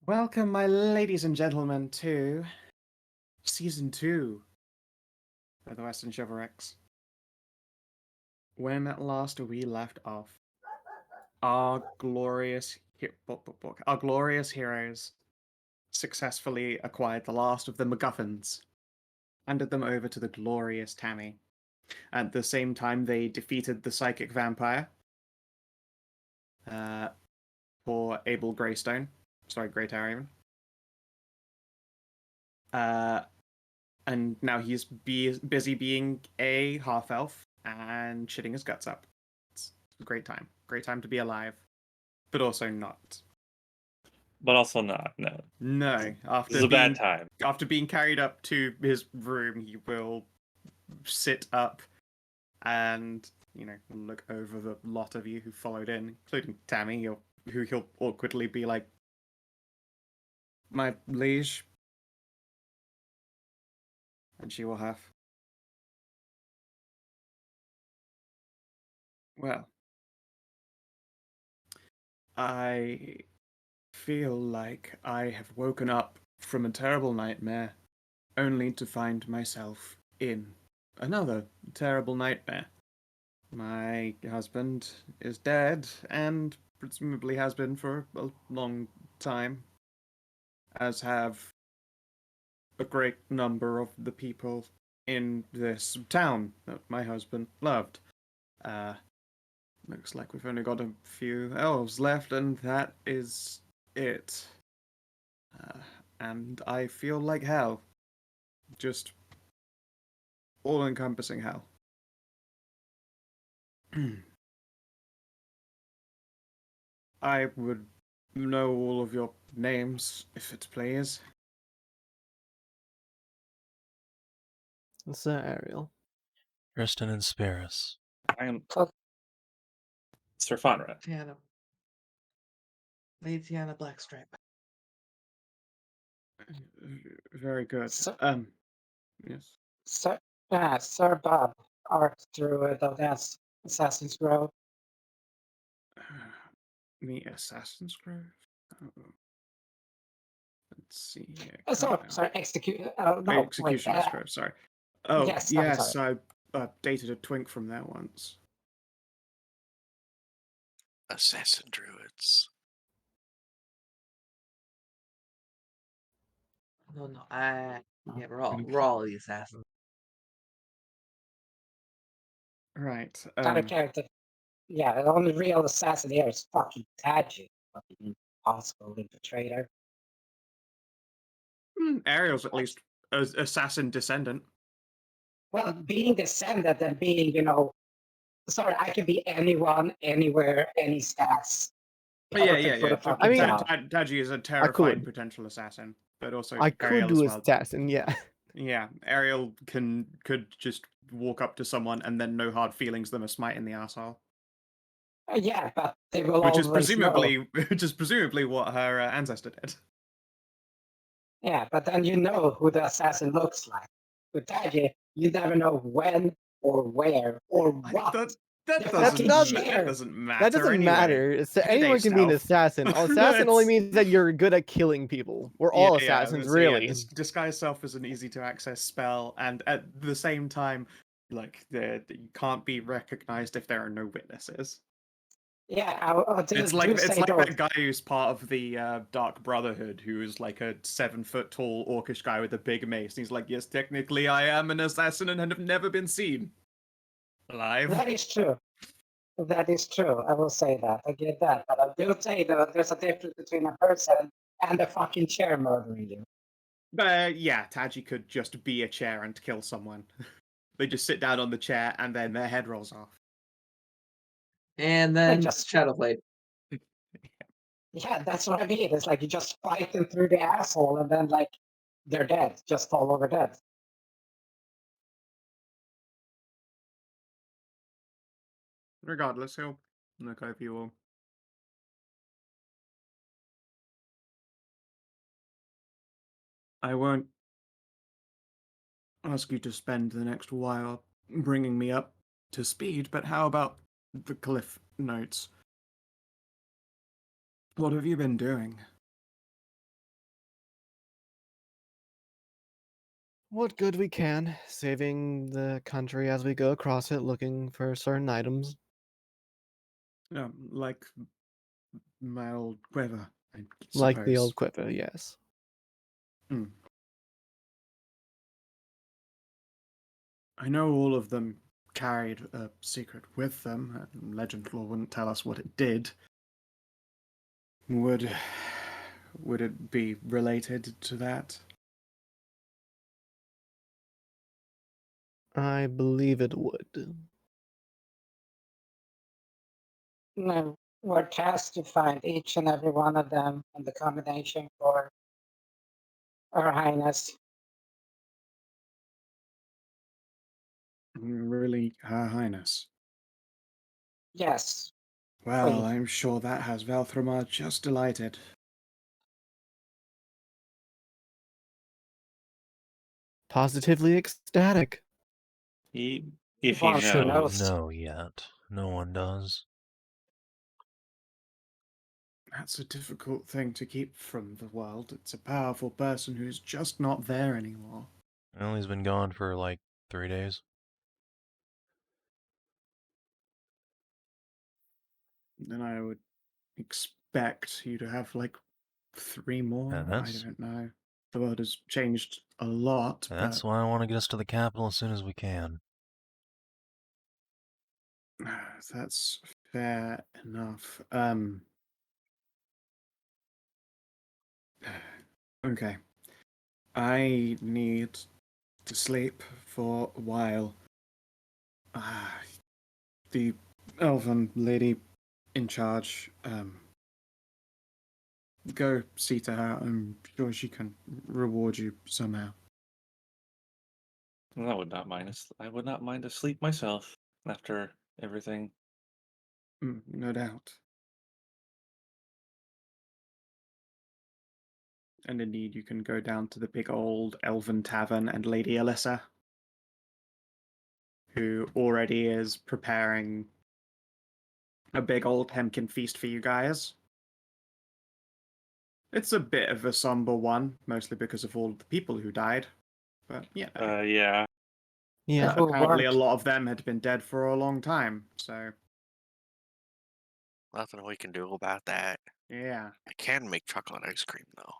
Welcome, my ladies and gentlemen, to Season 2 of the Western Chivalrix. When at last we left off, our glorious heroes successfully acquired the last of the MacGuffins, handed them over to the glorious Tammy. At the same time, they defeated the psychic vampire for Abel Greystone. Sorry, Greytarian. And now he's busy being a half elf and shitting his guts up. It's a great time. Great time to be alive, but also not. But also not. No. No, This is a bad time. After being carried up to his room, he will sit up and look over the lot of you who followed in, including Tammy, who he'll awkwardly be like, "My liege," and she will have, "Well, I feel like I have woken up from a terrible nightmare, only to find myself in another terrible nightmare. My husband is dead, and presumably has been for a long time, as have a great number of the people in this town that my husband loved. Looks like we've only got a few elves left, and that is it. And I feel like hell. Just all-encompassing hell." I would know all of your names, if it please. It's Ariel. Tristan and Sparus. I am Sir Faunra. Tiana. Lady Tiana Blackstripe. Very good. Yes. Sir Bob, Arch Druid of the Assassin's Grove. The Assassin's Grove? Oh. Let's see here. Sorry, Executioner's Grove, sorry. Oh, yes, sorry. I dated a twink from there once. Assassin druids. No. Yeah, we're all the assassins. Right. Not a character. Yeah, the only real assassin here is fucking Tajana. Fucking impossible infiltrator. Ariel's at least an assassin descendant. Well, being descendant and being, sorry, I can be anyone, anywhere, any stats. Yeah. I mean, Taji is a terrifying potential assassin, but also I could Ariel do as well. assassin, yeah. Yeah, Ariel could just walk up to someone and then no hard feelings them a smite in the asshole. Yeah, but they will which is always presumably what her ancestor did. Yeah, but then you know who the assassin looks like. With Tajana, you never know when or where or what. That doesn't matter. That doesn't anyway. matter. Anyone can be an assassin. Assassin only means that you're good at killing people. We're all assassins, really. Yeah, disguise self is an easy to access spell, and at the same time, like you can't be recognized if there are no witnesses. Yeah, it's like that guy who's part of the Dark Brotherhood, who is like a 7-foot tall orcish guy with a big mace. And he's like, yes, technically I am an assassin and have never been seen alive. That is true. That is true. I will say that. I get that. But I will say that there's a difference between a person and a fucking chair murdering you. Yeah, Taji could just be a chair and kill someone. They just sit down on the chair and then their head rolls off. And then just Shadowblade. Yeah, that's what I mean. It's like you just fight them through the asshole and then like they're dead. Just fall over dead. Regardless, he'll look over you all. I won't ask you to spend the next while bringing me up to speed, but how about the cliff notes? What have you been doing? what good we can, saving the country as we go across it, looking for certain items. Like my old quiver, I Like the suppose. old quiver, yes. Hmm. I know all of them carried a secret with them. Legend lore wouldn't tell us what it did. Would it be related to that? I believe it would. No, we're tasked to find each and every one of them and the combination for Her Highness. Really, Her Highness? Yes, Well, please. I'm sure that has Valthramar just delighted. Positively ecstatic. If he One Shouldn't knows. knows. know yet. No one does. That's a difficult thing to keep from the world. It's a powerful person who's just not there anymore. Well, he's been gone for like 3 days. Then I would expect you to have like 3 more. And I don't know. The world has changed a lot, that's but why I want to get us to the capital as soon as we can. that's fair enough. Okay. I need to sleep for a while. The elven lady in charge, go see to her. I'm sure she can reward you somehow. I would not mind. I would not mind a sleep myself after everything. No doubt. And indeed, you can go down to the big old elven tavern, and Lady Alyssa, who already is preparing a big old hemkin feast for you guys. It's a bit of a somber one, mostly because of all the people who died. But, yeah. Yeah. Yeah. Who Apparently a weren't. lot of them had been dead for a long time, so Nothing we can do about that. yeah. I can make chocolate ice cream though.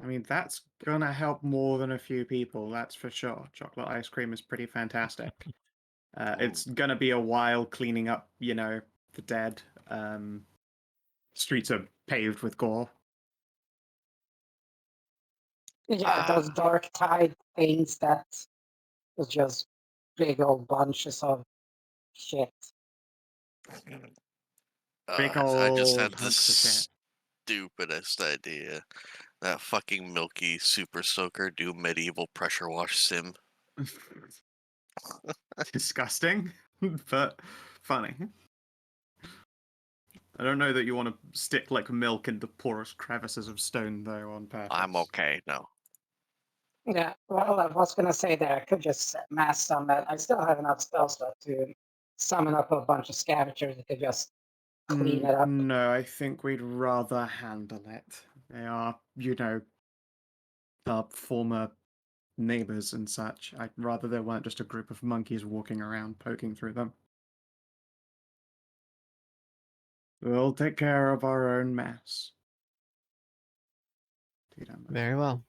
I mean, that's gonna help more than a few people, that's for sure. Chocolate ice cream is pretty fantastic. It's gonna be a while cleaning up, the dead. Streets are paved with gore. Yeah, those dark tide things that was just big old bunches of shit. Big I just old had the hunks of shit. stupidest idea. That fucking Milky Super Soaker do medieval pressure wash sim. Disgusting, but funny. I don't know that you want to stick like milk in the porous crevices of stone, though, on purpose. I'm okay, no. Yeah, well, I was gonna say that I could just mass summon. I still have enough spell slot to summon up a bunch of scavengers that could just clean it up. No, I think we'd rather handle it. They are, our former neighbors and such. I'd rather there weren't just a group of monkeys walking around poking through them. We'll take care of our own mess. Dude, I'm gonna Very well.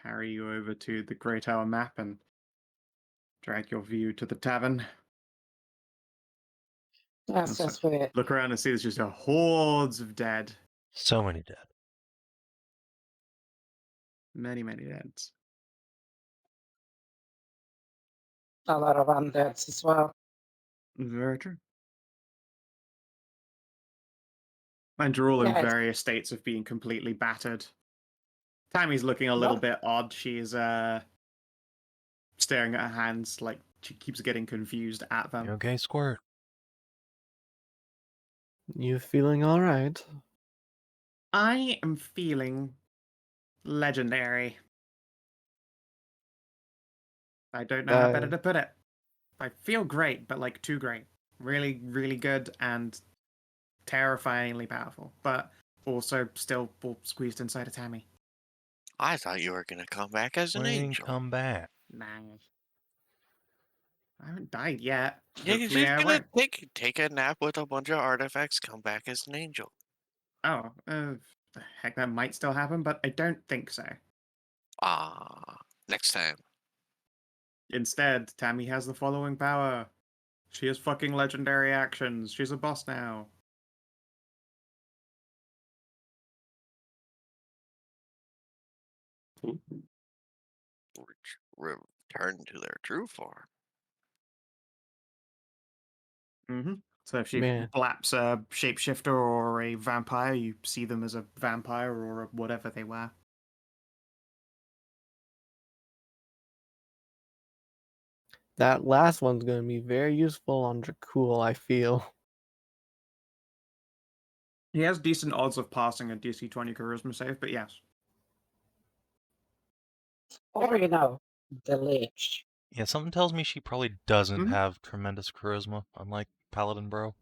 carry you over to the Grey Tower map and drag your view to the tavern. Yes, yes, we. Look around and see there's just a hordes of dead. So many dead. Many, many deads. A lot of undeads as well. Very true. And you're all in Yeah, various states of being completely battered. Tammy's looking a little bit odd. She's staring at her hands like she keeps getting confused at them. You okay, Squirt? You feeling all right? I am feeling legendary. I don't know how better to put it. I feel great, but like too great. Really, really good and terrifyingly powerful, but also still all squeezed inside a Tammy. I thought you were gonna come back as an When angel. come back. Nice. I haven't died yet. Yeah, Hopefully you're I gonna won't. take a nap with a bunch of artifacts, come back as an angel. Oh, the heck, that might still happen, but I don't think so. Ah, next time. Instead, Tammy has the following power. She has fucking legendary actions. She's a boss now. Return to their true form. Mm-hmm. So if she Man. blaps a shapeshifter or a vampire, you see them as a vampire or a whatever they were. That last one's going to be very useful on Dracul, I feel. He has decent odds of passing a DC 20 charisma save, but yes. Or, you know, the Lich. Yeah, something tells me she probably doesn't Mhm. have tremendous charisma, unlike Paladin Bro.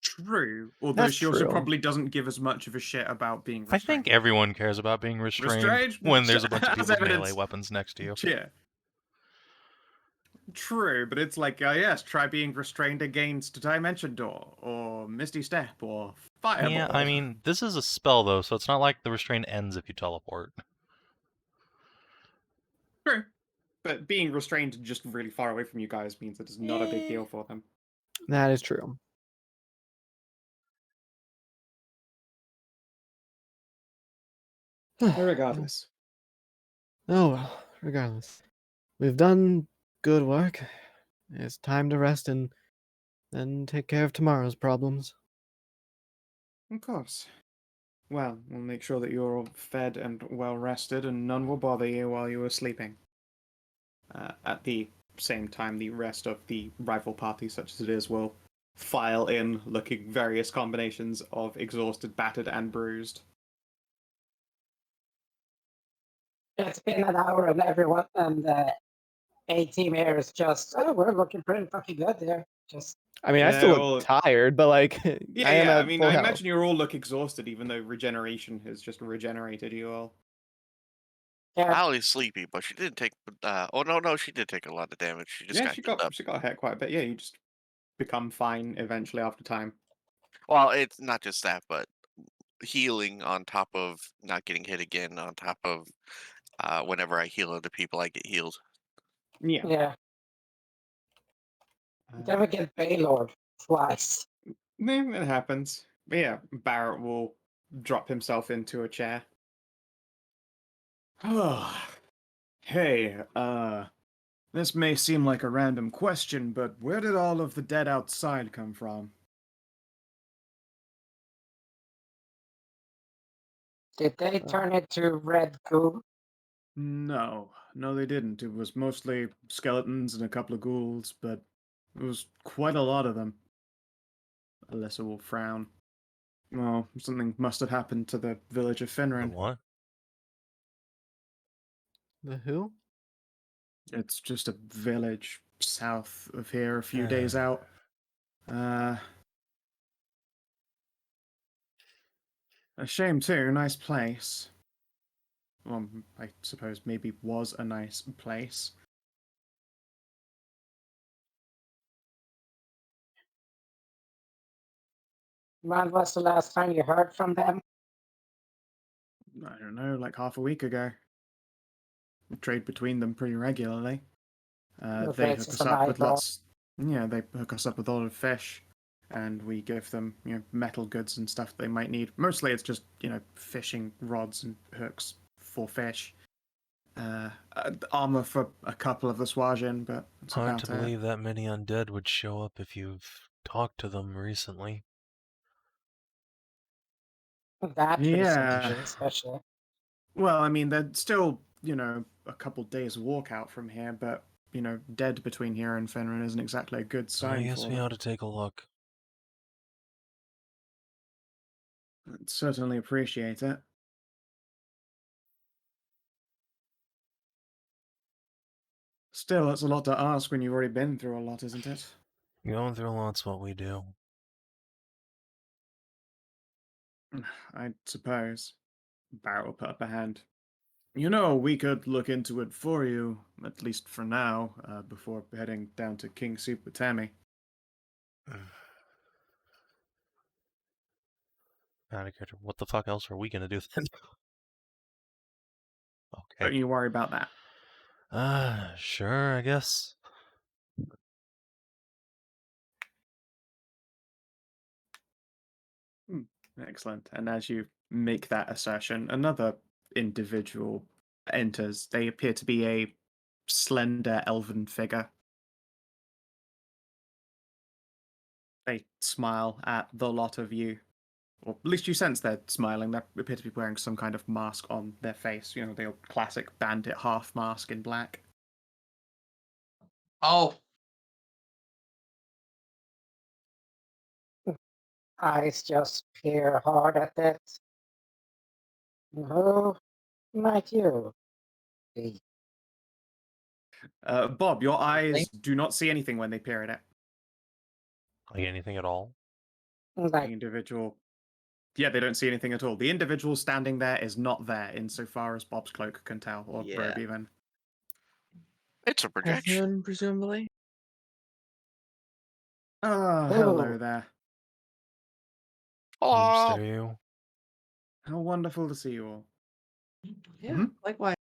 True. Although That's she also true. probably doesn't give as much of a shit about being I restrained. think everyone cares about being restrained when there's a bunch of As people with melee evidence. weapons next to you. Yeah. True, but it's like, yes, try being restrained against Dimension Door, or Misty Step, or Fireball. Yeah, I mean, this is a spell, though, so it's not like the restraint ends if you teleport. True. But being restrained just really far away from you guys means that it's not a big deal for them. That is true. Regardless. Oh well, regardless. We've done good work. It's time to rest and then take care of tomorrow's problems. Of course. Well, we'll make sure that you're all fed and well rested, and none will bother you while you are sleeping. At the same time, the rest of the rival party, such as it is, will file in, looking various combinations of exhausted, battered, and bruised. It's been an hour and everyone and the A team here is just, oh, we're looking pretty fucking good there. Just I mean, I Yeah, still look well- tired, but like, Yeah, I am yeah. at I mean, full I health. imagine you all look exhausted, even though regeneration has just regenerated you all. yeah, Allie's sleepy, but she didn't take. Oh no, she did take a lot of damage. She just Yeah, got healed up. she got hit quite a bit. Yeah, you just become fine eventually after time. Well, it's not just that, but healing on top of not getting hit again, on top of whenever I heal other people, I get healed. Yeah. yeah. Then we get Baylord twice. It happens. But yeah, Barrett will drop himself into a chair. Hey, this may seem like a random question, but where did all of the dead outside come from? Did they turn it to red goo? No, they didn't. It was mostly skeletons and a couple of ghouls, but it was quite a lot of them. Alyssa will frown. Well, something must have happened to the village of The Finran. what? The who? It's just a village south of here, a few days out. A shame too, nice place. Well, I suppose maybe was a nice place. When was the last time you heard from them? I don't know, like half a week ago. We trade between them pretty regularly. They Okay, hook it's us an up with eyeball. lots. Yeah, they hook us up with a lot of fish, and we give them, metal goods and stuff they might need. Mostly, it's just fishing rods and hooks for fish. Armor for a couple of the Swajin, but that's Hard about to it. believe that many undead would show up if you've talked to them recently. That Yeah. recently, especially. Well, I mean, they're still, a couple days walk out from here, but, dead between here and Finran isn't exactly a good sign I guess for we them. ought to take a look. I'd certainly appreciate it. Still, it's a lot to ask when you've already been through a lot, isn't it? Going through a lot's what we do. I suppose. Barrett will put up a hand. You know, we could look into it for you, at least for now, before heading down to King Super Tammy. What the fuck else are we gonna do then? Don't Okay. you worry about that. Sure, I guess. Excellent. And as you make that assertion, another individual enters. They appear to be a slender elven figure. They smile at the lot of you. Or at least you sense they're smiling. They appear to be wearing some kind of mask on their face. You know, the old classic bandit half mask in black. Oh, Eyes just peer hard at it. Who might you be? Bob, your eyes Tiefling? do not see anything when they peer at it. Like anything at all? The Like, individual. Yeah, they don't see anything at all. The individual standing there is not there, insofar as Bob's cloak can tell, or Yeah. robe even. It's a projection. Petsinwinter, presumably. Ah, Ooh. hello there. Oh, Stereo. How wonderful to see you all. Yeah, Mhm. likewise.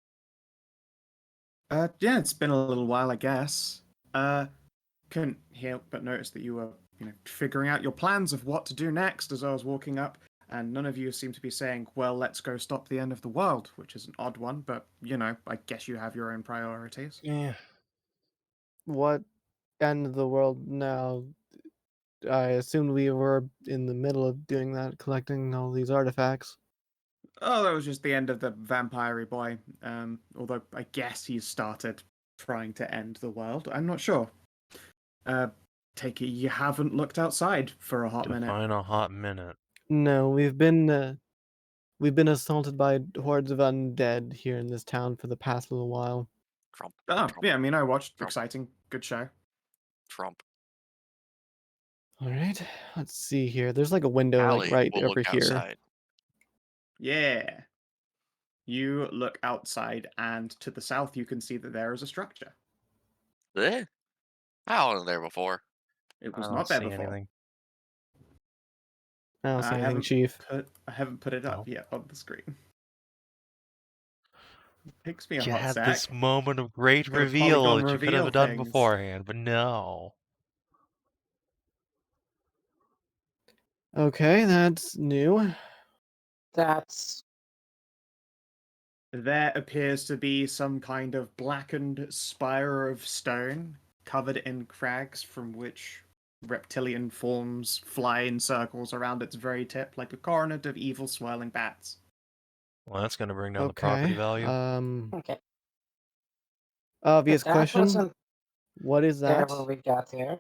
Yeah, it's been a little while, I guess. Couldn't help but notice that you were, figuring out your plans of what to do next as I was walking up, and none of you seem to be saying, well, let's go stop the end of the world, which is an odd one, but, I guess you have your own priorities. Yeah. What end of the world now? I assumed we were in the middle of doing that, collecting all these artifacts. Oh, that was just the end of the vampire boy. Although I guess he's started trying to end the world. I'm not sure. Take it you haven't looked outside for a hot minute. Define a hot minute. No, we've been assaulted by hordes of undead here in this town for the past little while. Trump. Oh, Trump. yeah, I mean, I watched. Trump. Exciting. Good show. Trump. All right, let's see here. There's like a window like Allie right will over look here. outside. Yeah. You look outside, and to the south, you can see that there is a structure. Eh? I wasn't there before. It I was don't not there see before. anything. I don't see anything, Chief. I haven't put it up Nope. yet on the screen. It takes me a You hot had sec. this moment of great The reveal polygon that you could reveal have done things. beforehand, but no. Okay, that's new. that's There appears to be some kind of blackened spire of stone covered in crags from which reptilian forms fly in circles around its very tip like a coronet of evil swirling bats. Well, that's going to bring down the property Okay. value. okay. Obvious That question. wasn't What is there that? when we got here.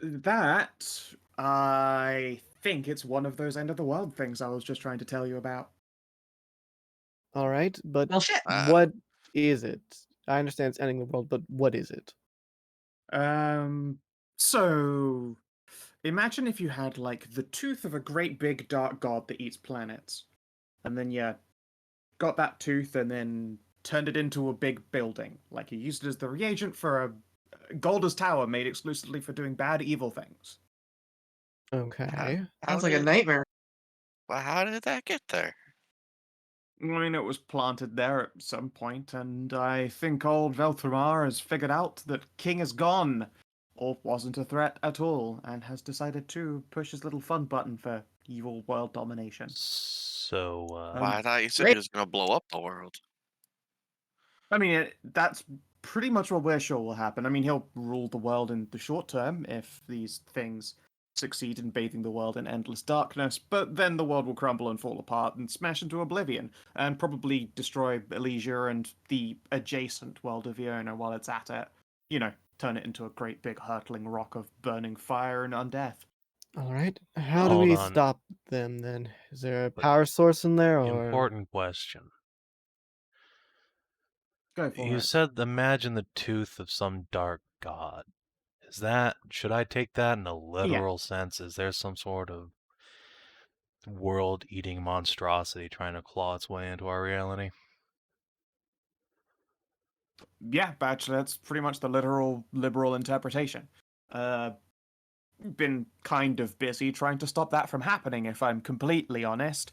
That I think it's one of those end of the world things I was just trying to tell you about. All right, but Well, shit. what is it? I understand it's ending the world, but what is it? So imagine if you had like the tooth of a great big dark god that eats planets, and then you got that tooth and then turned it into a big building. Like you used it as the reagent for a Golders Tower made exclusively for doing bad, evil things. Okay. Sounds like a nightmare. Well, how did that get there? I mean, it was planted there at some point, and I think old Veltramar has figured out that King is gone, or wasn't a threat at all, and has decided to push his little fun button for evil world domination. So, Well, I thought you said Great. he was going to blow up the world. I mean, that's pretty much what we're sure will happen. I mean, he'll rule the world in the short term if these things succeed in bathing the world in endless darkness, but then the world will crumble and fall apart and smash into oblivion, and probably destroy Elysia and the adjacent world of Iona while it's at it. You know, turn it into a great big hurtling rock of burning fire and undeath. All right. How do Hold we on. stop them then? Is there a But power source in there, or important question. Go for You it. said imagine the tooth of some dark god. Should I take that in a literal sense? Is there some sort of world-eating monstrosity trying to claw its way into our reality. Yeah, actually, that's pretty much the literal liberal interpretation. Been kind of busy trying to stop that from happening, if I'm completely honest,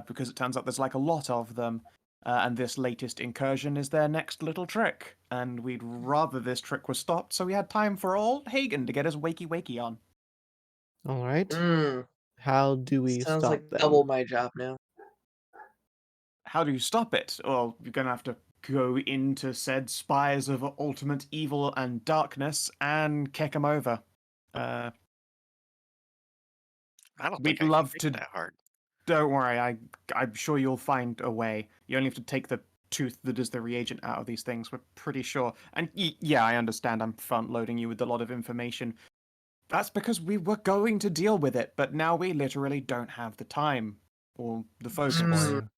because it turns out there's like a lot of them, and this latest incursion is their next little trick, and we'd rather this trick was stopped so we had time for old Hagen to get his wakey on. All right. Mm, How do we sounds stop like them? double my job now. How do you stop it? Well, you're gonna have to go into said spires of ultimate evil and darkness and kick them over. I don't We'd think I can love think to. that hard. Don't worry, I'm sure you'll find a way. You only have to take the tooth that is the reagent out of these things. We're pretty sure. And yeah, I understand I'm front loading you with a lot of information. That's because we were going to deal with it, but now we literally don't have the time or the focus. Mm.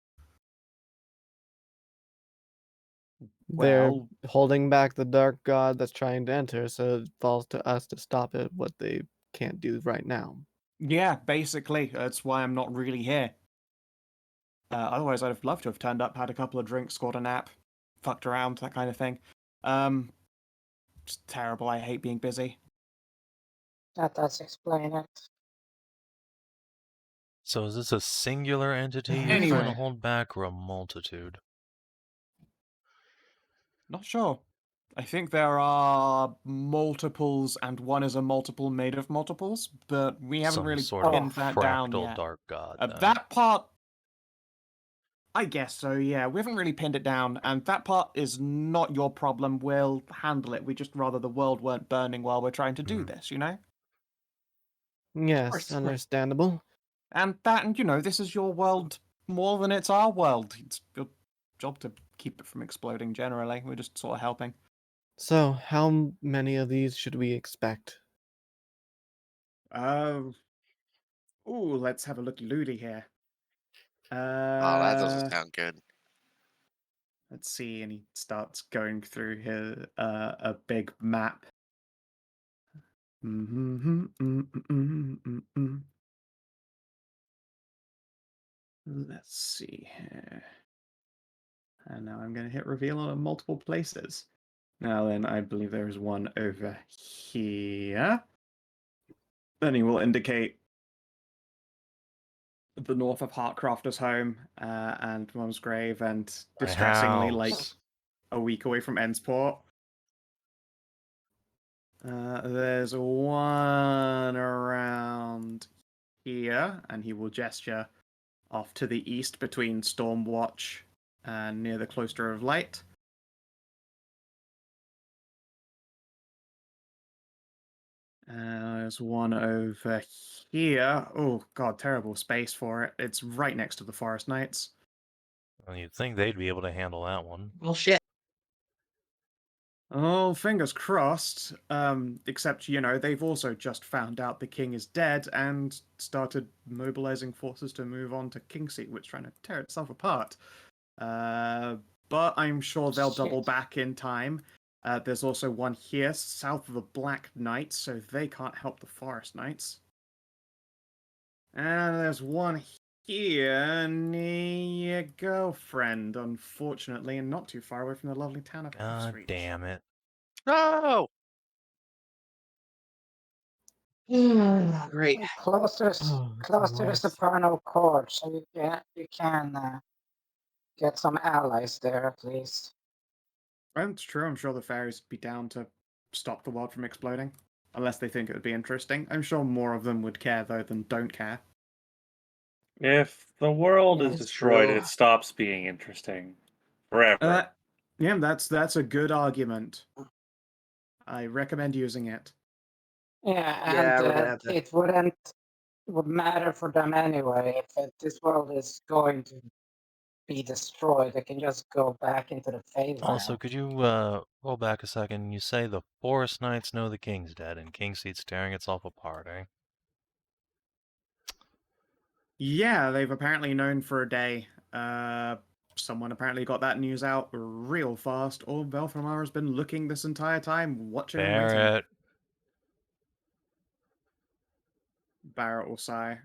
They're Well, holding back the dark god that's trying to enter, so it falls to us to stop it, what they can't do right now. yeah, basically, that's why I'm not really here. Otherwise, I'd have loved to have turned up, had a couple of drinks, scored a nap, fucked around, that kind of thing. It's terrible. I hate being busy. That does explain it. So is this a singular entity you're trying Anyway. to hold back, or a multitude? Not sure. I think there are multiples, and one is a multiple made of multiples, but we haven't Some really sort of pinned that down fractal yet. dark god. Then. That part, I guess so, yeah. We haven't really pinned it down, and that part is not your problem. We'll handle it. We just rather the world weren't burning while we're trying to do this, you know? Yes, course. understandable. And this is your world more than it's our world. It's your job to keep it from exploding generally. We're just sort of helping. So, how many of these should we expect? Ooh, let's have a looky-looty here. Oh, that doesn't sound good. Let's see, and he starts going through his a big map. Let's see here. And now I'm going to hit reveal on multiple places. Now then, I believe there is one over here. Then he will indicate the north of Heartcrafter's home and Mum's grave, and My distressingly, like house. a week away from Endsport. There's one around here, and he will gesture off to the east between Stormwatch and near the Cloister of Light. There's one over here. Oh god, terrible space for it. It's right next to the Forest Knights. Well, you'd think they'd be able to handle that one. Well, shit. Oh, fingers crossed. Except, they've also just found out the king is dead and started mobilizing forces to move on to Kingseat, which is trying to tear itself apart. But I'm sure they'll double Shit. back in time. There's also one here, south of the Black Knights, so they can't help the Forest Knights. And there's one here near your girlfriend, unfortunately, and not too far away from the lovely town of God Hillsreach. damn it. No! Great. Closest Oh, it's close to the worse. Supernal Cord, so you can get some allies there at least. It's true, I'm sure the fairies would be down to stop the world from exploding. Unless they think it would be interesting. I'm sure more of them would care, though, than don't care. If the world Yeah, is it's destroyed, true. it stops being interesting forever. Yeah, that's a good argument. I recommend using it. Yeah, Yeah, and we're gonna have to. it would matter for them anyway. If this world is going to be destroyed, they can just go back into the Feywild. Also, could you roll back a second? You say the Forest Knights know the king's dead, and Kingseat's tearing itself apart, eh? Yeah, they've apparently known for a day. Someone apparently got that news out real fast. Or Belfamar has been looking this entire time, watching and waiting. Barrett. Barrett will sigh.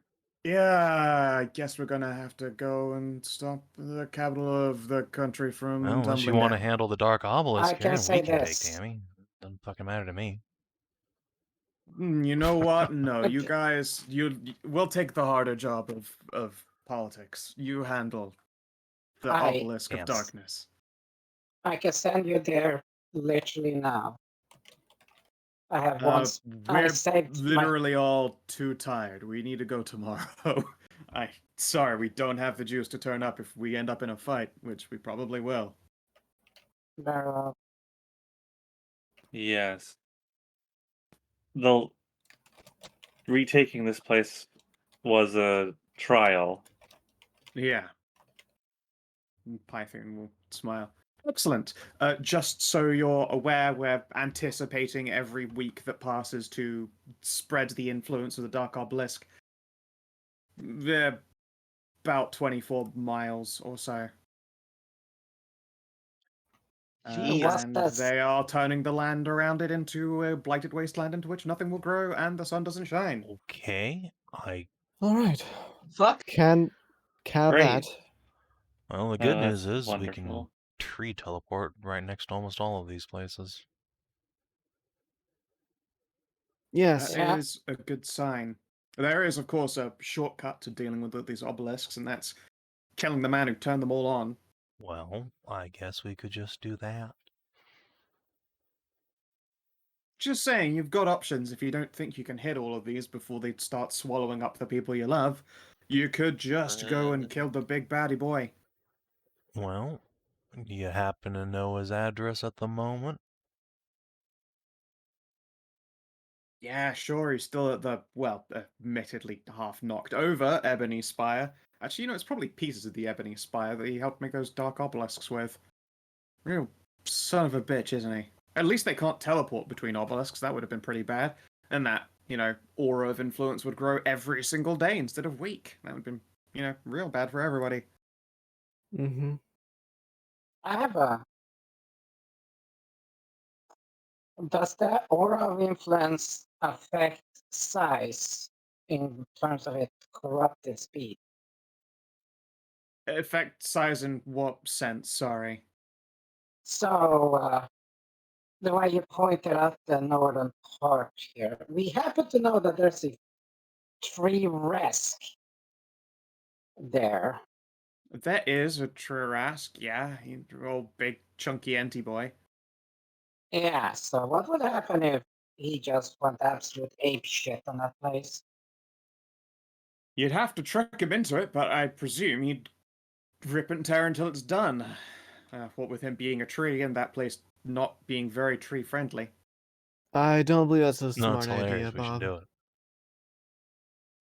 Yeah, I guess we're gonna have to go and stop the capital of the country from Well, unless you tumbling want to down. handle the Dark Obelisk I can here, we say can take this. Tammy. Doesn't fucking matter to me. You know what? No, you Okay. guys, we'll take the harder job of politics. You handle the obelisk of Yes. darkness. I can send you there literally now. I have once. I We're saved my. literally all too tired. We need to go tomorrow. Sorry, we don't have the juice to turn up if we end up in a fight, which we probably will. Yes. The retaking this place was a trial. Yeah. Python will smile. Excellent. Just so you're aware, we're anticipating every week that passes to spread the influence of the Dark Obelisk. They're about 24 miles or so. Jeez. And does- they are turning the land around it into a blighted wasteland into which nothing will grow and the sun doesn't shine. Okay. All right. Fuck. Can have Great. that. Well, the good news That's is we can wonderful. tree teleport right next to almost all of these places. Yes. That Yeah. is a good sign. There is, of course, a shortcut to dealing with these obelisks, and that's killing the man who turned them all on. Well, I guess we could just do that. Just saying, you've got options if you don't think you can hit all of these before they start swallowing up the people you love. You could just go and kill the big baddie boy. Well, do you happen to know his address at the moment? Yeah, sure, he's still at the, well, admittedly half knocked over Ebony Spire. Actually, it's probably pieces of the Ebony Spire that he helped make those dark obelisks with. Real son of a bitch, isn't he? At least they can't teleport between obelisks, that would have been pretty bad. And that, aura of influence would grow every single day instead of week. That would have been, real bad for everybody. Mm-hmm. I have a. Does the aura of influence affect size in terms of its corrupted speed? Effect size in what sense? Sorry. So, the way you pointed out the northern part here, we happen to know that there's a tree resk there. There is a Trask, yeah. He's an old big chunky anti-boy. Yeah, so what would happen if he just went absolute ape shit on that place? You'd have to trick him into it, but I presume he'd rip and tear until it's done. What with him being a tree and that place not being very tree friendly. I don't believe that's a No, it's smart hilarious. idea, We should Bob. do it.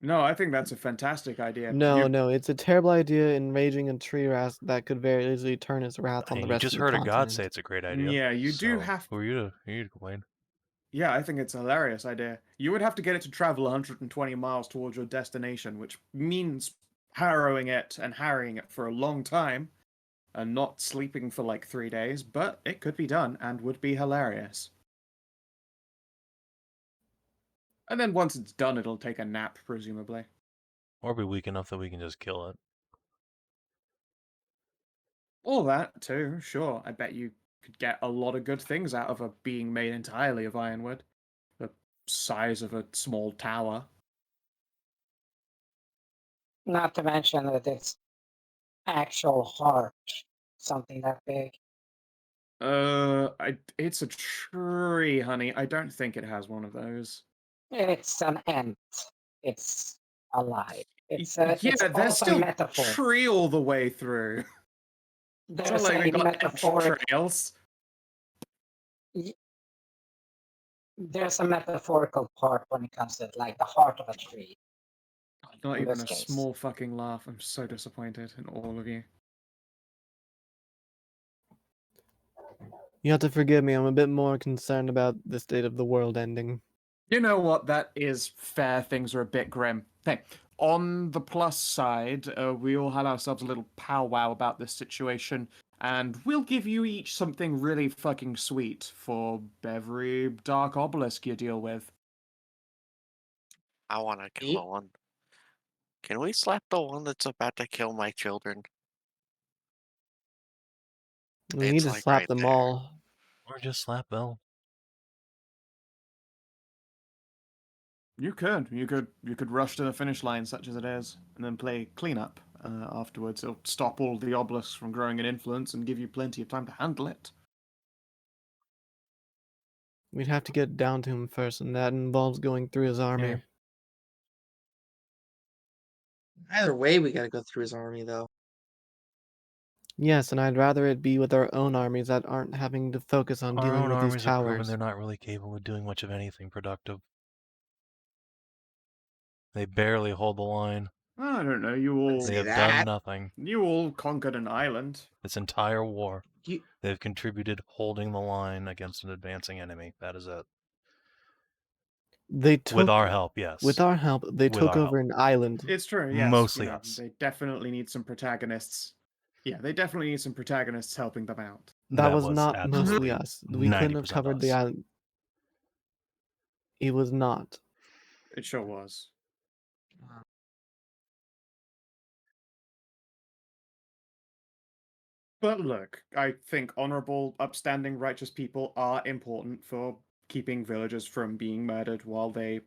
No, I think that's a fantastic idea. No, it's a terrible idea. Enraging a tree rat that could very easily turn his wrath on Hey, the you rest just of the heard a god continent. say it's a great idea. Yeah, you do so have. Who are you to complain? Yeah, I think it's a hilarious idea. You would have to get it to travel 120 miles towards your destination, which means harrowing it and harrying it for a long time and not sleeping for like 3 days, but it could be done and would be hilarious. And then once it's done, it'll take a nap, presumably. Or be weak enough that we can just kill it. All that, too, sure. I bet you could get a lot of good things out of a being made entirely of ironwood. The size of a small tower. Not to mention that it's actual heart, something that big. It's a tree, honey. I don't think it has one of those. It's an ant. It's alive. It's Yeah, it's there's also a still metaphor. tree all the way through. It's not There's like they a got metaphoric. entrails. There's a metaphorical part when it comes to like the heart of a tree. Not In even this a case. small fucking laugh. I'm so disappointed in all of you. You have to forgive me. I'm a bit more concerned about the state of the world ending. You know what? That is fair. Things are a bit grim. Hey, on the plus side, we all had ourselves a little powwow about this situation, and we'll give you each something really fucking sweet for every dark obelisk you deal with. I want to kill one. Can we slap the one that's about to kill my children? We need It's to like slap right them there. all. Or just slap Bell. You could rush to the finish line, such as it is, and then play cleanup afterwards. It'll stop all the obelisks from growing in influence and give you plenty of time to handle it. We'd have to get down to him first, and that involves going through his army. Yeah. Either way, we gotta go through his army, though. Yes, and I'd rather it be with our own armies that aren't having to focus on Our dealing own with these armies have proven towers. they're not really capable of doing much of anything productive. They barely hold the line. I don't know. You all They Say have that. done nothing. you all conquered an island. This entire war, You, they've contributed holding the line against an advancing enemy. That is it. They took, With our help, yes. With our help, they With took our over an island. It's true. Yes, Mostly you know, us. they definitely need some protagonists. Yeah, they definitely need some protagonists helping them out. That was was not mostly absolutely us. We couldn't have 90% covered the us. island. It was not. It sure was. But look, I think honorable, upstanding, righteous people are important for keeping villagers from being murdered while they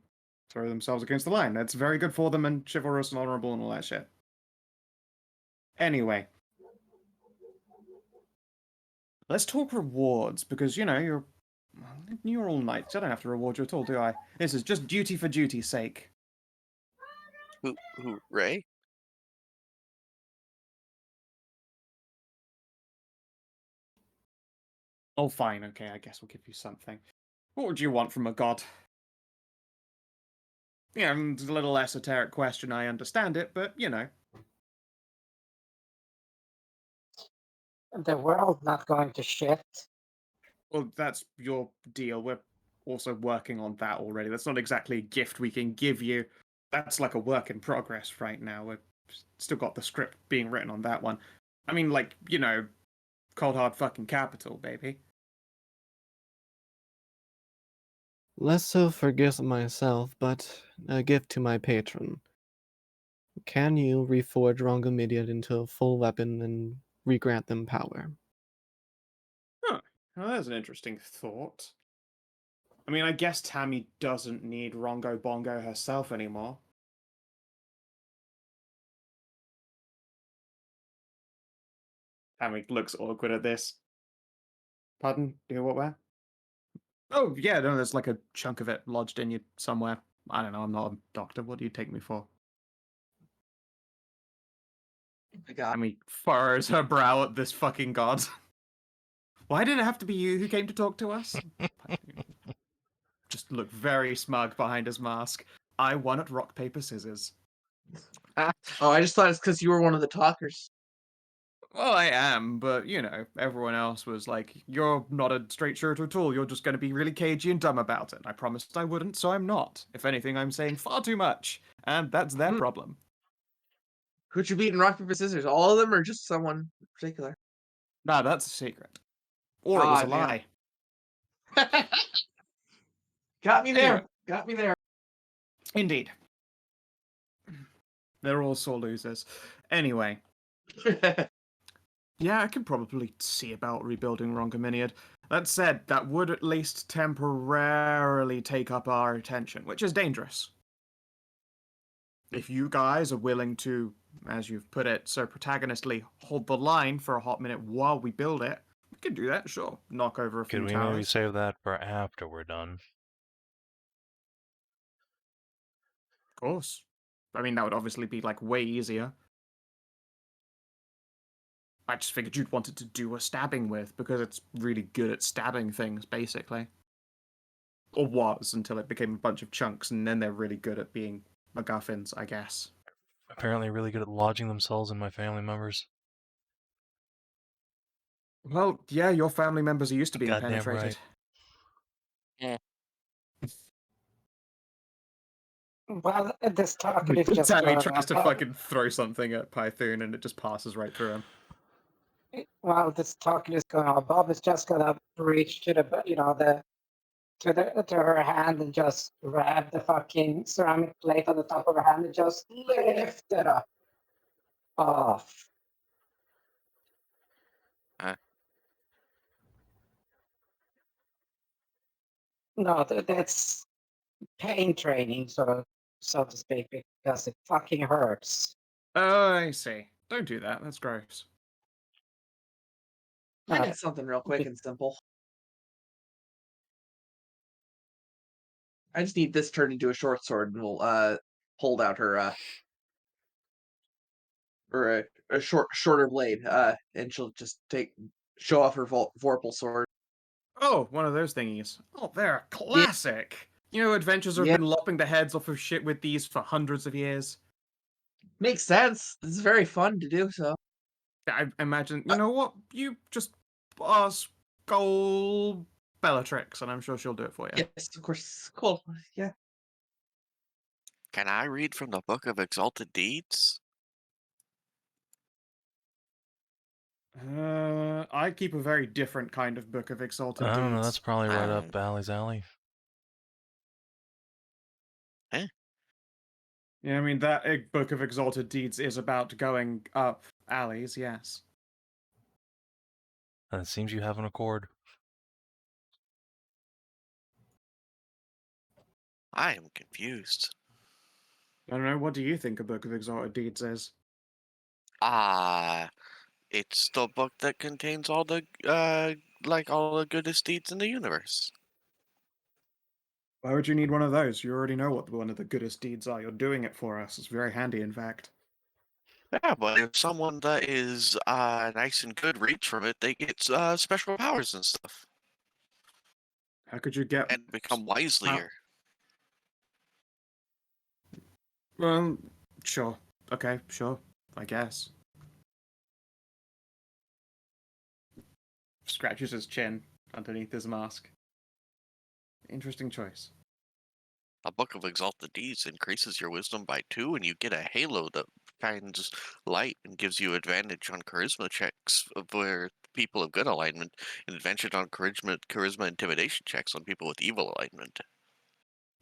throw themselves against the line. That's very good for them and chivalrous and honorable and all that shit. Anyway. Let's talk rewards, because, you know, you're all knights. I don't have to reward you at all, do I? This is just duty for duty's sake. Who, Ray? Oh, fine, okay, I guess we'll give you something. What would you want from a god? Yeah, and it's a little esoteric question, I understand it, but, you know. The world not going to shit. Well, that's your deal. We're also working on that already. That's not exactly a gift we can give you. That's like a work in progress right now. We've still got the script being written on that one. I mean, like, you know, cold hard fucking capital, baby. Less so for gifts myself, but a gift to my patron. Can you reforge Rongomidian into a full weapon and regrant them power? Huh. Well, that's an interesting thought. I mean, I guess Tammy doesn't need Rongo Bongo herself anymore. Tammy looks awkward at this. Pardon? Do what where? Oh, yeah, no, there's like a chunk of it lodged in you somewhere. I don't know, I'm not a doctor. What do you take me for? I got. Tammy furrows her brow at this fucking god. Why did it have to be you who came to talk to us? Just look very smug behind his mask. I won at rock, paper, scissors. Oh, I just thought it's because you were one of the talkers. Well, I am, but, you know, everyone else was like, you're not a straight shooter at all. You're just going to be really cagey and dumb about it. I promised I wouldn't, so I'm not. If anything, I'm saying far too much. And that's their problem. Who'd you beat in rock, paper, scissors? All of them or just someone in particular? Nah, that's a secret. Or it was a damn. lie. Got me there. Anyway. Got me there. Indeed. They're all sore losers. Anyway. Yeah, I can probably see about rebuilding Rongaminiad. That said, that would at least temporarily take up our attention, which is dangerous. If you guys are willing to, as you've put it so protagonistly, hold the line for a hot minute while we build it, we can do that, sure. Knock over a few Could we towers. maybe save that for after we're done? Of course. I mean, that would obviously be, like, way easier. I just figured you'd wanted to do a stabbing with, because it's really good at stabbing things, basically. Or was, until it became a bunch of chunks, and then they're really good at being MacGuffins, I guess. Apparently really good at lodging themselves in my family members. Well, yeah, your family members are used to being Goddamn penetrated. right. Well, this talking is just Tammy going tries to on. fucking throw something at Python, and it just passes right through him. While this talking is going on, Bob is just gonna reach to the to her hand and just grab the fucking ceramic plate on the top of her hand and just lift it up off. No, that's pain training, sort of, so to speak, because it fucking hurts. Oh, I see. Don't do that. That's gross. I Uh, need something real quick and simple. I just need this turned into a short sword, and we'll hold out her or a shorter blade, and she'll just show off her Vorpal sword. Oh, one of those thingies. Oh, they're a classic. You know, adventurers have Yeah. been lopping the heads off of shit with these for hundreds of years. Makes sense. This is very fun to do so. I imagine, you know what? You just ask Gold Bellatrix, and I'm sure she'll do it for you. Yes, of course. Cool. Yeah. Can I read from the Book of Exalted Deeds? I keep a very different kind of book of exalted I don't know. deeds. That's probably right up Alley's alley. Yeah, I mean that book of exalted deeds is about going up alleys. Yes. And it seems you have an accord. I am confused. I don't know. What do you think a book of exalted deeds is? It's the book that contains all the all the goodest deeds in the universe. Why would you need one of those? You already know what one of the goodest deeds are. You're doing it for us. It's very handy, in fact. Yeah, but if someone that is nice and good reads from it, they get special powers and stuff, How could you get? and become wiselier. Well, sure. Okay, sure. I guess. Scratches his chin underneath his mask. Interesting choice. A Book of Exalted Deeds increases your wisdom by 2, and you get a halo that shines light and gives you advantage on charisma checks for people of good alignment, and advantage on charisma intimidation checks on people with evil alignment.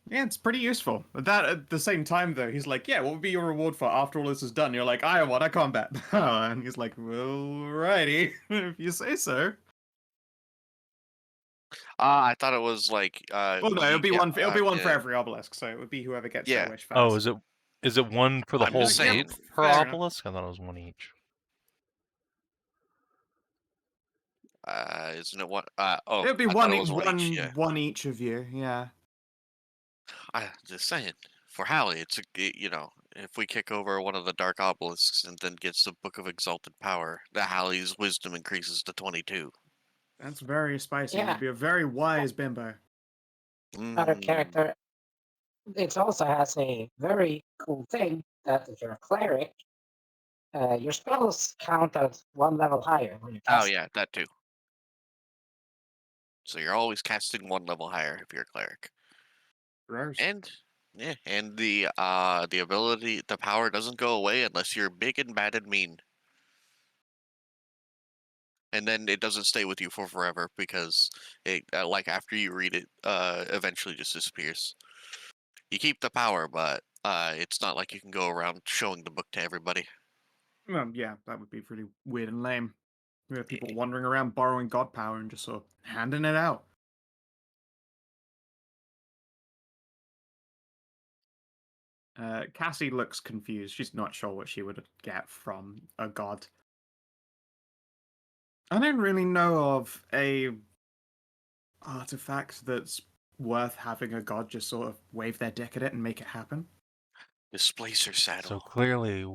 Yeah, it's pretty useful. But that at the same time, though, he's like, "Yeah, what would be your reward for after all this is done?" You're like, "I want a combat." And he's like, "Alrighty, if you say so." I thought it was like Well, no, it'll you be get, one. It'll be one for yeah. every obelisk, so it would be whoever gets Yeah. their wish first. Oh, is it one for the I'm whole just saying. per Fair enough. obelisk? I thought it was one each. Isn't it one? It'll be I thought it was one each. Yeah. one each of you. Yeah. I just saying. For Hallie, if we kick over one of the dark obelisks and then gets the Book of Exalted Power, the Hallie's wisdom increases to 22. That's very spicy. Yeah. You'd be a very wise bimbo. Other character. It also has a very cool thing that if you're a cleric, your spells count at one level higher when you Oh cast. yeah, that too. So you're always casting one level higher if you're a cleric. Gross. And the ability, the power doesn't go away unless you're big and bad and mean. And then it doesn't stay with you for forever because it after you read it, eventually just disappears. You keep the power, but it's not like you can go around showing the book to everybody. Well, yeah, that would be pretty weird and lame. We have people wandering around borrowing god power and just sort of handing it out. Cassie looks confused. She's not sure what she would get from a god. I don't really know of a artifact that's worth having a god just sort of wave their dick at it and make it happen. Displacer saddle. So clearly,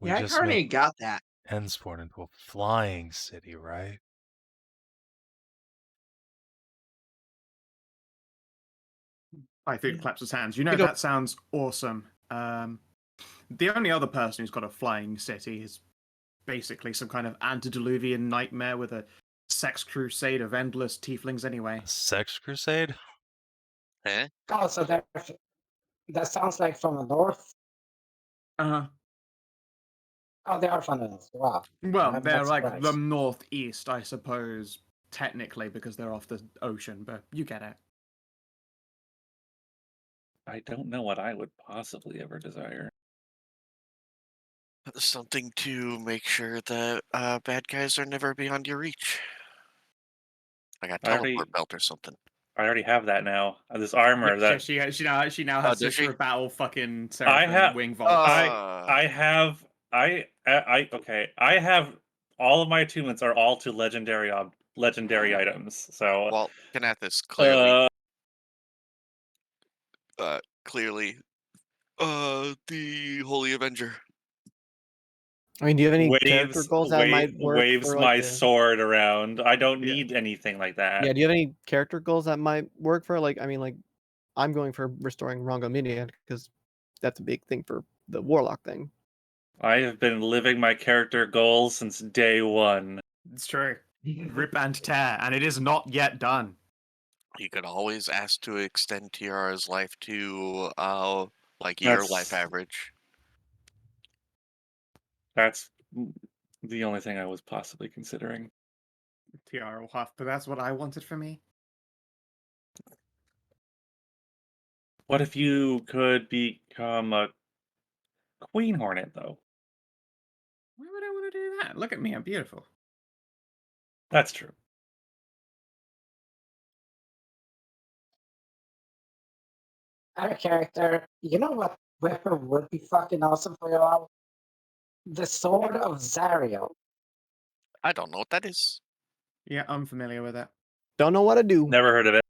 we I just already made got that. Hensport into a flying city, right? I think claps his hands. You know, You know- that sounds awesome. The only other person who's got a flying city is basically some kind of antediluvian nightmare with a sex crusade of endless tieflings anyway. A sex crusade? Eh? Oh, so that sounds like from the north. Uh-huh. Oh, they are from the north. Wow. Well, I'm they're not like surprised. the northeast, I suppose, technically, because they're off the ocean, but you get it. I don't know what I would possibly ever desire. Something to make sure that bad guys are never beyond your reach. Like a I already, teleport belt or something. I already have that now. This armor Yeah, that she now has does she? Sister of Battle fucking I Seraphim have. wing vaults. I have. Okay. I have all of my attunements are all to legendary items. So Well, Kinathis clearly, uh, clearly, the Holy Avenger. I mean, do you have any character goals that might work waves for my like sword around. I don't Yeah. need anything like that. Yeah, do you have any character goals that might work for like? I mean, like, I'm going for restoring Rongo Media because that's a big thing for the Warlock thing. I have been living my character goals since day one. It's true. Rip and tear, and it is not yet done. You could always ask to extend Tiara's life to like your life That's average. that's the only thing I was possibly considering. Tiara will have, but that's what I wanted for me. What if you could become a queen hornet, though? Why would I want to do that? Look at me, I'm beautiful. That's true. Our character, you know what weapon would be fucking awesome for you all? The Sword of Zariel. I don't know what that is. Yeah, I'm familiar with it. Don't know what to do. Never heard of it.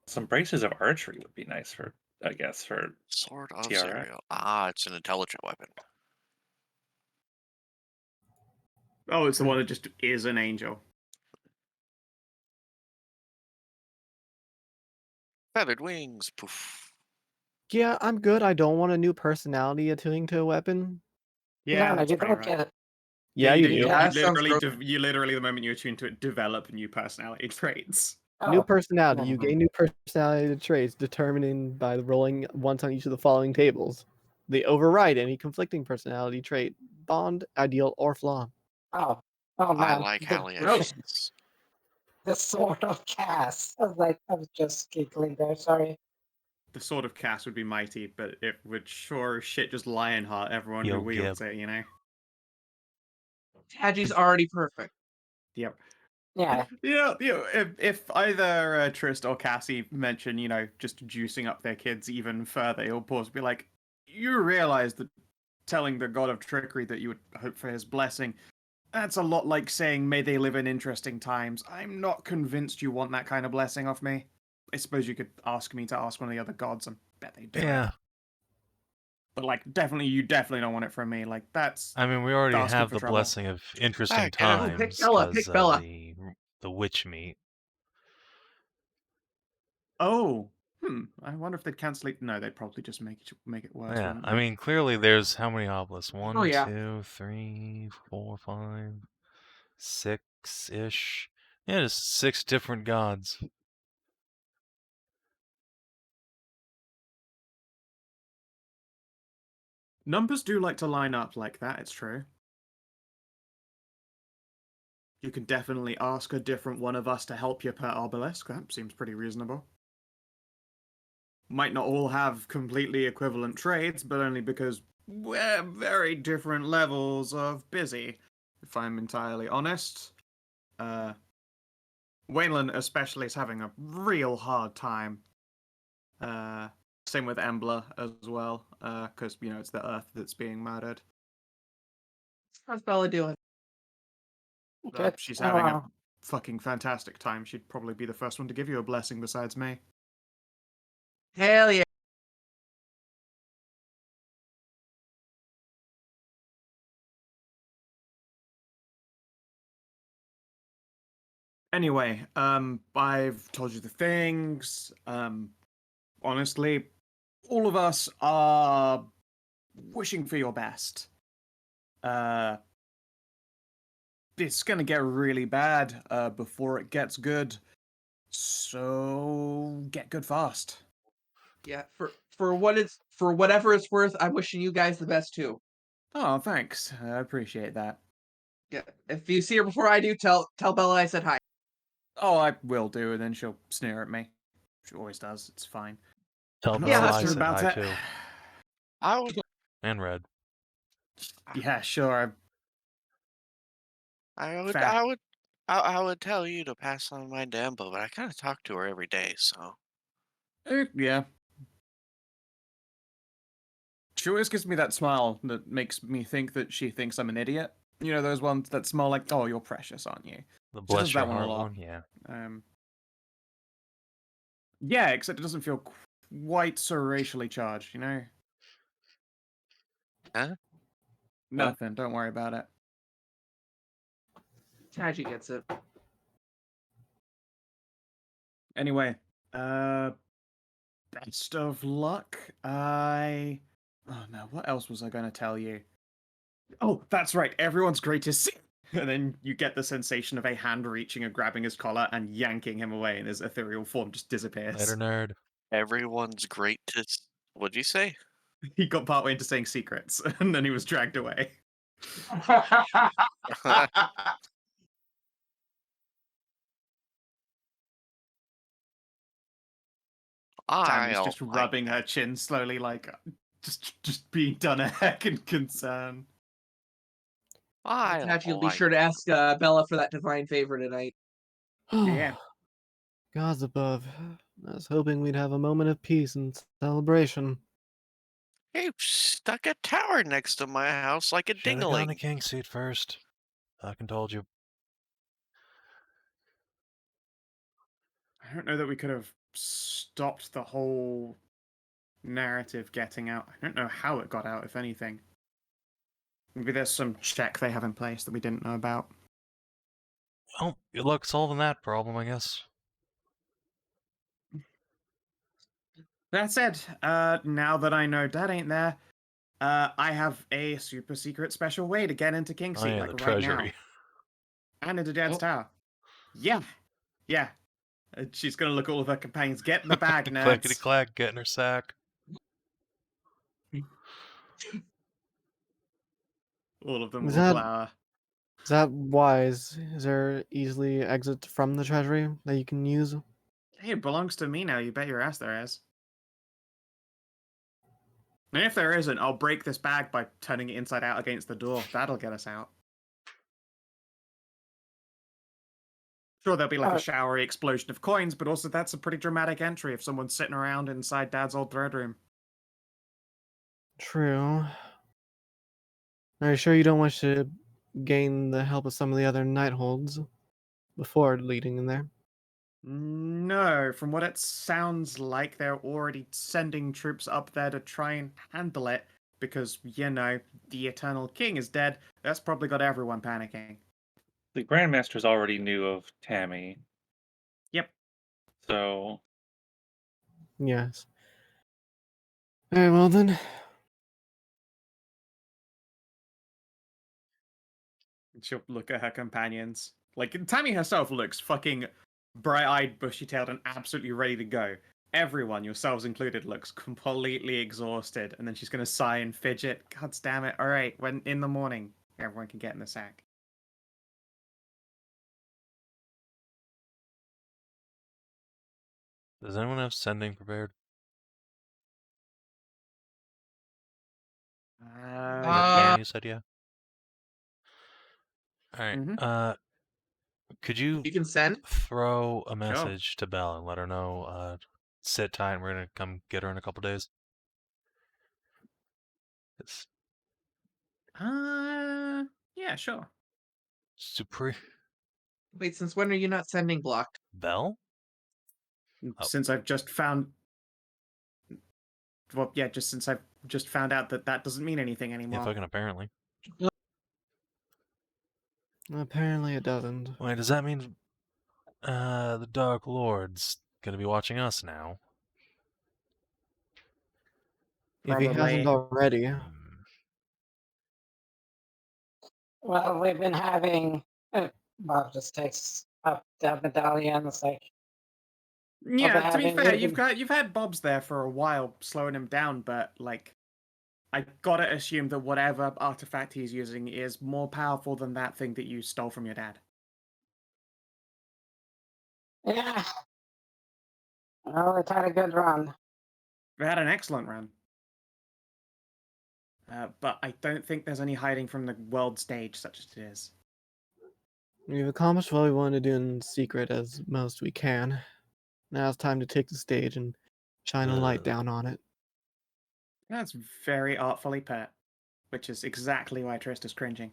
Some braces of archery would be nice for, I guess, for Sword of Tiara. Zariel. Ah, it's an intelligent weapon. Oh, it's the one that just is an angel. Feathered wings. Poof. Yeah, I'm good. I don't want a new personality attuning to a weapon. Yeah, no, that's you pretty don't right. get it. Yeah, you do. do. That sounds gross. You literally, the moment you attune to it, develop new personality traits. New Oh, personality. You mhm. gain new personality traits determined by rolling once on each of the following tables. They override any conflicting personality trait, bond, ideal, or flaw. Oh, oh I man. like The, allegations. the Sword of Cass. I was just giggling there, sorry. The Sword of Cass would be mighty, but it would sure as shit just Lionheart everyone Yo, who wields it, you know? Taji's already perfect. Yep. Yeah, If either Trist or Cassie mention, just juicing up their kids even further, he'll pause and be like, you realize that telling the god of trickery that you would hope for his blessing, that's a lot like saying, may they live in interesting times. I'm not convinced you want that kind of blessing off me. I suppose you could ask me to ask one of the other gods, and bet they do Yeah. it. But, you definitely don't want it from me. Like, that's I mean, we already asking have for the trouble. blessing of interesting Get it. Oh, pick times Bella, pick because Bella. the witch meat. Oh, I wonder if they'd cancel it. No, they'd probably just make it worse, Yeah, wouldn't I they? mean, clearly there's how many obelisks? Oh, 1, yeah. 2, 3, 4, 5, 6-ish. Yeah, just 6 different gods. Numbers do like to line up like that, it's true. You can definitely ask a different one of us to help you per obelisk. That seems pretty reasonable. Might not all have completely equivalent trades, but only because we're very different levels of busy, if I'm entirely honest. Waylon especially is having a real hard time. Same with Embla as well, because, it's the Earth that's being murdered. How's Bella doing? good. She's having a fucking fantastic time. She'd probably be the first one to give you a blessing besides me. Hell yeah. Anyway, I've told you the things. Honestly, all of us are wishing for your best. It's gonna get really bad before it gets good. So get good fast. Yeah, for whatever it's worth, I'm wishing you guys the best too. Oh, thanks. I appreciate that. Yeah. If you see her before I do, tell Bella I said hi. Oh, I will do, and then she'll sneer at me. She always does. It's fine. Tell I'm not Yeah, Belle that's I sure true. said about hi it. too. I would, And Red. Yeah, sure. I would, Fair. I would, I would tell you to pass on my Dambo, but I kind of talk to her every day, so. Yeah. She always gives me that smile that makes me think that she thinks I'm an idiot. You know, those ones that smile like, oh, you're precious, aren't you? The She bless does your that one a heart lot. one, yeah. Yeah, except it doesn't feel quite so racially charged, you know? Huh? Nothing, don't worry about it. Taji gets it. Anyway, best of luck. Oh no, what else was I going to tell you? Oh, that's right, everyone's greatest. And then you get the sensation of a hand reaching and grabbing his collar and yanking him away, and his ethereal form just disappears. Later, nerd. Everyone's greatest. What'd you say? He got partway into saying secrets, and then he was dragged away. Tammy's I'll just find rubbing out. her chin slowly, like just being done a heck and concern. I'll Taji will be find sure to ask Bella for that divine favor tonight. Yeah. Gods above. I was hoping we'd have a moment of peace and celebration. You stuck a tower next to my house like a Should have gone to dingaling. King Seat first. Fucking told you. I don't know that we could have stopped the whole narrative getting out. I don't know how it got out, if anything. Maybe there's some check they have in place that we didn't know about. Well, good luck solving that problem, I guess. That said, now that I know Dad ain't there, I have a super secret special way to get into King Oh Seat, yeah, like the right now. treasury. And into Dad's Oh. tower. Yeah. Yeah. She's gonna look at all of her companions. Get in the bag, Clickety nerds. clack, getting her sack. All of them Is will that- glower. Is that wise? Is there easily exit from the treasury that you can use? Hey, it belongs to me now. You bet your ass there is. And if there isn't, I'll break this bag by turning it inside out against the door. That'll get us out. Sure, there'll be like a showery explosion of coins, but also that's a pretty dramatic entry if someone's sitting around inside Dad's old thread room. True. Are you sure you don't wish to gain the help of some of the other Nightholds before leading in there? No, from what it sounds like, they're already sending troops up there to try and handle it, because, you know, the Eternal King is dead. That's probably got everyone panicking. The Grandmasters already knew of Tammy. Yep. So. Yes. Very well then. She'll look at her companions. Like, Tammy herself looks fucking bright-eyed, bushy-tailed, and absolutely ready to go. Everyone, yourselves included, looks completely exhausted, and then she's gonna sigh and fidget. God damn it. Alright, when in the morning, everyone can get in the sack. Does anyone have sending prepared? Yeah. You said yeah. Alright. Mhm. Could you You can send? throw a message to Belle and let her know, sit tight and we're gonna come get her in a couple days? It's Yeah, sure. super. Wait, since when are you not sending blocked? Belle? Oh. Since I've just found... Well, yeah, just since I've just found out that that doesn't mean anything anymore. Yeah, fucking apparently. Apparently it doesn't. Wait, does that mean the Dark Lord's gonna be watching us now? If he hasn't Probably. already. Well, we've been having. Bob just takes up the medallion. It's like, Yeah, to be having fair, really- you've had Bob's there for a while, slowing him down, but like, I gotta assume that whatever artifact he's using is more powerful than that thing that you stole from your dad. yeah. Well, it's had a good run. We had an excellent run. But I don't think there's any hiding from the world stage such as it is. We've accomplished what we wanted to do in secret as most we can. Now it's time to take the stage and shine a light down on it. That's very artfully put, which is exactly why Tristan's cringing.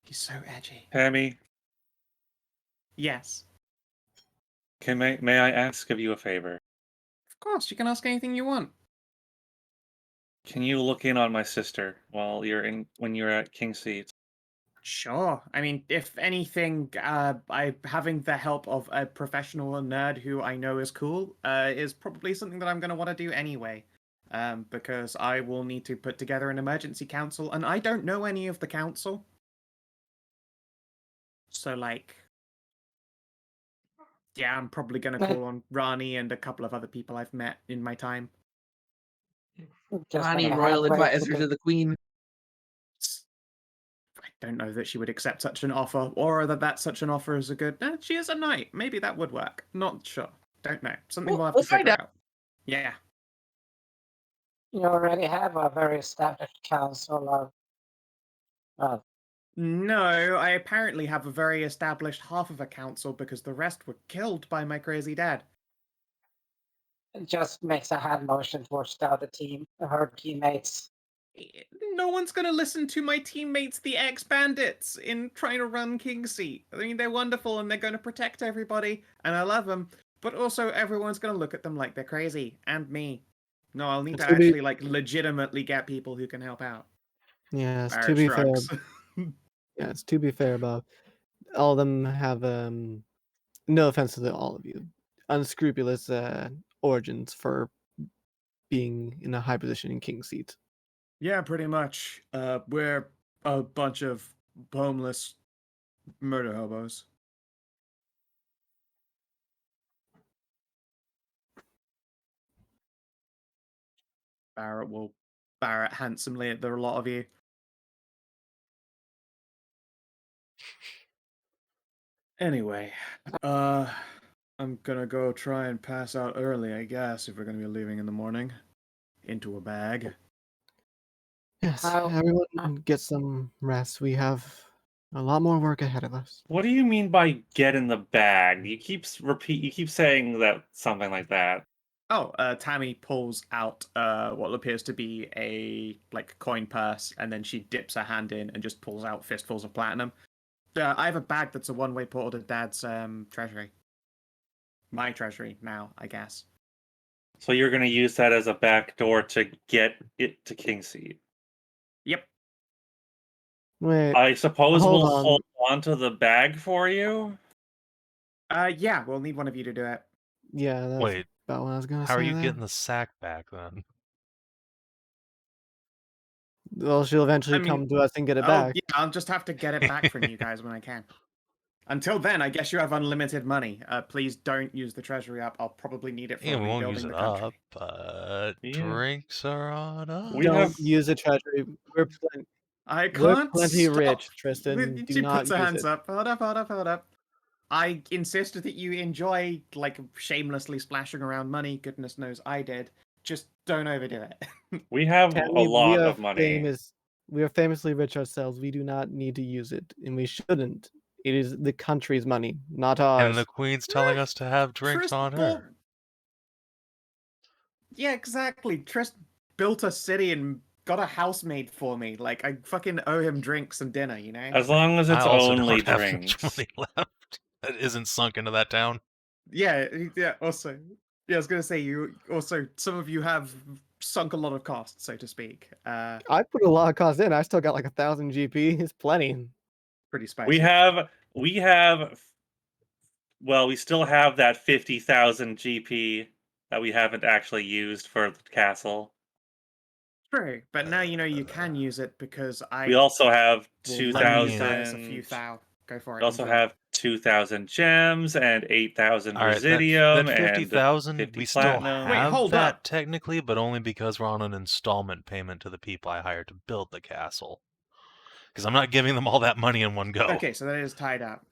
He's so edgy. Tammy, Yes. may I ask of you a favor? Of course, you can ask anything you want. Can you look in on my sister when you're at King's Seat? Sure. I mean, if anything, having the help of a professional nerd who I know is cool is probably something that I'm going to want to do anyway. Because I will need to put together an emergency council, and I don't know any of the council. So, like, yeah, I'm probably going to call on Rani and a couple of other people I've met in my time. Just Rani, wanna royal halfway advisor to the queen. I don't know that she would accept such an offer, or that such an offer is a good. She is a knight. Maybe that would work. Not sure. Don't know. Something we'll have We'll to find figure out. Yeah. You already have a very established council of No, I apparently have a very established half of a council because the rest were killed by my crazy dad. just makes a hand motion towards the other team, her teammates. No one's gonna listen to my teammates, the ex-bandits, in trying to run King's Seat. I mean, they're wonderful and they're gonna protect everybody, and I love them. But also, everyone's gonna look at them like they're crazy, and me. No, I'll need to actually, like, legitimately get people who can help out. Yes, to Barrett be fair. shrugs. Yes, to be fair, Bob. All of them have no offense to all of you, unscrupulous origins for being in a high position in King's Seat. Yeah, pretty much. We're a bunch of homeless murder hobos. Barrett will Barrett handsomely at the lot of you. Anyway, I'm gonna go try and pass out early, I guess, if we're gonna be leaving in the morning. Into a bag. Yes, How- everyone get some rest. We have a lot more work ahead of us. What do you mean by get in the bag? You keep saying that something like that. Oh, Tammy pulls out what appears to be a like coin purse, and then she dips her hand in and just pulls out fistfuls of platinum. I have a bag that's a one-way portal to Dad's treasury. My treasury now, I guess. So you're gonna use that as a back door to get it to King's Seat. Yep. Wait, I suppose hold we'll on. hold on to the bag for you. Yeah, we'll need one of you to do it. Yeah, that's Wait, about what I was gonna how say are you there. getting the sack back then? Well, she'll eventually come to us and get it back. Yeah, I'll just have to get it back from you guys when I can. Until then, I guess you have unlimited money. Please don't use the treasury up. I'll probably need it for Yeah, we won't rebuilding use the it country. up, but Yeah. drinks are on us. We Don't have- use a treasury. We're I we're can't plenty stop. rich, Tristan. Do She not puts her use hands it. up. Hold up. I insist that you enjoy, like, shamelessly splashing around money. Goodness knows I did. Just don't overdo it. We have a Tammy, lot of money. We are famously rich ourselves. We do not need to use it, and we shouldn't. It is the country's money, not ours. And the queen's telling us to have drinks on her. Yeah, exactly. Trist built a city and got a housemaid for me. Like, I fucking owe him drinks and dinner, you know? As long as I it's also only don't have drinks. much money left that isn't sunk into that town. Yeah, also. Yeah, I was gonna say, you also, some of you have sunk a lot of costs, so to speak. I put a lot of cost in. I still got like 1,000 GP. It's plenty. Pretty spicy. We still have that 50,000 GP that we haven't actually used for the castle. True, but now you know you can use it because I We also have will let you guys a 2,000. few thou. Go for it. We also enjoy. have 2,000 gems and 8,000 All right, residium that and 50,000, 50 we still platinum. Wait, have hold that up. technically, but only because we're on an installment payment to the people I hired to build the castle. Because I'm not giving them all that money in one go. Okay, so that is tied up.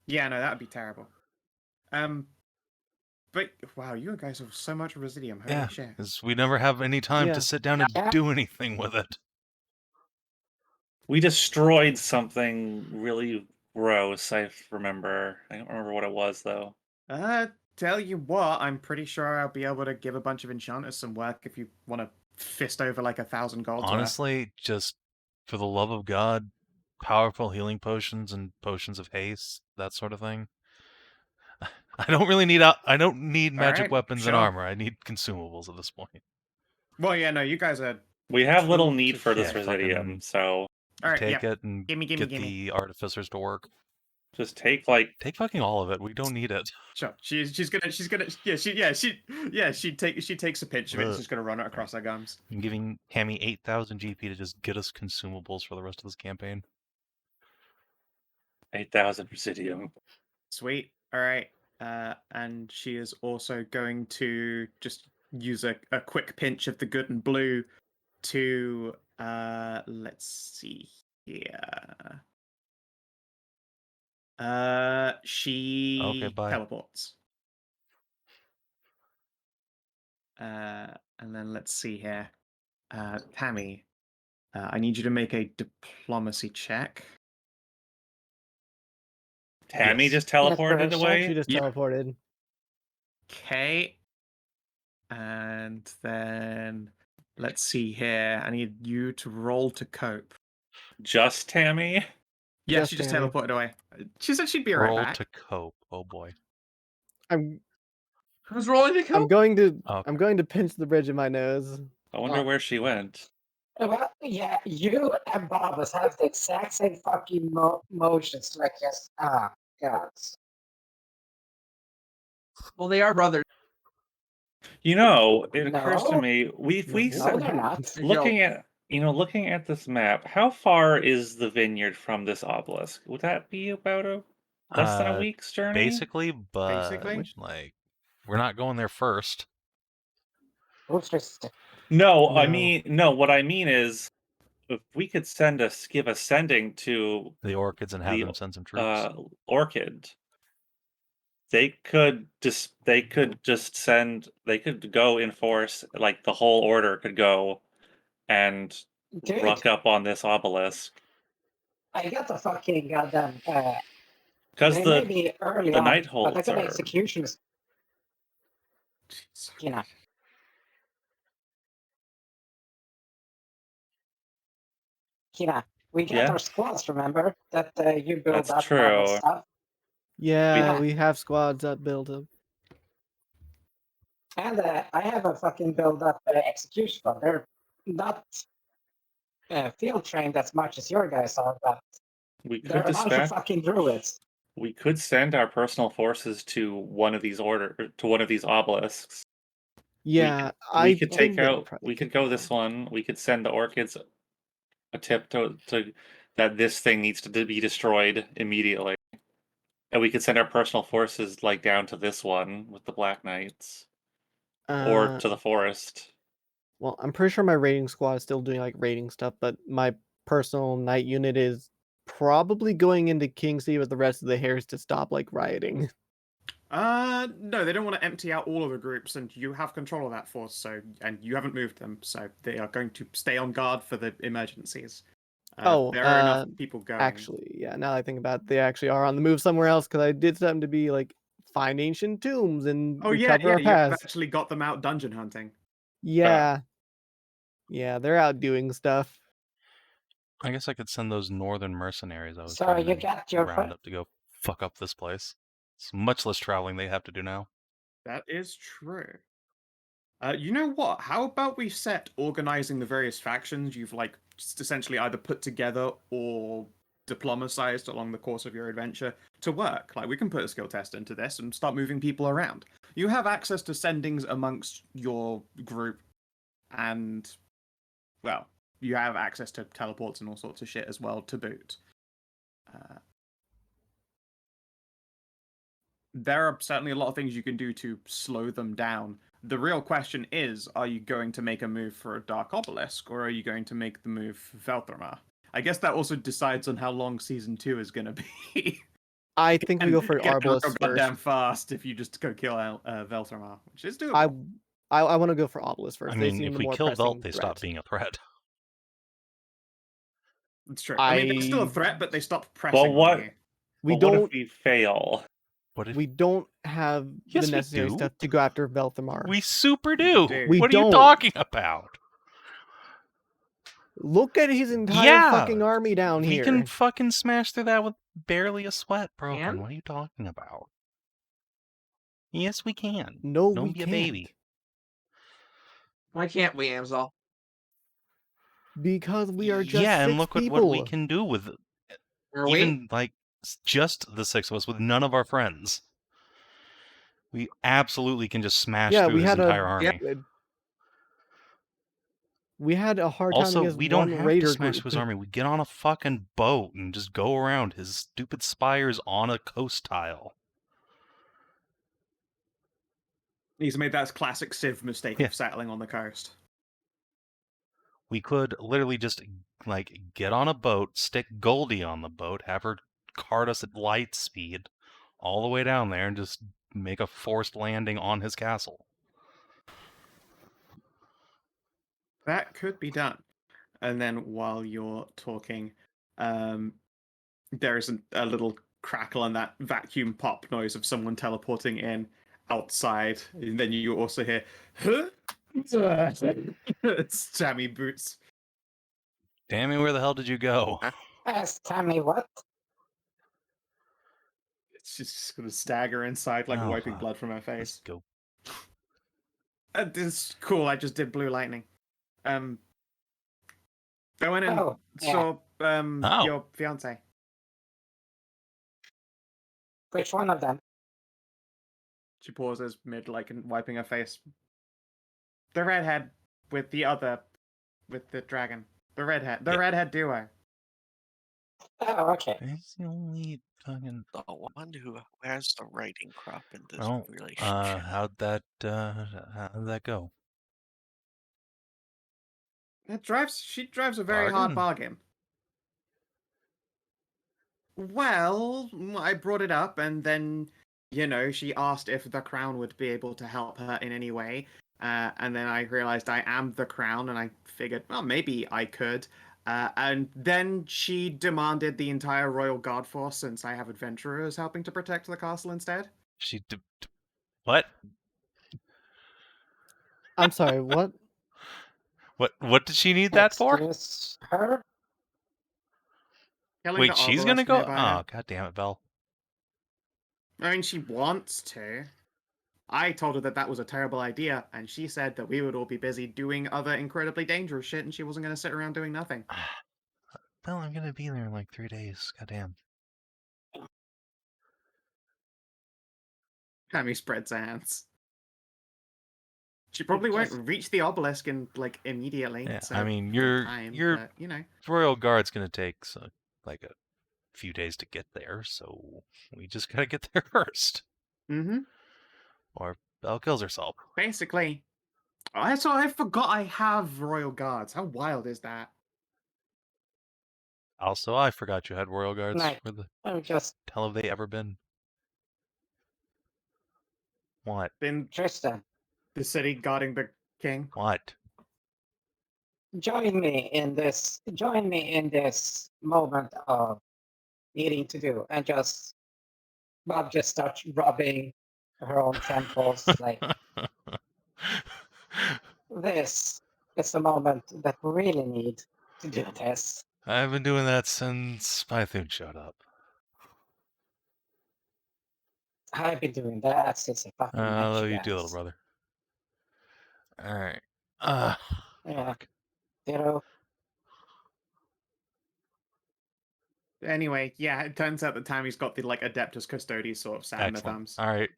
Yeah, no, that would be terrible. But But wow, you guys have so much Residium. Holy Yeah, shit. because we never have any time Yeah. to sit down and Yeah. do anything with it. We destroyed something really gross. I remember. I don't remember what it was though. Tell you what, I'm pretty sure I'll be able to give a bunch of enchanters some work if you want to fist over like 1,000 golds worth. Honestly, just for the love of God, powerful healing potions and potions of haste, that sort of thing. I don't really need I don't need magic Alright, weapons and sure. armor. I need consumables at this point. Well, yeah, no, you guys are. We have little True need to for this shit. Residium, Fucking- so Alright, Take yeah. it and Gimme. get the artificers to work. just take like Take fucking all of it. We don't need it. Sure. She's gonna she takes a pinch of it and Ugh. she's gonna run it across her gums. I'm giving Cammy 8,000 GP to just get us consumables for the rest of this campaign. 8,000 Residium. Sweet. Alright. And she is also going to just use a quick pinch of the good and blue to let's see here. She bye. teleports. And then let's see here. Tammy, I need you to make a diplomacy check. Tammy Yes. just teleported Yes, away. She just Yeah. teleported. Okay. And then let's see here. I need you to roll to cope. Just Tammy. Yeah, Just she just Tammy. teleported away. She said she'd be right Roll back. to cope. Oh boy. I'm Who's rolling to I'm come? going to Okay. I'm going to pinch the bridge of my nose. I wonder Oh. where she went. Well, yeah, you and Barbas have the exact same fucking motions, like just gods. Well, they are brothers. You know, it occurs to No. me we No, No, they're not. looking at this map. How far is the vineyard from this obelisk? Would that be about less than a week's journey? Basically, but Basically. like we're not going there first. Who's just No, I No. mean no. What I mean is, if we could give a sending to The orchids and have the them send some troops. Orchid, they could go in force, like the whole order could go and dude? ruck up on this obelisk. I got the fucking goddamn. Because They may the be early the on, night but I holds got are executions. You know. Kina, we got Yeah. our squads, remember? That you build That's up true. and stuff. Yeah, Yeah. we have squads that build up. And I have a fucking build up execution squad. They're not field trained as much as your guys are, but we they're could a bunch of fucking druids. we could send our personal forces to one of these obelisks. Yeah, We could think take they would out. probably We could take go it this on. one. We could send the orchids a tip to that this thing needs to be destroyed immediately, and we could send our personal forces like down to this one with the Black Knights, or Uh, to the forest. well, I'm pretty sure my raiding squad is still doing like raiding stuff, but my personal knight unit is probably going into Kingsley with the rest of the hairs to stop like rioting. No, they don't want to empty out all of the groups, and you have control of that force, and you haven't moved them, so they are going to stay on guard for the emergencies. There are enough people going. Actually, yeah, now that I think about it, they actually are on the move somewhere else because I did tell them to be like find ancient tombs and recover our you have past. actually got them out dungeon hunting. Yeah. Yeah, they're out doing stuff. I guess I could send those northern mercenaries I was So trying you to got your round up to go fuck up this place. It's much less traveling they have to do now. That is true. You know what? How about we set organizing the various factions you've like just essentially either put together or diplomatized along the course of your adventure to work? Like we can put a skill test into this and start moving people around. You have access to sendings amongst your group, and well, you have access to teleports and all sorts of shit as well to boot. There are certainly a lot of things you can do to slow them down. The real question is, are you going to make a move for a Dark Obelisk, or are you going to make the move for Velthramar? I guess that also decides on how long Season 2 is going to be. I think we go for Get out real Arbalest goddamn first. fast if you just go kill Veltramar, which is doable. I want to go for Arbalest I first. They mean, seem if the we more kill pressing Velt, they threat. stop being a threat. It's true. I mean, they're still a I- threat, but they stop pressing what- on you. We But what don't. if we fail? What if We don't have Yes, the we necessary do. stuff to go after Velthamar. we super do? do. We What are you don't. talking about? Look at his entire Yeah, fucking army down we here. can fucking smash through that with barely a sweat broken. Can? What are you talking about? Yes, we can. No, Don't we be a can't. baby. Why can't we, Amxal? Because we are just yeah, and six look at people. what we can do with Are we? even like just the six of us with none of our friends. We absolutely can just smash Yeah, through we his had entire a army. we had a hard time Also, against we don't one have raider to smash group. through his army. We get on a fucking boat and just go around his stupid spires on a coast tile. He's made that classic Civ mistake Yeah. of settling on the coast. We could literally just like get on a boat, stick Goldie on the boat, have her cart us at light speed all the way down there, and just make a forced landing on his castle. That could be done. And then while you're talking, there is a little crackle and that vacuum pop noise of someone teleporting in outside. And then you also hear, it's Tammy Boots. Damn, where the hell did you go? Yes, tell me what? It's just gonna stagger inside, like Oh, wiping fuck. blood from her Let's face. go. It's cool. I just did blue lightning. I went and Oh, yeah. saw Oh. your fiance. Which one of them? She pauses mid, like, and wiping her face. The redhead with the dragon. The redhead duo. Oh, okay. It's the only fucking. The one who has the writing crop in this Oh, relationship. how'd that go? She drives a very hard bargain. Well, I brought it up, and then, she asked if the crown would be able to help her in any way. And then I realized I am the crown, and I figured, well, maybe I could. And then she demanded the entire royal guard force, since I have adventurers helping to protect the castle instead. What? I'm sorry, what? What did she need that for? Excuse her? Killing Wait, the she's gonna obelisk go? nearby. Oh, god damn it, Vel. I mean, she wants to. I told her that was a terrible idea, and she said that we would all be busy doing other incredibly dangerous shit, and she wasn't going to sit around doing nothing. Vel, I'm gonna be there in like 3 days. God damn. Tammy spreads her hands. She probably won't reach the obelisk immediately. Yeah, so I mean, time, your but, Royal Guard's gonna take like a few days to get there, so we just gotta get there first. Mm-hmm. Or Belle kills herself. Basically. I forgot I have royal guards. How wild is that? Also, I forgot you had Royal Guards. No, Where the I'm just hell have they ever been? What? In Tristan. the city guarding the king. What? Join me in this moment of needing to do, and Bob just starts rubbing her own temples like this. It's the moment that we really need to do this. I've been doing that since Python showed up. I've been doing that since I fucking I met love you you too, little guys. brother. Alright. Yeah. Zero. Anyway, yeah, it turns out that Tammy's got the Adeptus Custodes sort of sat in the Excellent. thumbs. Alright.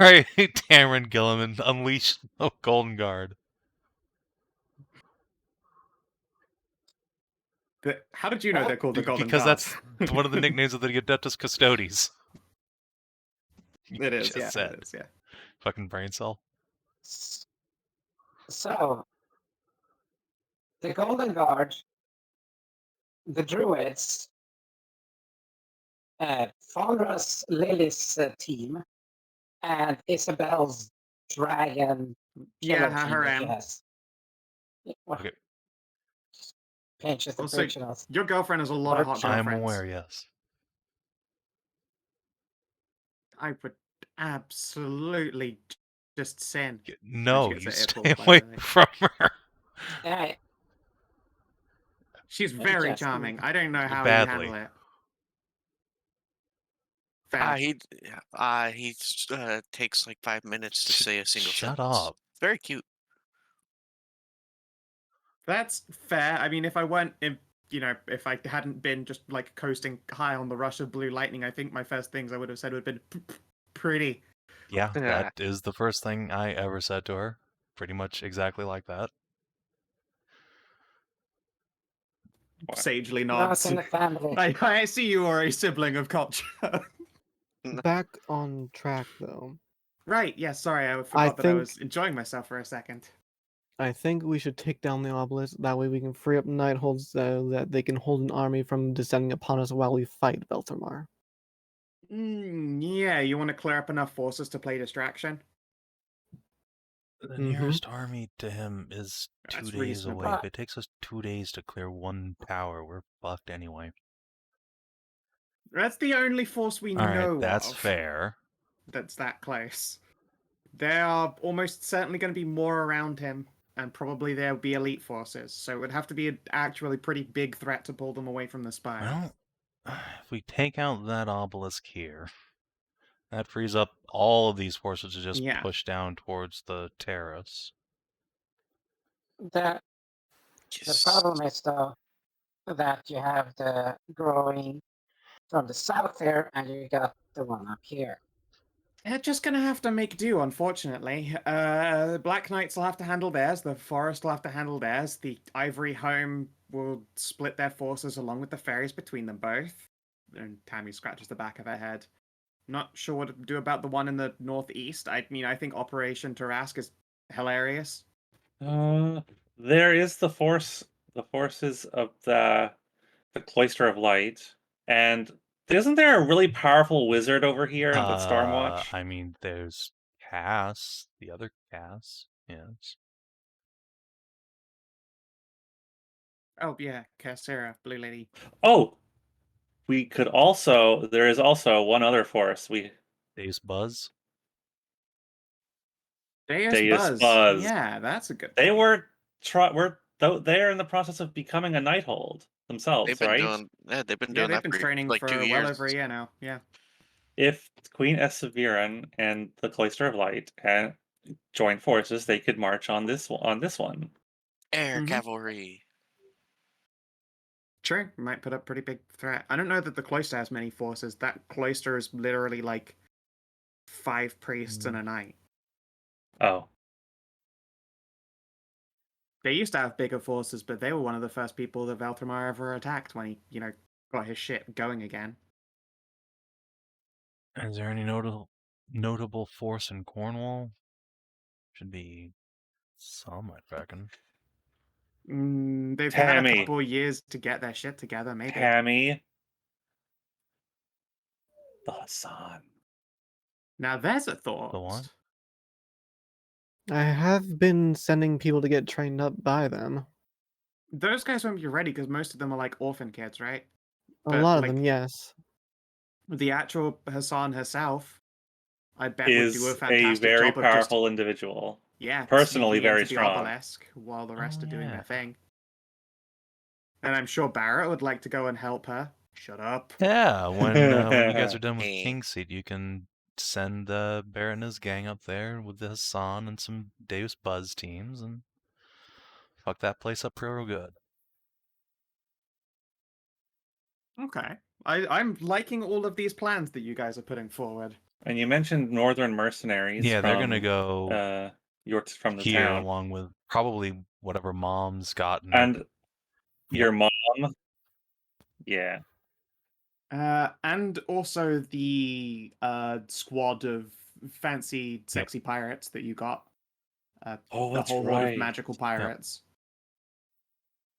Alright, Cameron Gilliman, unleash the Golden Guard. How did you know they're called the Golden Because Guards? that's one of the nicknames of the Adeptus Custodes. It is, Just yeah. said. It is, yeah. Fucking brain cell. So, the Golden Guard, the Druids, Faunra's Lily's team and Isabel's dragon killer Yeah, team her that she am. has. What? Okay. Pinches the Also, originals. your girlfriend has a lot of hot Virtue. girlfriends. I'm aware, yes. I would absolutely just sin. No, gets you her stay earballs, by away the way. from her. Yeah, She's Maybe very just- charming. I don't know how you Badly. handle it. Fair. He takes like 5 minutes to say a single Shut sentence. up. Very cute. That's fair. I mean, if I weren't, if I hadn't been just like coasting high on the rush of blue lightning, I think my first things I would have said would have been pretty. Yeah, Yeah. that is the first thing I ever said to her. Pretty much exactly like that. Sagely no, nods. it's in the family. I see you are a sibling of culture. Back on track, though. Right, yeah, sorry, I forgot that I think- was enjoying myself for a second. I think we should take down the obelisk. That way we can free up Nightholds so that they can hold an army from descending upon us while we fight Belthamar. Yeah, you want to clear up enough forces to play distraction? The Mhm. nearest army to him is 2 That's days reasonable. away. If it takes us 2 days to clear one tower, we're fucked anyway. That's the only force we Alright, know that's of fair. that's that close. There are almost certainly going to be more around him, and probably there'll be elite forces, so it would have to be an actually pretty big threat to pull them away from the spire. Well, if we take out that obelisk here, that frees up all of these forces to just Yeah. push down towards the terrace. The Yes. problem is, though, that you have the growing from the south here, and you got the one up here. They're just gonna have to make do, unfortunately. Black Knights will have to handle theirs, the Forest will have to handle theirs, the Ivory Home will split their forces along with the fairies between them both. And Tammy scratches the back of her head. Not sure what to do about the one in the northeast. I mean, I think Operation Tarask is hilarious. There is the forces of the Cloister of Light, and isn't there a really powerful wizard over here with Stormwatch? I mean, there's Cass, the other Cass, yes. Oh, yeah, Cassera, Blue Lady. Oh, there is also one other force. Deus Buzz. Deus Buzz. Yeah, that's a good They point. they're in the process of becoming a Nighthold themselves, They've been right? doing. Yeah, they've been Yeah, doing they've that been for training like for 2 well years. over a year now. Yeah. If Queen Severin and the Cloister of Light join forces, they could march on this one. Air Mhm. cavalry. True, might put up pretty big threat. I don't know that the cloister has many forces. That cloister is literally like 5 priests and a knight. Oh, They used to have bigger forces, but they were one of the first people that Veltramar ever attacked when he, got his shit going again. Is there any notable force in Cornwall? Should be some, I reckon. They've had a Tammy. couple of years to get their shit together, maybe. Tammy, the Hassan. Now there's a thought. The what? I have been sending people to get trained up by them. Those guys won't be ready because most of them are like orphan kids, right? A But, lot of like, them, yes. The actual Hassan herself, I bet, would do a Is a fantastic very job of just powerful individual. yeah, Personally sneaking very into the strong. obelisk while the rest Oh, are doing yeah. their thing. And I'm sure Barrett would like to go and help her. Shut up. Yeah, when you guys are done with Hey. Kingseat, you can send Barrett and his gang up there with the Hassan and some Deus Buzz teams and fuck that place up real good. Okay. I'm liking all of these plans that you guys are putting forward. And you mentioned Northern mercenaries. Yeah, they're gonna from, go from the here town, along with probably whatever mom's gotten. and your mom. Yeah. And also the squad of fancy, sexy pirates that you got. Oh, The that's whole horde of right. magical pirates.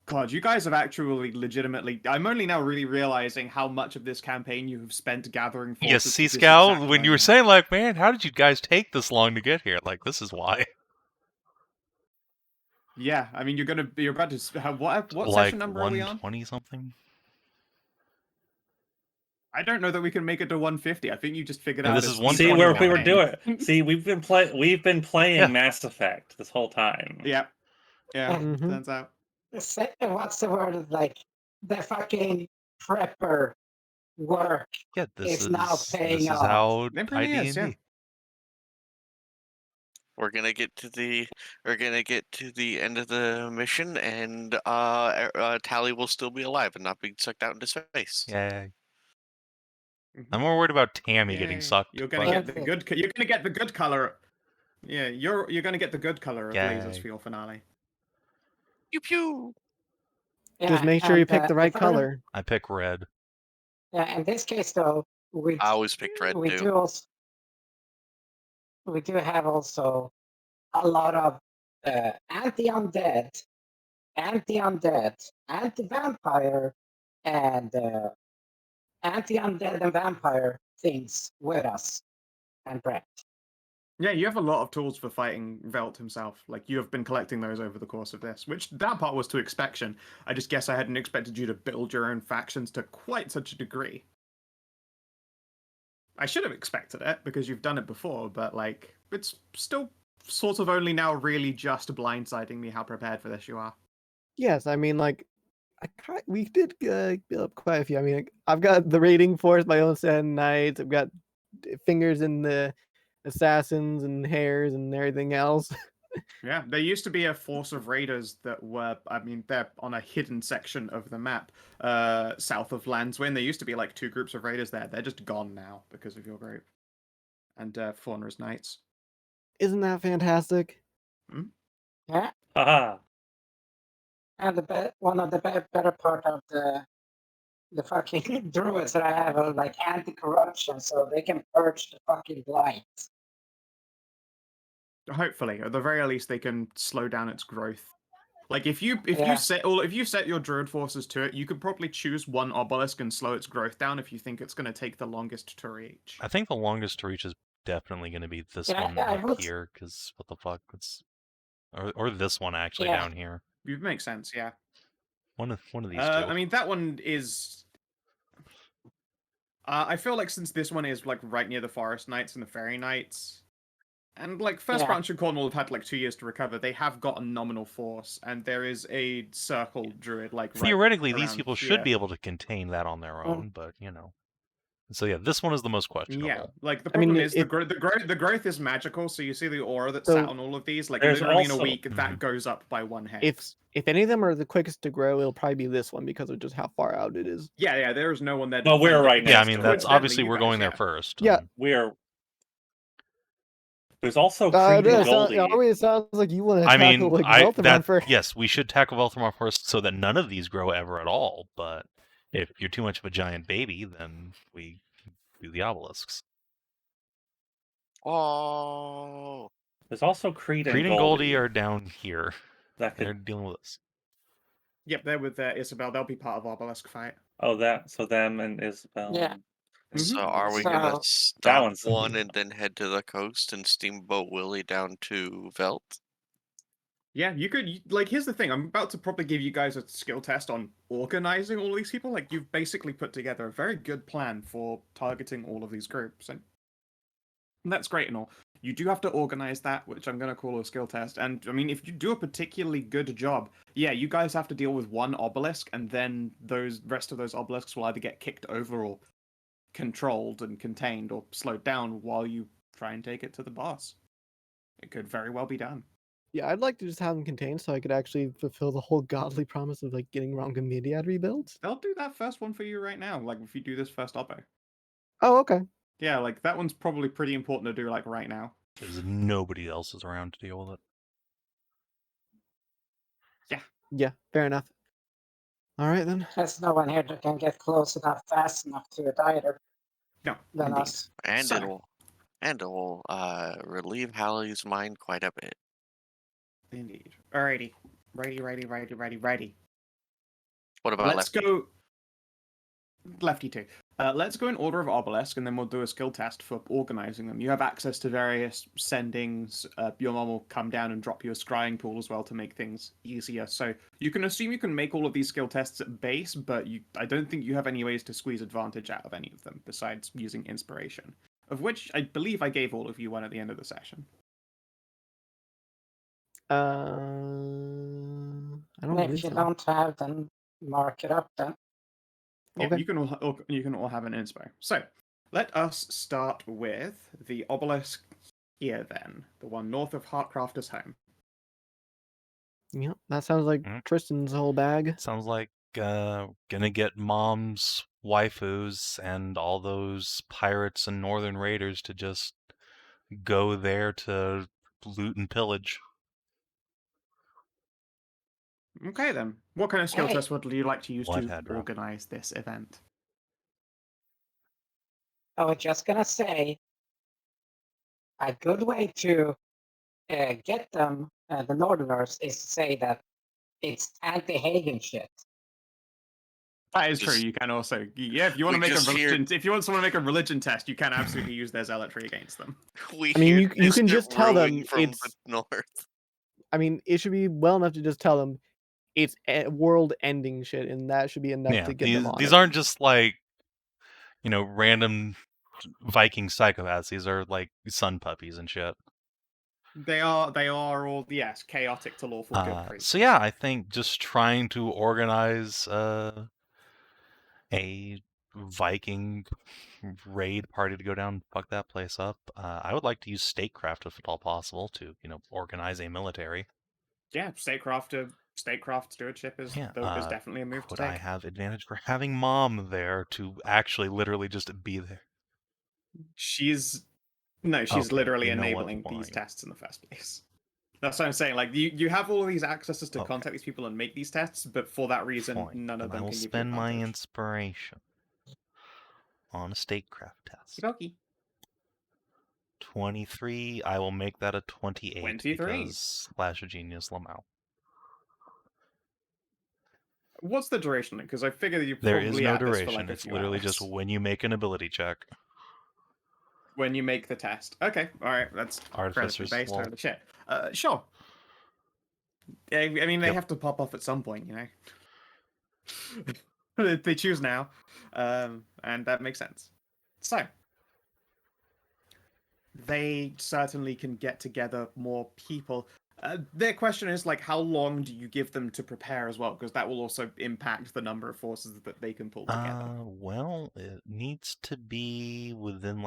God, you guys have actually legitimately. I'm only now really realizing how much of this campaign you have spent gathering forces. Yes, to see, this Scow, exact when you were moment. saying, like, man, how did you guys take this long to get here? Like, this is why. Yeah, I mean, you're about to have what Like, session number are we on? 120 something? I don't know that we can make it to 150. I think you just figured No, out. this a is speed See, where we 121. were campaign. doing. See, we've been playing Yeah. Mass Effect this whole time. Yeah, Mhm. turns out. What's the word? Like the fucking prepper work Yeah, this is now is paying off. how It really is, yeah. ID&D. We're gonna get to the end of the mission, and Tally will still be alive and not being sucked out into space. Yay. Mhm. I'm more worried about Tammy getting Yay. sucked. You're gonna but- get the good. You're gonna get the good color. Yeah, you're gonna get the good color of lasers Yay. for your finale. Pew pew. Just make sure you pick the right third- color. I pick red. Yeah, in this case though, we I always picked red we too. do also have also a lot of anti-undead, anti-vampire, and anti-undead and vampire things with us and Brett. Yeah, you have a lot of tools for fighting Velt himself. Like, you have been collecting those over the course of this, which that part was to expectation. I just guess I hadn't expected you to build your own factions to quite such a degree. I should have expected it, because you've done it before, but, like, it's still sort of only now really just blindsiding me how prepared for this you are. Yes, I mean, like, we did build up quite a few. I mean, like, I've got the raiding force, my own set of knights. I've got fingers in the assassins and hairs and everything else. Yeah, there used to be a force of raiders that were, I mean, they're on a hidden section of the map, south of Landswin. There used to be like 2 groups of raiders there. They're just gone now because of your group. And Faunra's knights. Isn't that fantastic? Yeah, Haha. and one of the better part of the fucking druids that I have are like anti-corruption, so they can purge the fucking blight. Hopefully, at the very least, they can slow down its growth. Like if you Yeah. set your druid forces to it, you could probably choose one obelisk and slow its growth down if you think it's going to take the longest to reach. I think the longest to reach is definitely going to be this Yeah, one I up would- here, because what the fuck? It's or this one actually Yeah. down here. It makes sense, yeah. One of these two. I mean, that one is. I feel like since this one is like right near the Forest Knights and the Fairy Knights, and like First Yeah. Branch and Cornwall have had like 2 years to recover, they have got a nominal force, and there is a circle druid like right Theoretically, these around people here. should be able to contain that on their own, but you know. So yeah, this one is the most questionable. Yeah, like the I mean, problem is it- the growth is magical. So you see the aura that So- sat on all of these. Like There's literally in a also- week, that goes up by 1 hex. If any of them are the quickest to grow, it'll probably be this one because of just how far out it is. Yeah, there is no one there. Well, we're defending right it. Yeah, I next mean to it. that's Coincidentally, obviously you we're guys, going there yeah. first. Yeah. There's also Creed and Goldie. It always sounds like you want to I tackle mean, like Velthamon first. yes, we should tackle Velthamon first so that none of these grow ever at all. But if you're too much of a giant baby, then we do the obelisks. Oh, There's also Creed Creed and and Goldie Goldie. are down here. That They're could. dealing with us. Yep, they're with Isabel. They'll be part of Obelisk fight. So them and Isabel. Yeah. so are we So- gonna That stop one's- one and then head to the coast and steamboat Willie down to Velt? Yeah, you could. Like, here's the thing. I'm about to probably give you guys a skill test on organizing all these people. Like, you've basically put together a very good plan for targeting all of these groups, and that's great and all. You do have to organize that, which I'm going to call a skill test. And I mean, if you do a particularly good job, yeah, you guys have to deal with one obelisk, and then those rest of those obelisks will either get kicked over or controlled and contained or slowed down while you try and take it to the boss. It could very well be done. Yeah, I'd like to just have them contained so I could actually fulfill the whole godly promise of like getting Rongamediad rebuilt. They'll do that first one for you right now. Like, if you do this first oppo. Oh, okay. Yeah, like, that one's probably pretty important to do, like, right now. Because nobody else is around to deal with it. Yeah, fair enough. All right then. There's no one here that can get close enough, fast enough to it either No, than indeed. us. And So- it'll relieve Hallie's mind quite a bit. Indeed. Alrighty. Righty. What about Let's Lefty? go. Lefty too. Let's go in order of obelisk, and then we'll do a skill test for organizing them. You have access to various sendings. Your mom will come down and drop you a scrying pool as well to make things easier. So you can assume you can make all of these skill tests at base, but I don't think you have any ways to squeeze advantage out of any of them besides using inspiration, of which I believe I gave all of you one at the end of the session. I don't And if believe you so. don't have, then mark it up then. Yeah, Okay. you can all have an inspo. So let us start with the obelisk here then, the one north of Heartcrafter's home. Yep, that sounds like Mm. Tristan's whole bag. Sounds like gonna get mom's waifus and all those pirates and northern raiders to just go there to loot and pillage. Okay then. What kind of skill Hey. test would you like to use What, to Hedrah? organize this event? I was just gonna say, a good way to get them, the Northerners, is to say that it's anti-Hagen shit. That is true. Just- You can also, yeah, if you want to we make a just hear- religion, if you want someone to make a religion test, you can absolutely use their zealotry against them. We I mean, hear you can distant just tell them brewing from it's- the north. I mean, it should be well enough to just tell them it's world-ending shit, and that should be enough Yeah, to get them on these it. aren't just like, random Viking psychopaths. These are like sun puppies and shit. They are all, yes, chaotic to lawful good creatures. So yeah, I think just trying to organize a Viking raid party to go down and fuck that place up. I would like to use statecraft if at all possible to, organize a military. Yeah, statecraft stewardship is definitely a move to Could take. I have advantage for having mom there to actually literally just be there? She's Okay, literally you know what? enabling these Fine. tests in the first place. That's what I'm saying. Like you have all of these accesses to Okay. contact these people and make these tests, but for that reason, Fine. none of Then them I will can give spend you my advantage. inspiration on a statecraft test. Okey-dokey. 23. I will make that a 28 23. because Flash of Genius Lamau. What's the duration? Because I figure that you There probably is no at this for duration. like a It's few literally hours. just when you make an ability check. When you make the test. Okay, all right, that's Artificer's incredibly based. slow. Holy shit. Sure. I mean, they Yep. have to pop off at some point, They choose now, and that makes sense. So, they certainly can get together more people. Their question is, like, how long do you give them to prepare as well? Because that will also impact the number of forces that they can pull together. Well, it needs to be within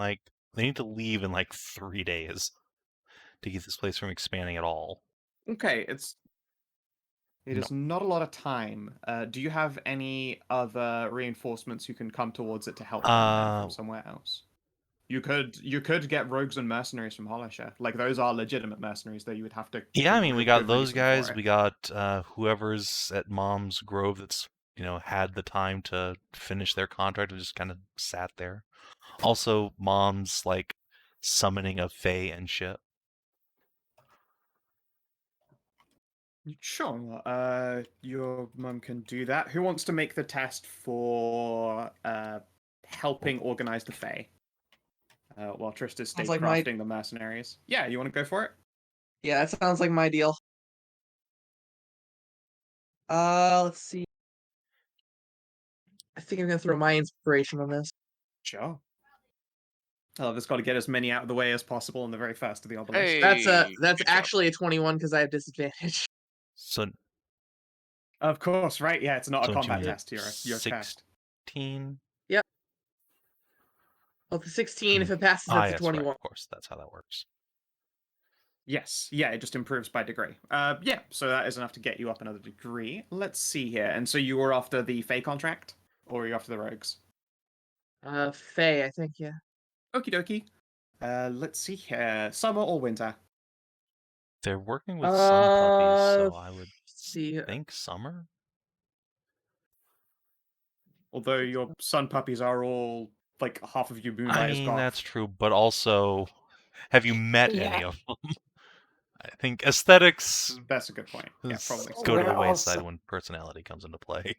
they need to leave in 3 days to keep this place from expanding at all. Okay, it is not a lot of time. Do you have any other reinforcements who can come towards it to help them there from somewhere else? You could get rogues and mercenaries from Hollowshire. Like, those are legitimate mercenaries, though you would have to. Yeah, I mean, we got those guys. For We it. got whoever's at Mom's Grove that's had the time to finish their contract and just kind of sat there. Also, Mom's summoning of Fae and shit. Sure. Your mum can do that. Who wants to make the test for helping organize the Fae? While Tristan's Sounds like my- statecrafting the mercenaries. Yeah, you want to go for it? Yeah, that sounds like my deal. Let's see. I think I'm gonna throw my inspiration on this. Sure. Oh, it's got to get as many out of the way as possible in the very first of the obelisk. Hey, That's good job. actually a 21 because I have disadvantage. So, Of course, right? Yeah, it's not so a combat you need test. You're a test. 16. Well, the 16, if it passes, that's a Yes, 21. right, of course, that's how that works. Yes, yeah, it just improves by degree. Yeah, so that is enough to get you up another degree. Let's see here. And so you were after the Fae contract, or are you after the rogues? Faye, I think, yeah. Okie dokie. Let's see here. Summer or winter? They're working with some puppies, so I would see. think summer. Although your sun puppies are all like half of you Moonlight I mean, that's true, but also, have you met any Yeah. of them? I think aesthetics That's a good point. Yeah, probably. go to the We're wayside also- when personality comes into play.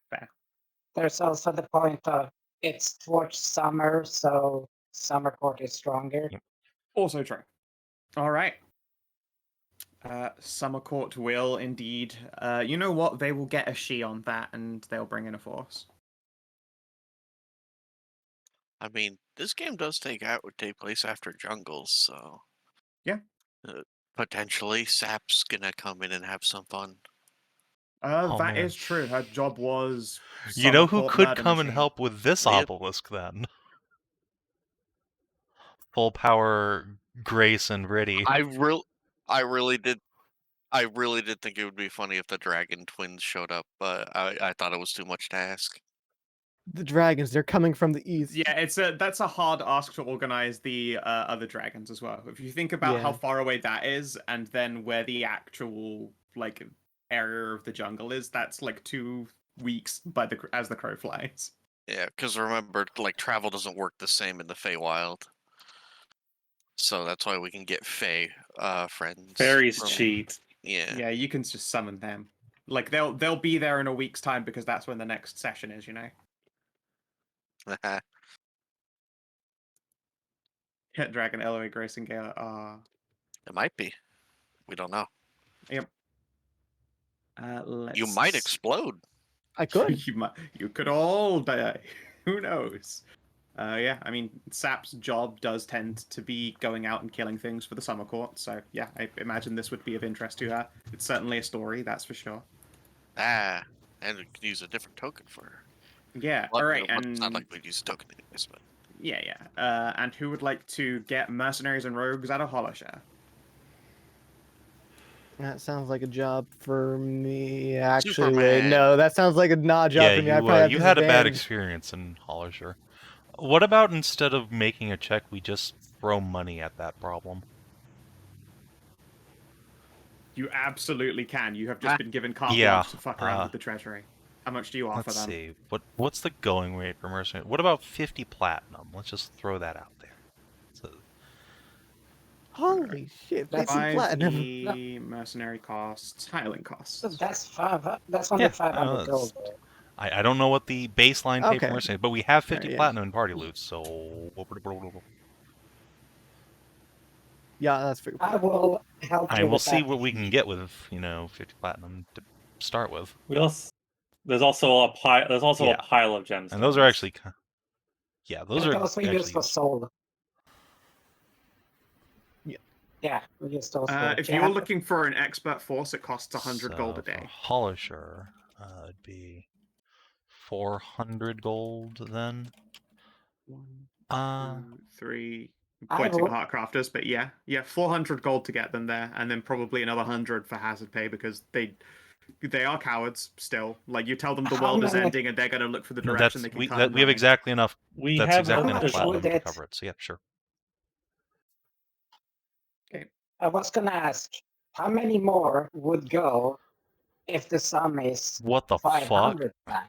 Fair. There's also the point of it's towards summer, so summer court is stronger. Yep. Also true. All right. Summer Court will indeed. You know what? They will get a she on that, and they'll bring in a force. I mean, this game does take place after jungles, so Yeah. Potentially, Sap's gonna come in and have some fun. Oh, That man. is true. Her job was. You know Summer who Court could murder come and machine. help with this Yep. obelisk then? Full power Grace and Riddy. I really did think it would be funny if the dragon twins showed up, but I thought it was too much to ask. The dragons, they're coming from the east. Yeah, that's a hard ask to organize the other dragons as well. If you think about how Yeah. far away that is, and then where the actual like area of the jungle is, that's like 2 weeks as the crow flies. Yeah, because remember, like, travel doesn't work the same in the Feywild. So that's why we can get Fey friends. Fairies from- cheat. Yeah. Yeah, you can just summon them. Like they'll be there in a week's time because that's when the next session is. You know. Hit Dragon, Eloy, Grace, and Gala. It might be. We don't know. Yep. You might explode. I could. You could all die. Who knows? Yeah, I mean, Sap's job does tend to be going out and killing things for the Summer Court, so yeah, I imagine this would be of interest to her. It's certainly a story, that's for sure. And we could use a different token for her. Yeah, Well, alright, it's not and... like we'd use a token anyways, but... Yeah. And who would like to get mercenaries and rogues out of Hollowshire? That sounds like a job for me. Actually, Superman. no, that sounds like a not job for me. I probably have you had a bad disadvantage. experience in Hollowshire. What about instead of making a check, we just throw money at that problem? You absolutely can. You have just been given carte Yeah, blanche to fuck around with the treasury. How much do you offer Let's them? see. What's the going rate for mercenary? What about 50 platinum? Let's just throw that out there. So, Holy shit, That's 50 platinum. 5e mercenary costs, hireling costs. That's only Yeah, 500 gold. I don't know what the baseline pay Okay. for mercenary, but we have 50 Yeah. platinum in party loot, so... Yeah, that's pretty. I will help you we'll with see that. what we can get with, 50 platinum to start with. There's also a pile. There's also Yeah. a pile of gemstones. And those are actually... Yeah, those And are those we actually... use for soul. Yeah, we use those for... If you're looking for an expert force, it costs 100 gold a So, day. for Hollowshire, it'd be 400 gold then. 1, 2, 3. I Pointing will- at Heartcrafters, but yeah, 400 gold to get them there, and then probably another 100 for hazard pay because they are cowards still. Like you tell them the How world is many- ending, and they're gonna look for the No, direction they can we come. have exactly enough. We That's have exactly enough much platinum would to it- cover it. So yeah, sure. I was gonna ask, how many more would go if the sum is What the 500? fuck?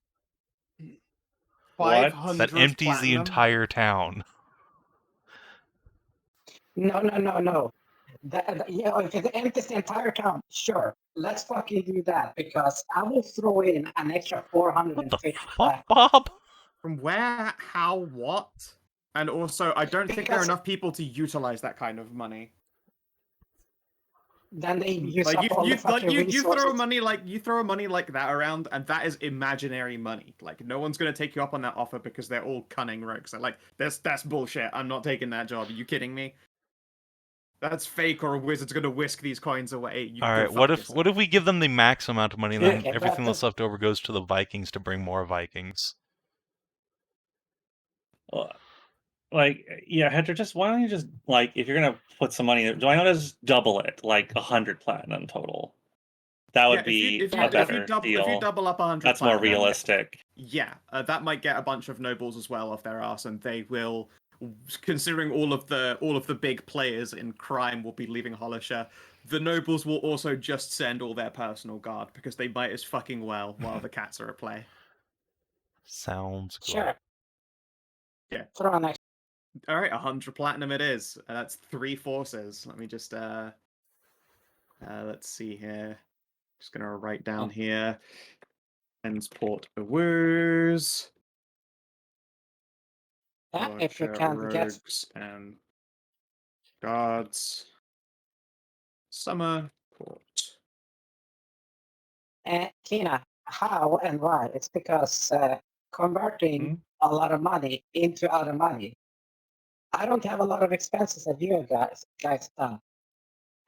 500 That empties the platinum? entire town. No. If it empties the entire town, sure. Let's fucking do that because I will throw in an extra What the 450 fuck, Bob? From where? How? What? And also, I don't think there are Because- enough people to utilize that kind of money. Then they use Like up all the you fucking throw resources. money like that around, and that is imaginary money. Like no one's gonna take you up on that offer because they're all cunning rogues. They're like, that's bullshit. I'm not taking that job. Are you kidding me? That's fake, or a wizard's gonna whisk these coins away. You All go right. fuck what if yourself. we give them the max amount of money, and then Okay, everything but that's left over goes to the Vikings to bring more Vikings? Hedrah, why don't you just if you're gonna put some money, why not just double it, 100 platinum total? That would be a better deal. If you double up 100, That's more platinum, realistic. Yeah, that might get a bunch of nobles as well off their ass, and they will, considering all of the big players in crime will be leaving Hollowshire, the nobles will also just send all their personal guard because they might as fucking well while the cats are at play. Sounds good. Sure. Yeah. Throw an extra. All right, 100 platinum it is. That's 3 forces. Let me just let's see here. Just gonna write down here. Transport a woos. Yeah, if you Watcher, can get rogues and guards. Summer port. Kina, how and why? It's because converting a lot of money into other money. I don't have a lot of expenses that you guys done.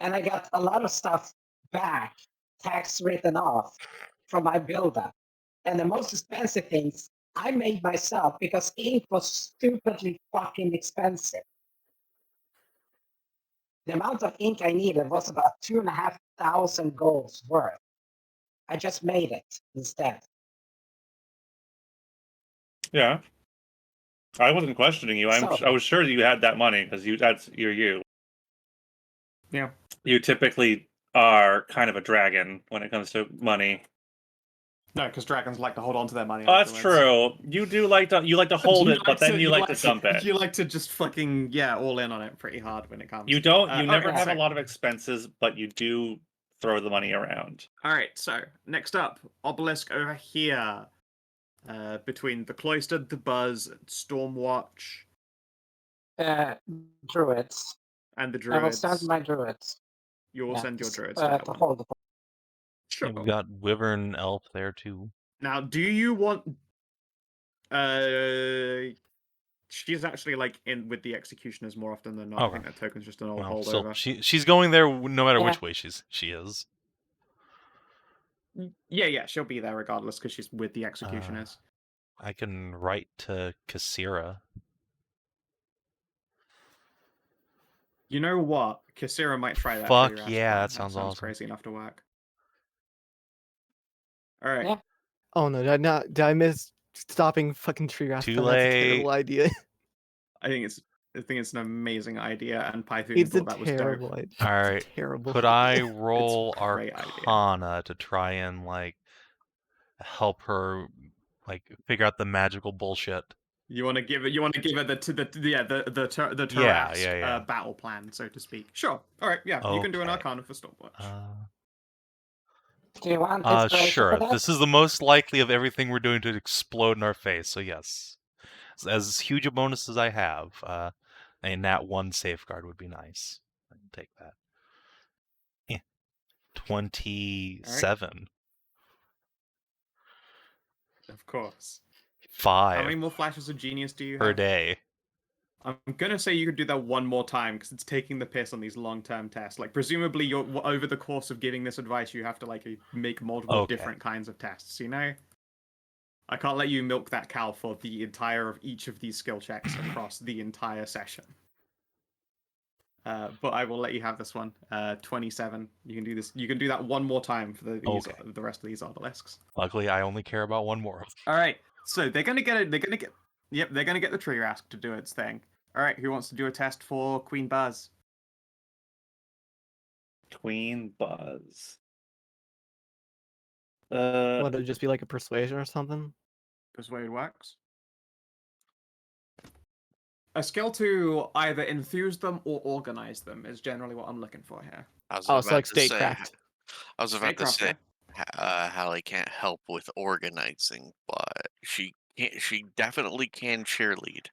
And I got a lot of stuff back, tax written off from my build-up. And the most expensive things I made myself because ink was stupidly fucking expensive. The amount of ink I needed was about 2,500 golds worth. I just made it instead. Yeah. I wasn't questioning you. I was sure you had that money because you're you. Yeah. You typically are kind of a dragon when it comes to money. No, because dragons like to hold on to their money. Oh, that's afterwards. true. You do like to hold You it, but then you like to dump it. You like to just fucking all in on it pretty hard when it comes. You don't. You never okay, have so- a lot of expenses, but you do throw the money around. All right, so next up, obelisk over here, between the cloister, the buzz, Stormwatch, Druids. and the I will druids. send my druids. You will send your to druids to that to one. hold the Sure. Yeah, we've got Wyvern Elf there too. Now, do you want? She's actually like in with the executioners more often than not. I think that token's just an old Well, holdover. still, she's going there no matter which way she is. Yeah, she'll be there regardless because she's with the executioners. I can write to Kassira. You know what? Kassira might try that. Fuck for your yeah, Aspen. that sounds awesome. Crazy enough to work. All right. Yeah. Oh no, did I miss stopping fucking tree rasp? Too That's a terrible late. idea. I think it's an amazing idea, and Python It's a thought that was dope. terrible idea. All right. It's terrible. Could I roll great idea. Arcana to try and like help her like figure out the magical bullshit? You want to give it the Yeah, Tarrasque, battle plan, so to speak. Sure. All right. Yeah, you can do an Okay. Arcana for Stormwatch. Do you want inspiration Sure. for that? This is the most likely of everything we're doing to explode in our face. So yes, as huge a bonus as I have, a nat 1 safeguard would be nice. I can take that. 27. Of course. 5. How many more flashes of genius do you have? Per day. I'm gonna say you could do that one more time because it's taking the piss on these long-term tests. Like, presumably, you're over the course of giving this advice, you have to like make multiple different kinds of tests. You know, I can't let you milk that cow for the entire of each of these skill checks across the entire session. But I will let you have this one. 27. You can do this. You can do that one more time for the rest of these obelisks. Luckily, I only care about one more. All right. So they're gonna get it. They're gonna get. Yep, they're gonna get the tree rasp to do its thing. All right. Who wants to do a test for Queen Buzz? Queen Buzz. What, it'd just be like a persuasion or something? Persuade works. A skill to either enthuse them or organize them is generally what I'm looking for here. So like statecraft. I was about to Statecraft, say, Hallie can't help with organizing, but she definitely can cheerlead.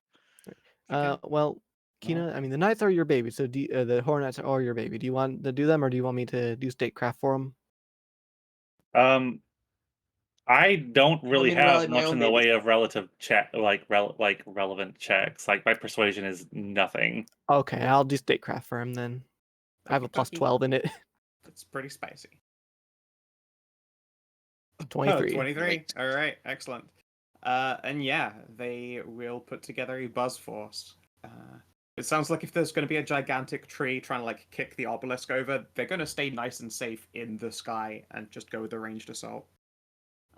Well, Kina, I mean, the knights are your baby, so the hornets are your baby. Do you want to do them, or do you want me to do statecraft for them? I don't really Well, I mean, have really, my much own in the baby. way of relative check, relevant checks. Like my persuasion is nothing. Okay, I'll do statecraft for him then. I have a plus 12 in it. It's pretty spicy. 23. 23. All right, excellent. And yeah, they will put together a buzz force. It sounds like if there's going to be a gigantic tree trying to like kick the obelisk over, they're going to stay nice and safe in the sky and just go with the ranged assault.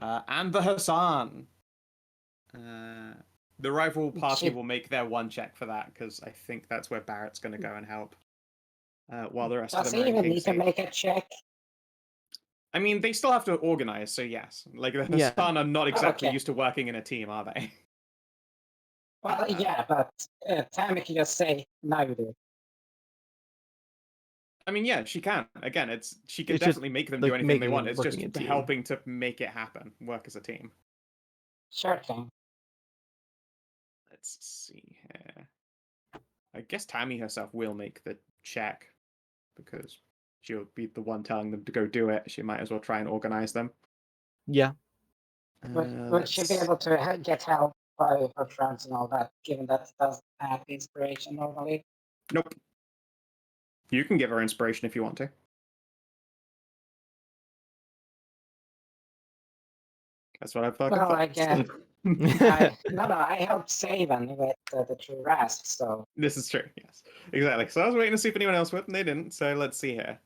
And the Hassan. The rival party will make their one check for that because I think that's where Barrett's going to go and help. While the rest of Does them he are in even need to King's Eve. make a check? I mean, they still have to organize, so yes. Like, the Yeah. Hassan are not exactly Okay. used to working in a team, are they? Well, yeah, but Tammy can just say, now you do. I mean, yeah, she can. Again, she can It's just, definitely make them like, do anything they making want. and It's just working a team. helping to make it happen, work as a team. Sure thing. Let's see here. I guess Tammy herself will make the check because she'll be the one telling them to go do it. She might as well try and organize them. Yeah. Would she be able to get help by her friends and all that, given that it doesn't have inspiration normally? Nope. You can give her inspiration if you want to. That's what I fucking Well, thought. I guess. I helped Savin with the true Rask, so. This is true, yes. Exactly. So I was waiting to see if anyone else would, and they didn't. So let's see here.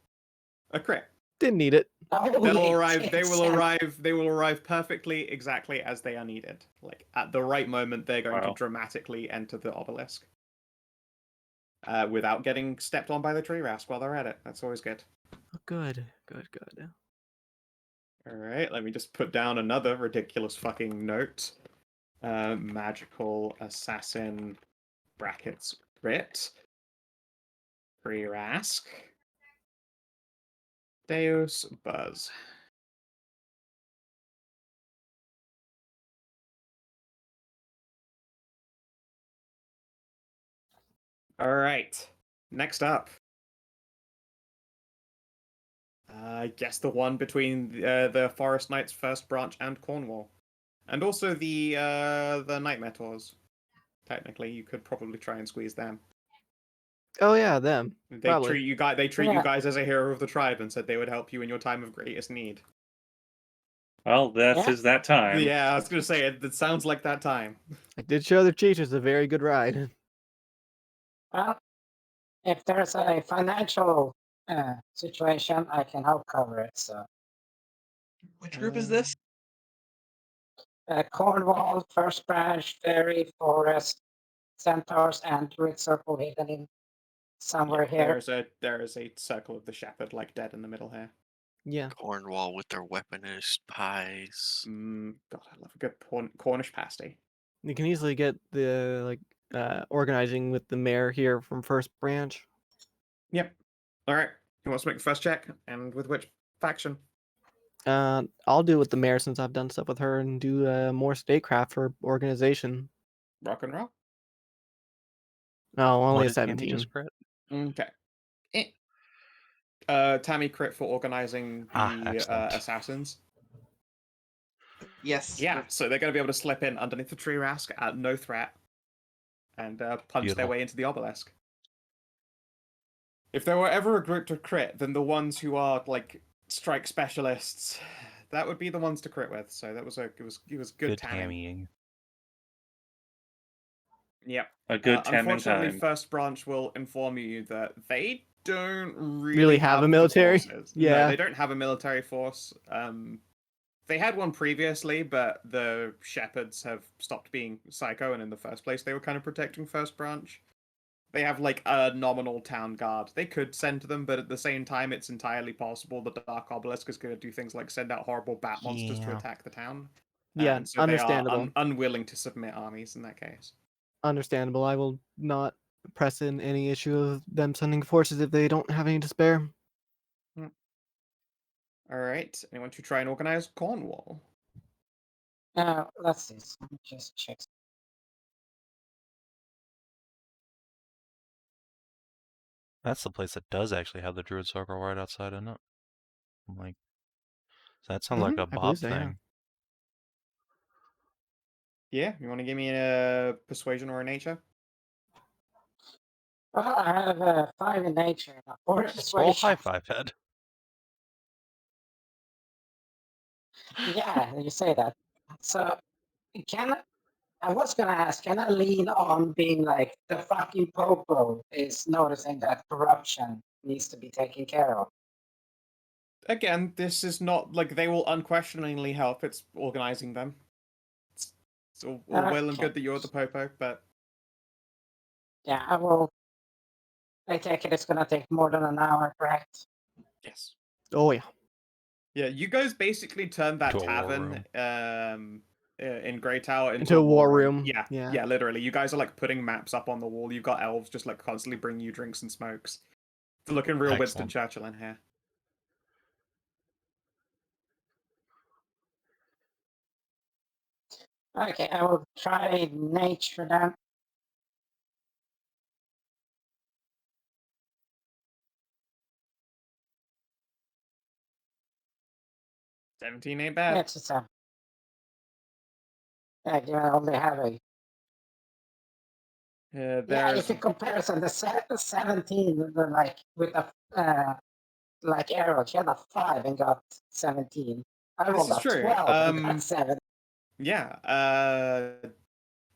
A crit. Didn't need it. They'll arrive. They will arrive. They will arrive perfectly, exactly as they are needed. Like at the right moment, they're going to dramatically enter the obelisk, without getting stepped on by the tree rasp while they're at it. That's always good. Good. All right. Let me just put down another ridiculous fucking note. Magical assassin brackets crit. Tree rasp. Deus Buzz. All right. Next up. I guess the one between the Forest Knights First Branch and Cornwall. And also the Nightmare Tours. Technically, you could probably try and squeeze them. Oh yeah, them. They Probably. treat you guys. They treat you guys as a hero of the tribe and said they would help you in your time of greatest need. Well, that is that time. Yeah, I was gonna say it sounds like that time. I did show the teachers a very good ride. Well, if there's a financial situation, I can help cover it. So. Which group is this? Cornwall, First Branch, Fairy, Forest, Centaurs, and Druid Circle hidden in somewhere here. There is a circle of the shepherd like dead in the middle here. Yeah. Cornwall with their weaponized pies. God, I love a good Cornish pasty. You can easily get the organizing with the mayor here from First Branch. Yep. All right. Who wants to make the first check, and with which faction? I'll do with the mayor since I've done stuff with her and do more statecraft for organization. Rock and roll. No, only What a did Tammy 17. just crit? Okay. Tammy crit for organizing the assassins. Yes. Yeah, so they're going to be able to slip in underneath the tree rask at no threat and punch their way into the obelisk. If there were ever a group to crit, then the ones who are like strike specialists, that would be the ones to crit with. So that was it was good tamming. Yep. A good tamming unfortunately, time. First Branch will inform you that they don't really have a military. Yeah, no, they don't have a military force. They had one previously, but the shepherds have stopped being psycho, and in the first place, they were kind of protecting First Branch. They have like a nominal town guard. They could send them, but at the same time, it's entirely possible the Dark Obelisk is going to do things like send out horrible bat monsters to attack the town. Yeah, and so understandable. They are unwilling to submit armies in that case. Understandable. I will not press in any issue of them sending forces if they don't have any to spare. All right. Anyone to try and organize Cornwall? Let's see. So just check. That's the place that does actually have the Druid Circle right outside, isn't it? I'm like, that sounds like a Bob thing. Yeah, you want to give me a persuasion or a nature? Well, I have a 5 in nature and a 4 in persuasion. Roll high five, head. Yeah, you say that. So, I was gonna ask, can I lean on being like the fucking Popo is noticing that corruption needs to be taken care of? Again, this is not like they will unquestioningly help. It's organizing them. It's all well and good that you're the Popo, but yeah, I take it it's gonna take more than an hour, correct? Yes. Oh yeah. Yeah, you guys basically turned that tavern in Grey Tower into a war room. Yeah, literally. You guys are like putting maps up on the wall. You've got elves just like constantly bringing you drinks and smokes. Looking real Winston Excellent. Churchill in here. Okay, I will try nature then. $17 ain't bad. It's just a. I only have a. Yeah, There's if you comparison the 17 like with a like Ariel, she had a 5 and got 17. I This rolled is a true. 12 and got 7. Yeah.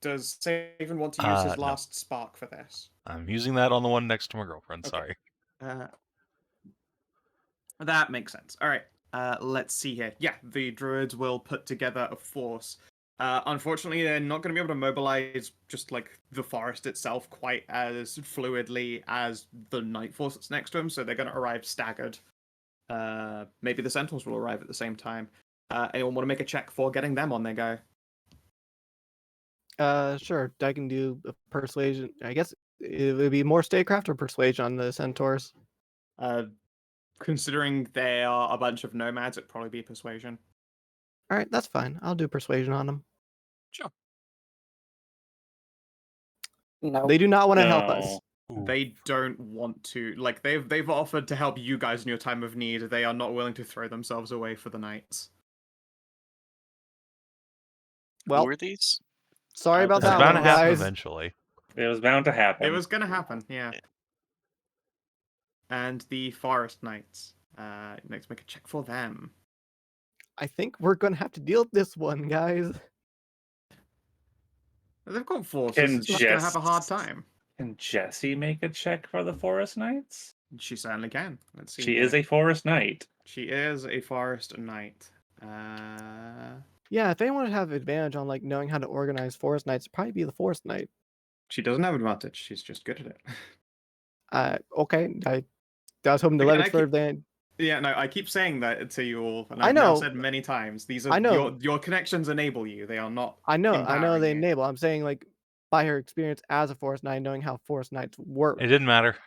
Does Savin want to use his No. last spark for this? I'm using that on the one next to my girlfriend. Okay. Sorry. That makes sense. All right. Let's see here. Yeah, the druids will put together a force. Unfortunately, they're not going to be able to mobilize just like the forest itself quite as fluidly as the night force that's next to them, so they're going to arrive staggered. Maybe the centaurs will arrive at the same time. Anyone want to make a check for getting them on their go? Sure. I can do a persuasion. I guess it would be more statecraft or persuasion on the centaurs. Considering they are a bunch of nomads, it'd probably be persuasion. All right, that's fine. I'll do persuasion on them. Sure. No. They do not want to help us. They don't want to. Like they've offered to help you guys in your time of need. They are not willing to throw themselves away for the knights. Well, Who are these? sorry about It's that bound one, to happen guys. eventually. It was bound to happen. It was gonna happen, yeah. And the forest knights. Let's make a check for them. I think we're gonna have to deal with this one, guys. They've got forces. It's just gonna have a hard time. Can Jessie make a check for the Forest Knights? She certainly can. Let's see. She is a Forest Knight. She is a forest knight. Yeah, if anyone would have advantage on like knowing how to organize forest knights, it'd probably be the forest knight. She doesn't have advantage. She's just good at it. Okay. I was hoping to Again, leverage for advantage. Yeah, no, I keep saying that to you all, and I I've now know. said many times. These are I know. your connections enable you. They are not. I know empowering they you. enable. I'm saying like by her experience as a forest knight, knowing how forest knights work It didn't matter.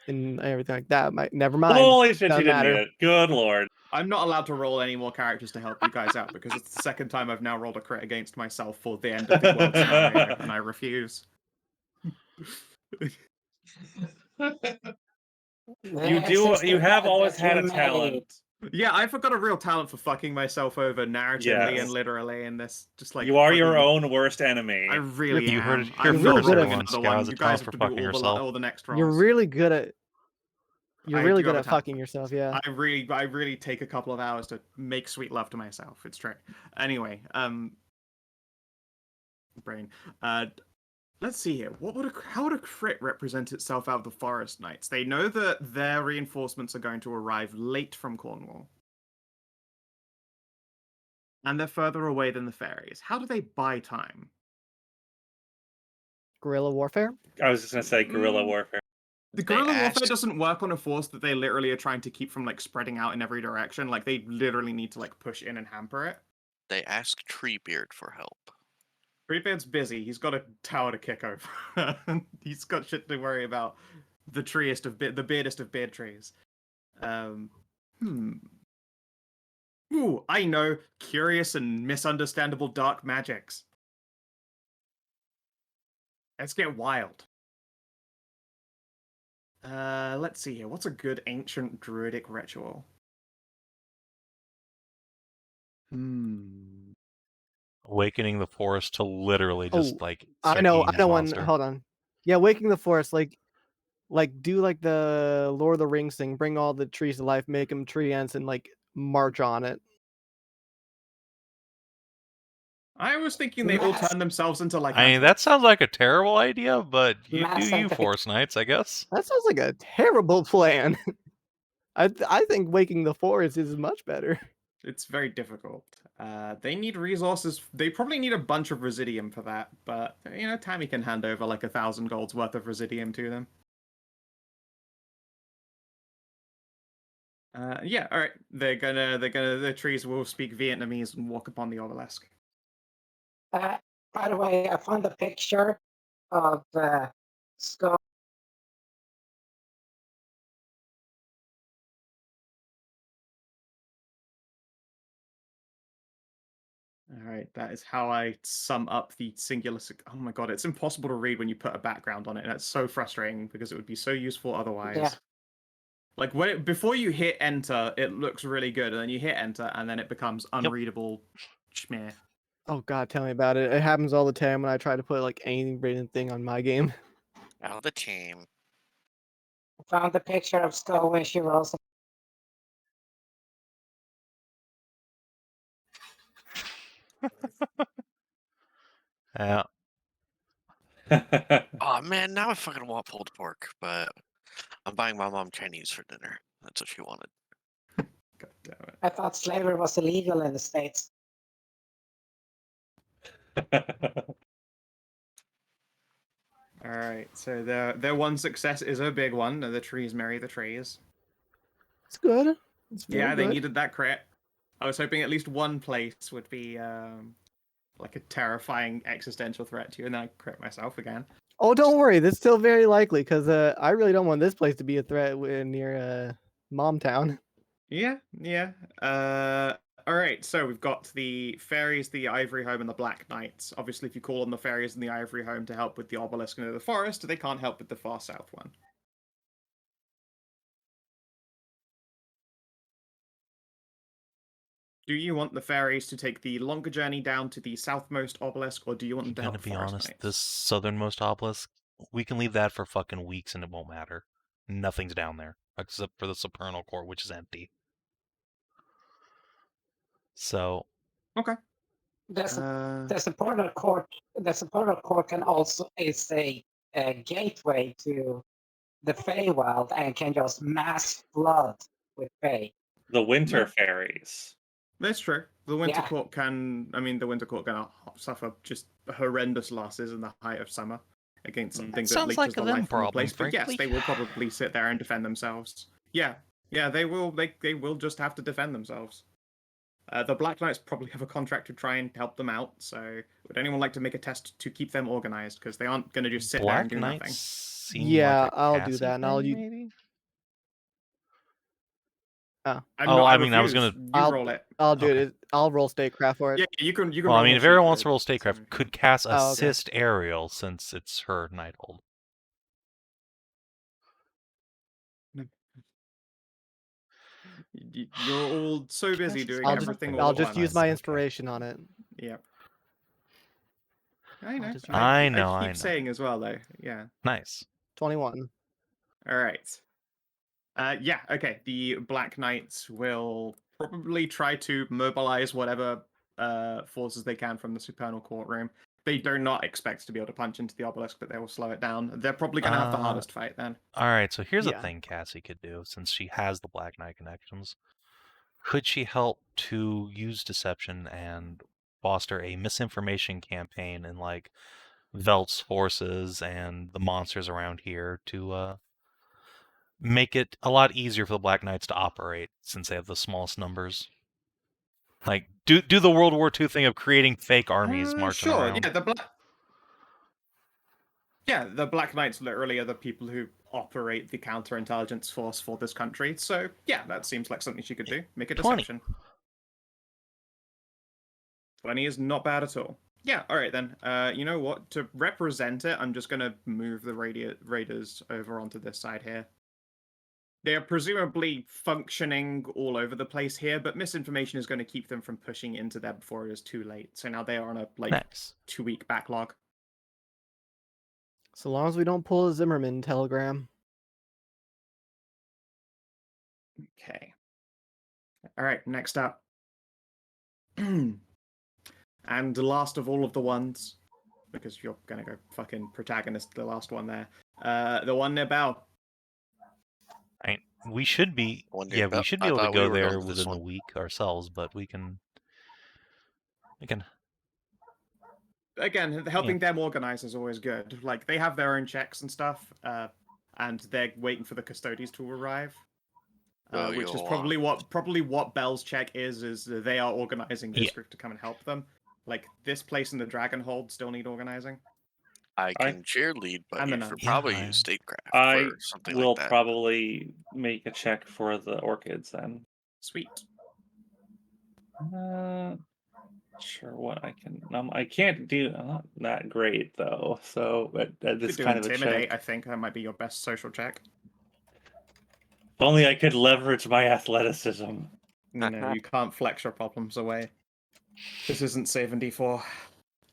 and everything like that. Never mind. Holy shit, Doesn't she didn't matter. need it. Good lord. I'm not allowed to roll any more characters to help you guys out because it's the second time I've now rolled a crit against myself for the end of the world scenario, and I refuse. You have always had a talent. Yeah, I've got a real talent for fucking myself over narratively Yes. and literally in this. Just like You are your fucking- own worst enemy. I really You am. heard it here I'm really not good rolling at- another Skow one. has a You talent guys have for to fucking do yourself. all the next rolls. You're really good at. You're I really do good have at a talent. fucking yourself. Yeah. I really take a couple of hours to make sweet love to myself. It's true. Anyway, brain. Let's see here. How would a crit represent itself out of the Forest Knights? They know that their reinforcements are going to arrive late from Cornwall. And they're further away than the fairies. How do they buy time? Guerrilla warfare. I was just gonna say guerrilla warfare. The They guerrilla warfare asked- doesn't work on a force that they literally are trying to keep from like spreading out in every direction. Like they literally need to like push in and hamper it. They asked Treebeard for help. Treebeard's busy. He's got a tower to kick over. He's got shit to worry about. The beardest of beard trees. Ooh, I know. Curious and misunderstandable dark magics. Let's get wild. Let's see here. What's a good ancient druidic ritual? Awakening the forest to literally just like. I start know. eating I this know one. monster. Hold on. Yeah, waking the forest. Like do like the Lord of the Rings thing. Bring all the trees to life. Make them tree ants and like march on it. I was thinking they all turn themselves into like. I mean, that sounds like a terrible idea, but you Mass do you, scientific- forest knights, I guess. That sounds like a terrible plan. I think waking the forest is much better. It's very difficult. They need resources. They probably need a bunch of residium for that, but you know, Tammy can hand over like 1,000 gold's worth of residium to them. Yeah, all right. The trees will speak Vietnamese and walk upon the obelisk. By the way, I found a picture of Skow All right, that is how I sum up the singular. Oh my god, it's impossible to read when you put a background on it, and it's so frustrating because it would be so useful otherwise. Yeah. Like before you hit enter, it looks really good, and then you hit enter, and then it becomes unreadable schmear. Oh god, tell me about it. It happens all the time when I try to put like any written thing on my game. All the time. Found the picture of Skow when she rolls. Yeah. Oh man, now I fucking want pulled pork, but I'm buying my mom Chinese for dinner. That's what she wanted. God damn it. I thought slavery was illegal in the States. All right, so their one success is a big one. The trees marry the trees. It's good. It's very Yeah, they good. needed that crit. I was hoping at least one place would be like a terrifying existential threat to you, and then I crit myself again. Oh, don't worry. That's still very likely because I really don't want this place to be a threat near Momtown. Yeah, yeah. All right, so we've got the fairies, the ivory home, and the black knights. Obviously, if you call on the fairies and the ivory home to help with the obelisk near the forest, they can't help with the far south one. Do you want the fairies to take the longer journey down to the southmost obelisk, or do you want them to Gonna help be forest honest, knights? this southernmost obelisk, we can leave that for fucking weeks and it won't matter. Nothing's down there except for the supernal core, which is empty. So Okay. The supporter court can also is a gateway to the Feywild and can just mass flood with Fey. The winter Yeah. fairies. That's true. The Winter Yeah. Court can, the Winter Court can suffer just horrendous losses in the height of summer against something that sounds leeches like the a them life from the problem, place. But yes, frankly. they will probably sit there and defend themselves. Yeah, they will. They will just have to defend themselves. The Black Knights probably have a contract to try and help them out. So, would anyone like to make a test to keep them organized? Because they aren't going to just sit there and Black do Knights nothing. seem Yeah, like a I'll do Cassie that, and I'll thing, use. maybe. Oh, I I mean, I was refuse. gonna. You roll it. I'll do Okay. it. I'll roll statecraft for it. Yeah, you can. You can. Well, I roll mean, a if everyone sheet wants to roll so statecraft, you can- could Cass Oh, okay. assist Ariel since it's her Nighthold? You're all so busy Cass is doing not everything fucking all I'll at just once. use my Okay. inspiration on it. Yeah. I know. just- I know, I I keep know. saying as well, though. Yeah. Nice. 21. All right. Yeah. Okay. The Black Knights will probably try to mobilize whatever forces they can from the supernal courtroom. They do not expect to be able to punch into the obelisk, but they will slow it down. They're probably going to have the hardest fight then. All right, so here's a Yeah. thing Cassie could do since she has the Black Knight connections. Could she help to use deception and foster a misinformation campaign in like Velt's forces and the monsters around here to make it a lot easier for the Black Knights to operate since they have the smallest numbers? Like do the World War II thing of creating fake armies marching Sure. around. Yeah, the Black Knights literally are the people who operate the counterintelligence force for this country. So yeah, that seems like something she could do. Make a 20. deception. 20 is not bad at all. Yeah, all right then. You know what? To represent it, I'm just gonna move the raiders over onto this side here. They are presumably functioning all over the place here, but misinformation is going to keep them from pushing into there before it is too late. So now they are on a Nice. 2-week backlog. So long as we don't pull a Zimmerman telegram. Okay. All right, next up. And the last of all of the ones, because you're going to go fucking protagonist, the last one there. The one near Bell. We should be One yeah, day- we should be I able to thought we go were going there to this within the one. week ourselves, but we can Again, helping them organize is always good. Like, they have their own checks and stuff, and they're waiting for the custodies to arrive. So Which is you'll, probably what Bell's check is they are organizing Yeah. district to come and help them. Like, this place and the Dragon Hold still need organizing. I can cheerlead, but and the you nuns. should Yeah, probably I- use statecraft I for something will like that. probably make a check for the orchids then. Sweet. Sure, what I can. I can't do. I'm not that great though. So You this could do kind of a intimidate. check. I think that might be your best social check. If only I could leverage my athleticism. You can't flex your problems away. This isn't Savin D4.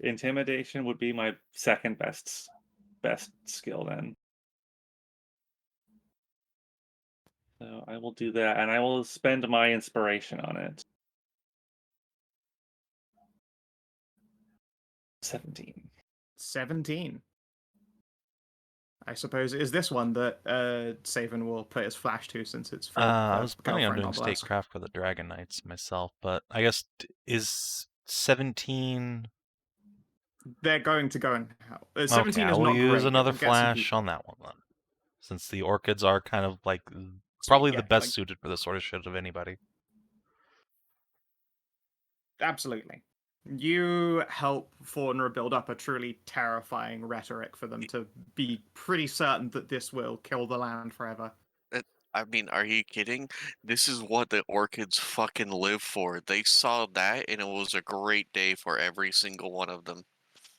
Intimidation would be my second best skill then. So I will do that, and I will spend my inspiration on it. 17. 17. I suppose is this one that Savin will put his flash to, since it's for I the was planning on girlfriend doing obelisk. statecraft for the Dragon Knights myself, but I guess is 17. They're going to go and help. 17 Okay, I is will not use great. another It'll get some flash people. on that one then, since the Orchids are kind of like Sweet, probably yeah, the best like, suited for this sort of shit of anybody. absolutely. You help Faunra build up a truly terrifying rhetoric for them to be pretty certain that this will kill the land forever. I mean, are you kidding? This is what the Orchids fucking live for. They saw that, and it was a great day for every single one of them.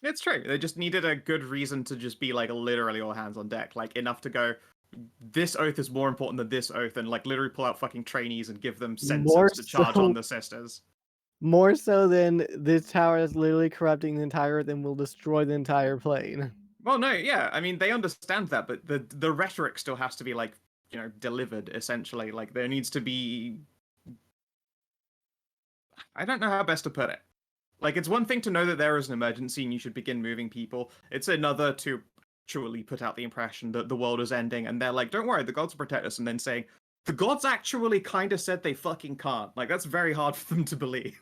It's true. They just needed a good reason to just be like literally all hands on deck, like enough to go, this oath is more important than this oath, and like literally pull out fucking trainees and give them More sensors to charge so- on the sisters. More so than this tower is literally corrupting the entire Earth and will destroy the entire plane. Well, no, yeah, I mean they understand that, but the rhetoric still has to be like, delivered essentially. Like there needs to be, I don't know how best to put it. Like it's one thing to know that there is an emergency and you should begin moving people. It's another to actually put out the impression that the world is ending, and they're like, "Don't worry, the gods will protect us," and then saying, "The gods actually kind of said they fucking can't." Like that's very hard for them to believe.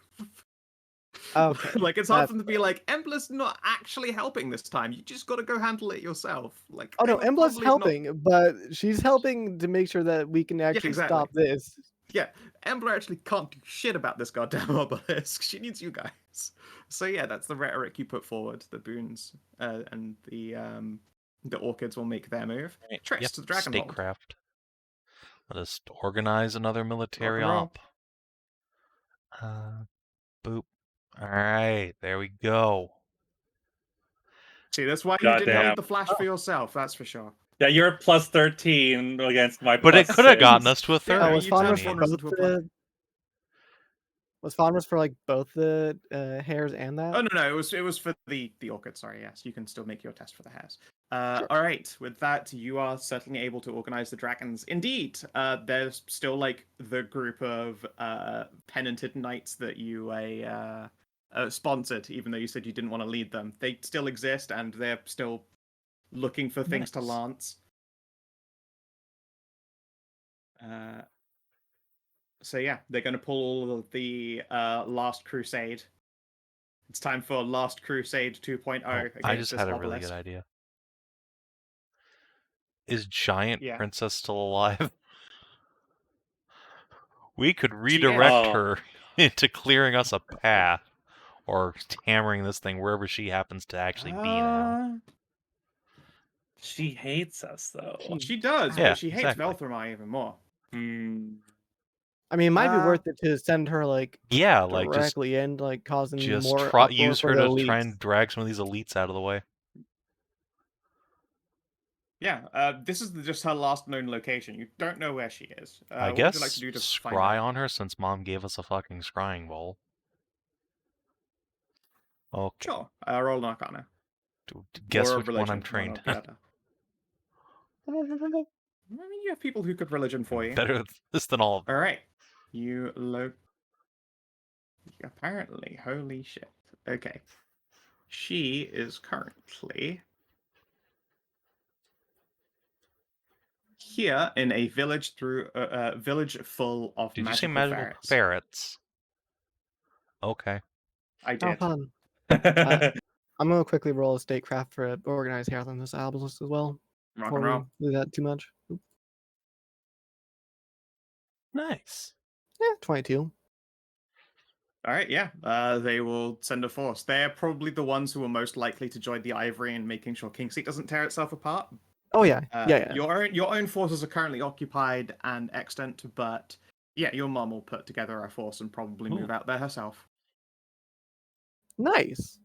Okay. Like it's hard that's for them to be like, Embla's not actually helping this time. You just got to go handle it yourself. Like, Oh they no, were Embla's probably helping, but she's helping to make sure that we can actually exactly. stop this. Yeah, Embla actually can't do shit about this goddamn obelisk. She needs you guys. So yeah, that's the rhetoric you put forward. The boons and the orchids will make their move. Right, Triss yep, to the Dragonhold. statecraft. Let us organize another military and roll. op. Boop. All right, there we go. See, that's why you didn't Goddamn. need the flash for yourself. That's for sure. Yeah, you're plus 13 against my But it plus could have 6. gotten us to a Yeah, 30. was you turned Faunra's Faunra's into a play. Was Faunra's for like both the hairs and that? Oh no, it was for the orchid. Sorry, yes, you can still make your test for the hairs. Sure. All right, with that, you are certainly able to organize the dragons. Indeed, there's still like the group of penitent knights that you sponsored, even though you said you didn't want to lead them. They still exist, and they're still looking for things to Nice. lance. So yeah, they're going to pull all of the Last Crusade. It's time for Last Crusade 2.0 against I just this had a obelisk. really good idea. Is Giant Yeah. Princess still alive? We could redirect her into clearing us a path, or hammering this thing wherever she happens to actually be now. She hates us though. She does, Yeah, but she hates exactly. Velthromai even more. I mean, it might be worth it to send her like Yeah, like directly in, like causing just more uproar use for her the to elites. try and drag some of these elites out of the way. Yeah, this is just her last known location. You don't know where she is. I what guess would you like to do to find scry out? on her, since Mom gave us a fucking scrying bowl. Okay. Sure. Roll an Arcana. Guess or which religion, one I'm trained. I mean, you have people who could religion for you. Better this than all of them. All right. Apparently, holy shit. Okay. She is currently here in a village village full of Did you say magical magical ferrets. ferrets? Okay. I How did. fun. I'm gonna quickly roll a statecraft for organized hair on this obelisk as well. Rock Before and roll. we do that too much. Nice. Yeah, 22. All right, yeah. They will send a force. They're probably the ones who are most likely to join the Ivory and making sure Kingseat doesn't tear itself apart. Oh yeah, yeah. Your own forces are currently occupied and extant, but yeah, your mom will put together a force and probably move out there herself. Nice.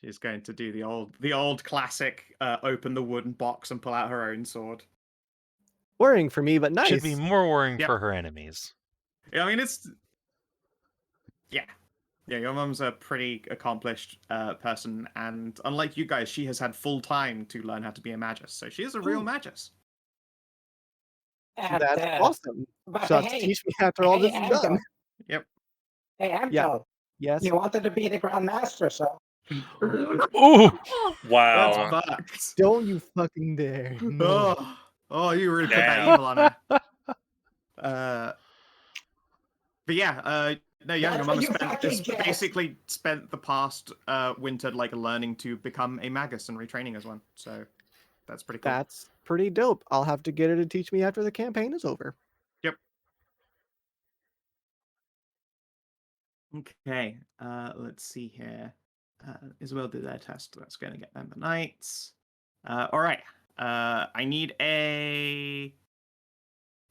She's going to do the old classic open the wooden box and pull out her own sword. Worrying for me, but nice. Should be more worrying Yep. for her enemies. I mean, it's... Yeah. Yeah, your mum's a pretty accomplished person, and unlike you guys, she has had full time to learn how to be a magus, so she is a real Ooh. magus. And, That's awesome. But So to teach me after all this is done. Yep. Hey, Amxal. Yeah. Yes. You wanted to be the Grandmaster, so... Ooh! Wow. That's fucked. Don't you fucking dare. No. Oh, you really put that Damn. evil on her. But yeah, no, yeah, your That's mum what you has fucking guessed. basically spent the past winter like learning to become a magus and retraining as one. So that's pretty cool. That's pretty dope. I'll have to get her to teach me after the campaign is over. Yep. Okay, let's see here. Isabel did their test. That's going to get them the knights. All right. I need a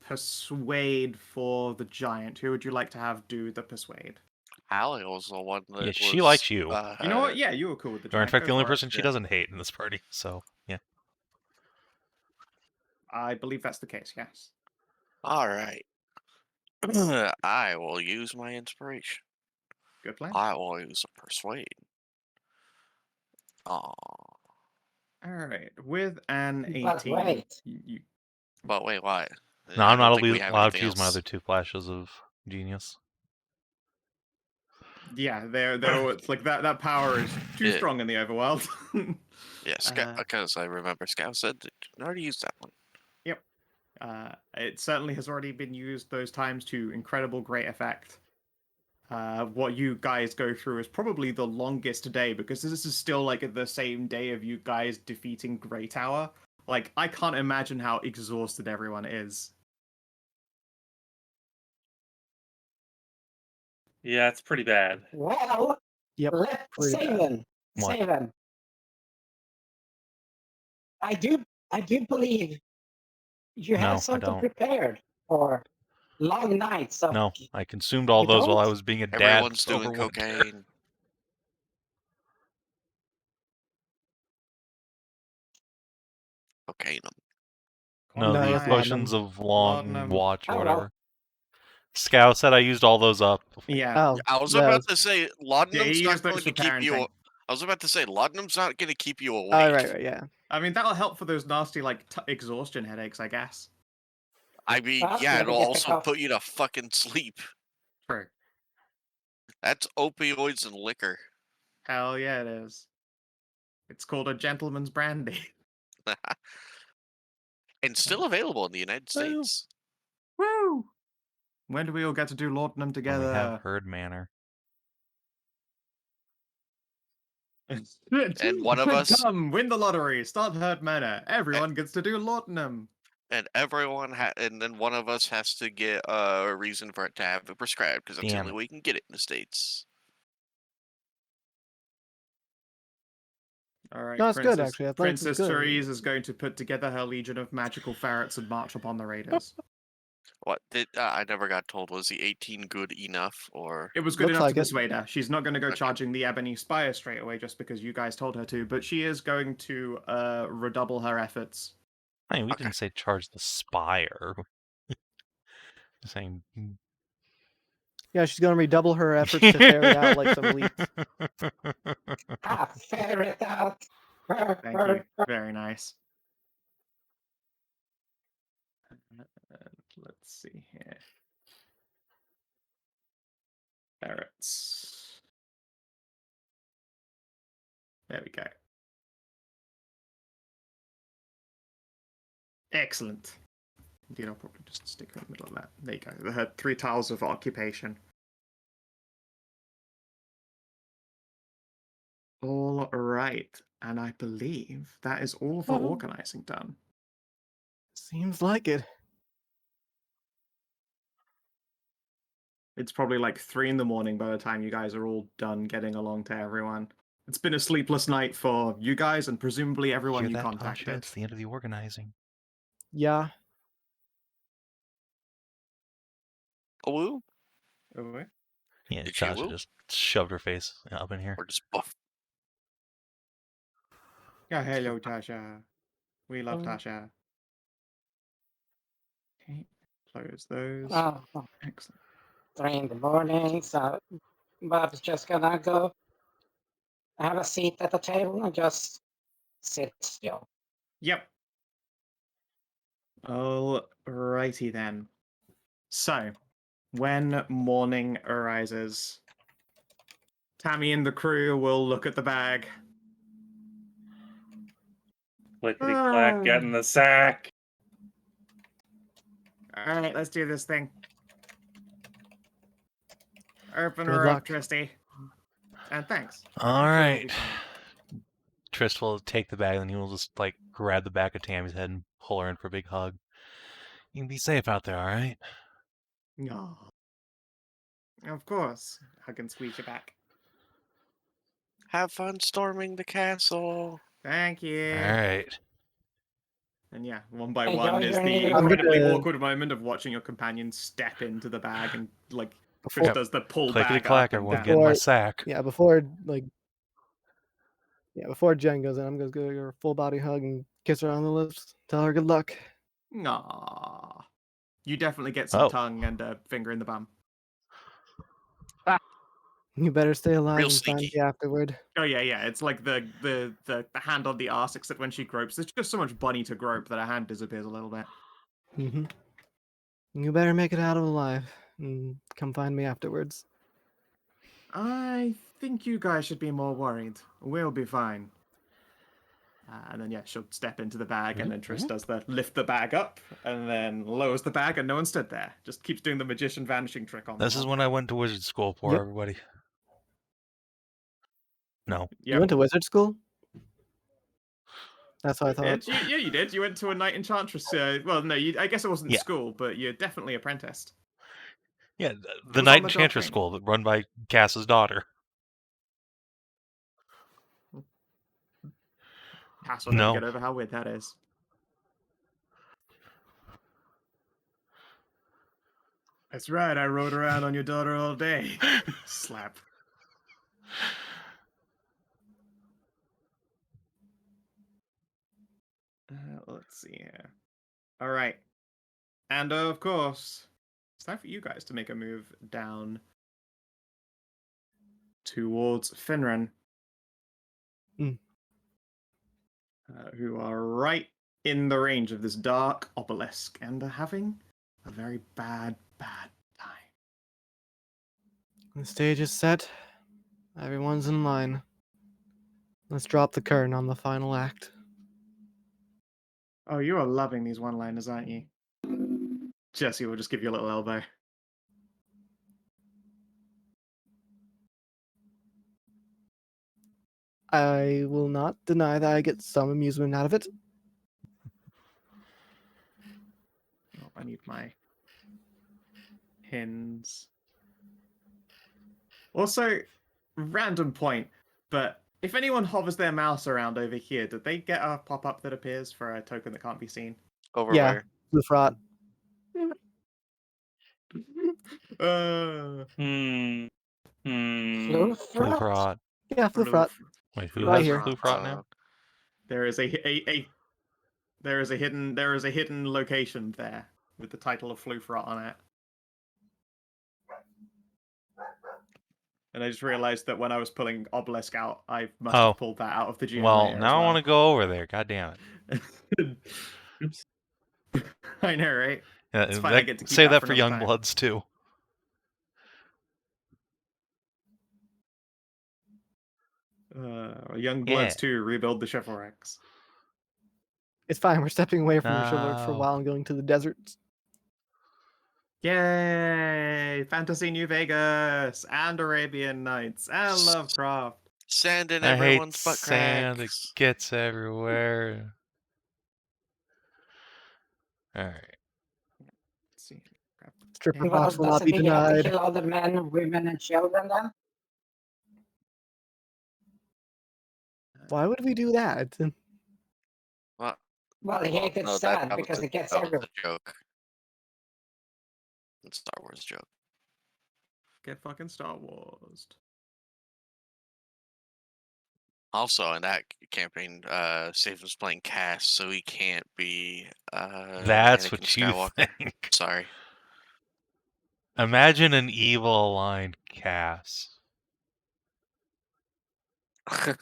persuade for the giant. Who would you like to have do the persuade? Hallie was the one that Yeah, she was, likes you. You know what? Yeah, you were cool with the You're in giant. fact the Go only for it. person she Yeah. doesn't hate in this party, so yeah. I believe that's the case, yes. All right. I will use my inspiration. Good plan. I will use a persuade. Oh, All right. With an 18. But wait. but wait, why? No, I I'm don't not think we have allowed to anything use my else. other 2 flashes of genius. Yeah, they're it's like that power is too Yeah. strong in the overworld. Yes, because I remember Scout said that you already used that one. Yep. It certainly has already been used those times to incredible great effect. What you guys go through is probably the longest day because this is still like the same day of you guys defeating Grey Tower. Like, I can't imagine how exhausted everyone is. Yeah, it's pretty bad. Well, Yep. let pretty bad. Savin. What? Savin. I do believe you No, I have something don't. prepared for long nights of... No, I consumed all You those while I don't? was being a dad. Everyone's over doing winter. cocaine. Cocaine. No, No, the it's potions laudanum. of long Laudanum. watch or Oh, well. whatever. Scout said I used all those up. Yeah. Oh, I was that about was- to say Yeah, laudanum's you use not going those to for keep you. parenting. I was about to say laudanum's not going to keep you awake. Oh, right, yeah. I mean, that'll help for those nasty, like, exhaustion headaches, I guess. I mean, Well, yeah, let it'll me get the also cough. put you to fucking sleep. True. That's opioids and liquor. Hell yeah, it is. It's called a gentleman's brandy. And still available in the United Woo. States. Woo! When do we all get to do laudanum When together? we have herd manor. And one of us- Come, win the lottery, start herd manor. Everyone gets to do laudanum. And and then one of us has to get a reason for it to have it prescribed because that's the Damn. only way we can get it in the States. All right, No, it's good, actually. Athletics is Princess good. Therese is going to put together her legion of magical ferrets and march upon the raiders. What did I never got told? Was the 18 good enough, or It was good Looks enough like to it. persuade her. She's not going to go Okay. charging the Ebony Spire straight away just because you guys told her to, but she is going to redouble her efforts. I mean, we Okay. didn't say charge the spire. Just saying. Yeah, she's going to redouble her efforts to ferret out like some elites. Ferret out. Thank you. Very nice. Let's see here. Ferrets. There we go. Excellent. Indeed, I'll probably just stick her in the middle of that. There you go. They had 3 tiles of occupation. All right. And I believe that is all for organizing done. Seems like it. It's probably like 3 in the morning by the time you guys are all done getting along to everyone. It's been a sleepless night for you guys and presumably everyone Hear you that, contacted. Tasha? It's the end of the organizing. Yeah. a woo? Away. Yeah, Did you Tasha whoop? just shoved her face up in here. Or just buff? Yeah, hello, Tasha. We love Tasha. Okay, close those. Oh, Excellent. 3 in the morning, so Bob's just gonna go have a seat at the table and just sit still. Yep. Alrighty then. So, when morning arises, Tammy and the crew will look at the bag. Clickety clack, get in the sack. Alright, let's do this thing. Open Good her up, luck. Tristy. And thanks. All I'm sure it'll right. be fine. Trist will take the bag and he will just like grab the back of Tammy's head and pull her in for a big hug. You can be safe out there, all right? Aw. Of course. Hug and squeeze your back. Have fun storming the castle. Thank you. All right. And yeah, one by Enjoy one is your the new- incredibly I'm gonna- awkward moment of watching your companion step into the bag and like Before- Trish does the pull Clickety bag clack, up and everyone down. get in my Before- sack. Yeah, before Jen goes in, I'm gonna give her a full body hug and kiss her on the lips. Tell her good luck. Aww. You definitely get some Oh. tongue and a finger in the bum. You better stay alive Real and find sneaky. me afterward. Oh yeah. It's like the hand on the arse, except when she gropes, there's just so much bunny to grope that her hand disappears a little bit. Mm-hmm. You better make it out alive and come find me afterwards. I think you guys should be more worried. We'll be fine. And then yeah, she'll step into the bag, and then Trish does the lift the bag up, and then lowers the bag, and no one stood there. Just keeps doing the magician vanishing trick on. This is when I went to wizard school, poor Yep. everybody. No. You went to wizard school? That's what I thought. Yeah, you did. You went to a knight enchantress. Well, no, I guess it wasn't Yeah. school, but you're definitely apprenticed. Yeah, was the on Knight the job Enchantress training. School that run by Cass's daughter. Cass will never No. get over how weird that is. That's right. I rode around on your daughter all day. Slap. Let's see here. All right. And of course, it's time for you guys to make a move down towards Finran. Mm. Who are right in the range of this dark obelisk and are having a very bad time. The stage is set. Everyone's in line. Let's drop the curtain on the final act. Oh, you are loving these one-liners, aren't you? Jesse will just give you a little elbow. I will not deny that I get some amusement out of it. Oh, I need my pins. Also, random point, but if anyone hovers their mouse around over here, did they get a pop-up that appears for a token that can't be seen? Over Yeah. where? Blue fraught. Blue Blue fraught? Flufrot. Yeah, blue fraught. Wait, who Right has here. Flufrot now? There is there is a hidden location there with the title of Flufrot on it. And I just realized that when I was pulling Obelisk out, I must Oh. have pulled that out of the GM. Well, now I want to go over there. God damn it. Oops. I know, right? Yeah, It's fine, I get to keep save that that for for another young time. bloods too. Young Bloods 2, rebuild the Chivalrics. It's fine. We're stepping away from the chivalry for a No. while and going to the desert. Yay! Fantasy New Vegas and Arabian Nights and Lovecraft. Sand in I hate everyone's butt sand. It cracks. gets everywhere. All right. Let's see. Grab the Stripper pin. Well, box will not doesn't be he have to denied. kill all the men, women, and children then? Why would we do that? What? Well, he hated No, sand was because a- it gets that was everywhere. a joke. It's a Star Wars joke. Get fucking Star Wars. Also, in that campaign, Savin's playing Cass, so he can't be That's Anakin what you Skywalker. think. Sorry. Imagine an evil aligned Cass.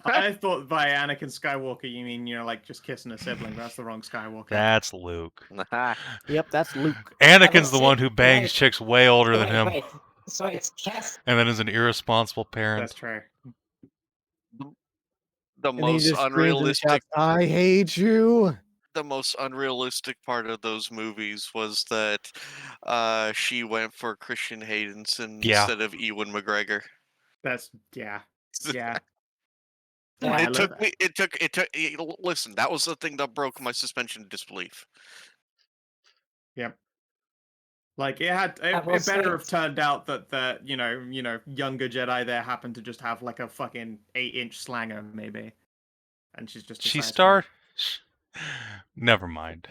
I thought by Anakin Skywalker you mean, like just kissing a sibling. That's the wrong Skywalker. That's Luke. Yep, that's Luke. Anakin's the one who bangs chicks way older than him. Wait. So it's Cass. And then is an irresponsible That's parent. true. The And he most just screams and unrealistic. shouts, "I hate you." The most unrealistic part of those movies was that she went for Christian Haydenson Yeah. instead of Ewan McGregor. That's yeah. Yeah, It took me. It took. Listen, that was the thing that broke my suspension of disbelief. Yep. Like it better have turned out that the younger Jedi there happened to just have like a fucking 8-inch slanger maybe, and she's just She decided to- Never mind.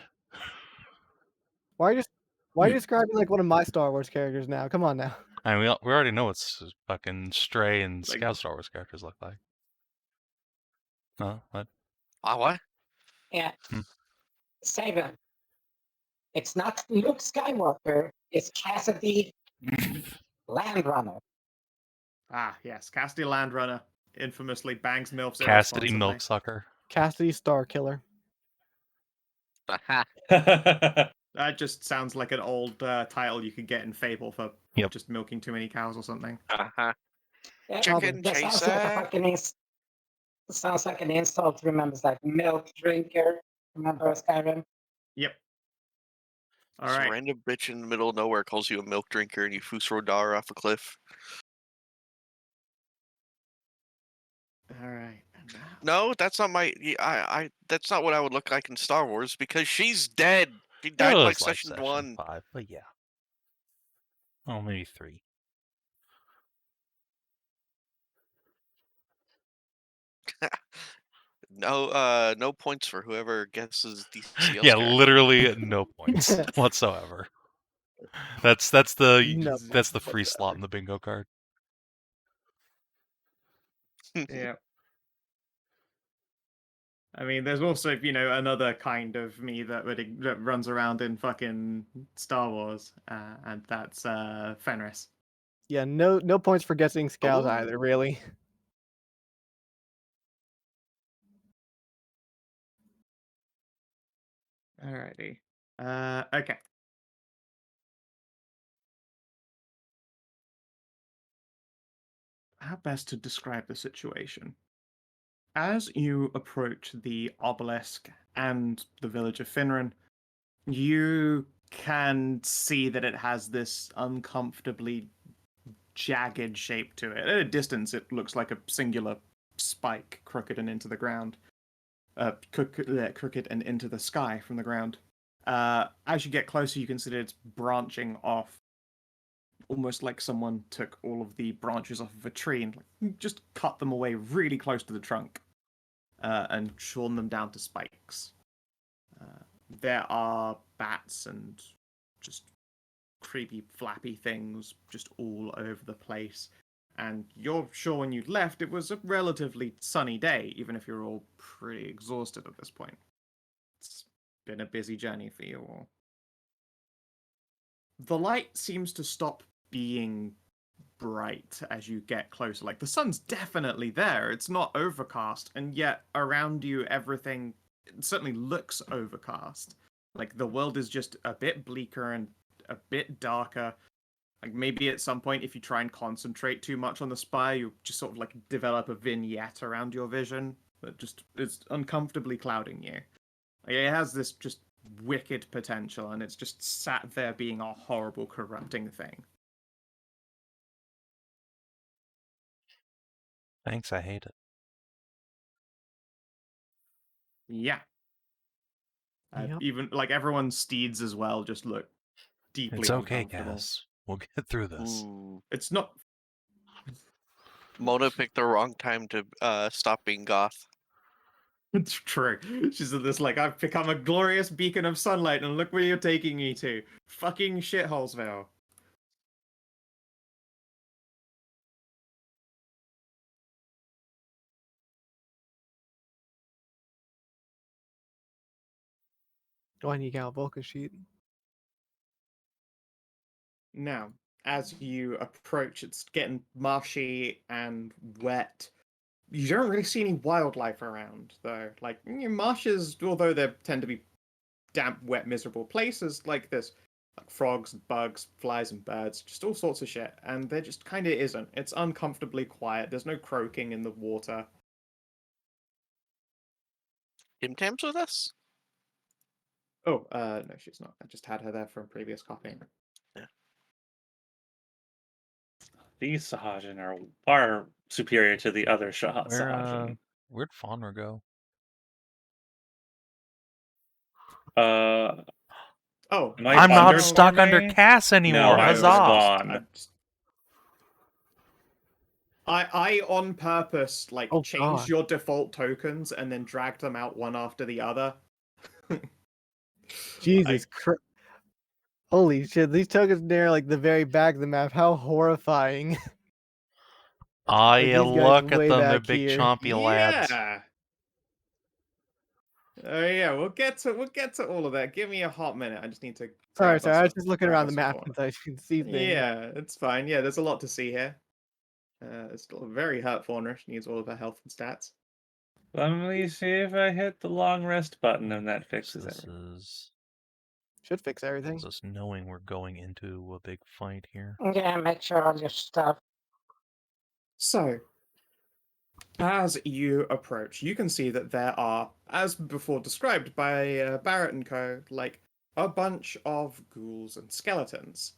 Why are you describing like one of my Star Wars characters now? Come on now. I mean, we already know what fucking Stray and Like- Scout Star Wars characters look like. Huh? What? What? Yeah. Hmm. Savin. It's not Luke Skywalker. It's Cassidy Landrunner. Ah, yes, Cassidy Landrunner infamously bangs milfs. Cassidy irresponsibly. Milksucker. Cassidy Star Killer. That just sounds like an old title you could get in Fable for Yep. just milking too many cows or something. Yeah, Chicken that sounds chaser. like a fucking sounds like an insult. Remembers like milk drinker. Remember Skyrim? Yep. All Some right. random bitch in the middle of nowhere calls you a milk drinker and you Fusro Dar off a cliff. All right. No, that's not my. I that's not what I would look like in Star Wars because she's dead. She died It like was session 1. 5, but yeah. Oh, maybe 3. No points for whoever guesses DCL's Yeah, character. literally no points whatsoever. That's the No that's the free slot in the bingo card. Yeah. I mean, there's also, another kind of me that runs around in fucking Star Wars, and that's Fenris. Yeah, no points for guessing Scouts Ooh. either, really. Alrighty. Okay. How best to describe the situation? As you approach the obelisk and the village of Finran, you can see that it has this uncomfortably jagged shape to it. At a distance, it looks like a singular spike, crooked and into the ground. Crooked and into the sky from the ground. As you get closer, you can see that it's branching off, almost like someone took all of the branches off of a tree and just cut them away really close to the trunk, and shorn them down to spikes. There are bats and just creepy, flappy things just all over the place. And you're sure when you left, it was a relatively sunny day, even if you're all pretty exhausted at this point. It's been a busy journey for you all. The light seems to stop being bright as you get closer. Like, the sun's definitely there. It's not overcast, and yet around you, everything certainly looks overcast. Like, the world is just a bit bleaker and a bit darker. Like, maybe at some point, if you try and concentrate too much on the spire, you just sort of like develop a vignette around your vision that just is uncomfortably clouding you. Like, it has this just wicked potential, and it's just sat there being a horrible, corrupting thing. Thanks, I hate it. Yeah. Yep. Even like everyone's steeds as well just look deeply It's okay, uncomfortable. Cass. We'll get through this. Ooh. It's not. Mona picked the wrong time to stop being goth. It's true. She's at this like, I've become a glorious beacon of sunlight, and look where you're taking me to. Fucking shitholesville. Oh, and you got a Volca sheet. Now, as you approach, it's getting marshy and wet. You don't really see any wildlife around, though. Like, marshes, although they tend to be damp, wet, miserable places, like this, like frogs, bugs, flies, and birds, just all sorts of shit. And there just kind of isn't. It's uncomfortably quiet. There's no croaking in the water. Tim Tam's with us? Oh, no, she's not. I just had her there from previous copying. These Sahajin are far superior to the other Sahajin. Where'd Faunra go? Oh, Am I I'm not under stuck under Faunra? Cass anymore. No, I was Huzzah! gone. I on purpose Oh, changed God. your default tokens and then dragged them out one after the other. Jesus Christ. Holy shit, these tokens near like the very back of the map. How horrifying. I these guys look at way them, they're back big here. chompy lads. Yeah. Oh yeah, we'll get to all of that. Give me a hot minute. I just need to. Sorry, I was just looking around the map because I can see things. Yeah, it's fine. Yeah, there's a lot to see here. It's still very hurt Faunra. She needs all of her health and stats. Let me see if I hit the long rest button and that fixes This everything. Should fix everything. Is us knowing we're going into a big fight here. Yeah, make sure all your stuff. So, as you approach, you can see that there are, as before described by Barrett and Co., like a bunch of ghouls and skeletons.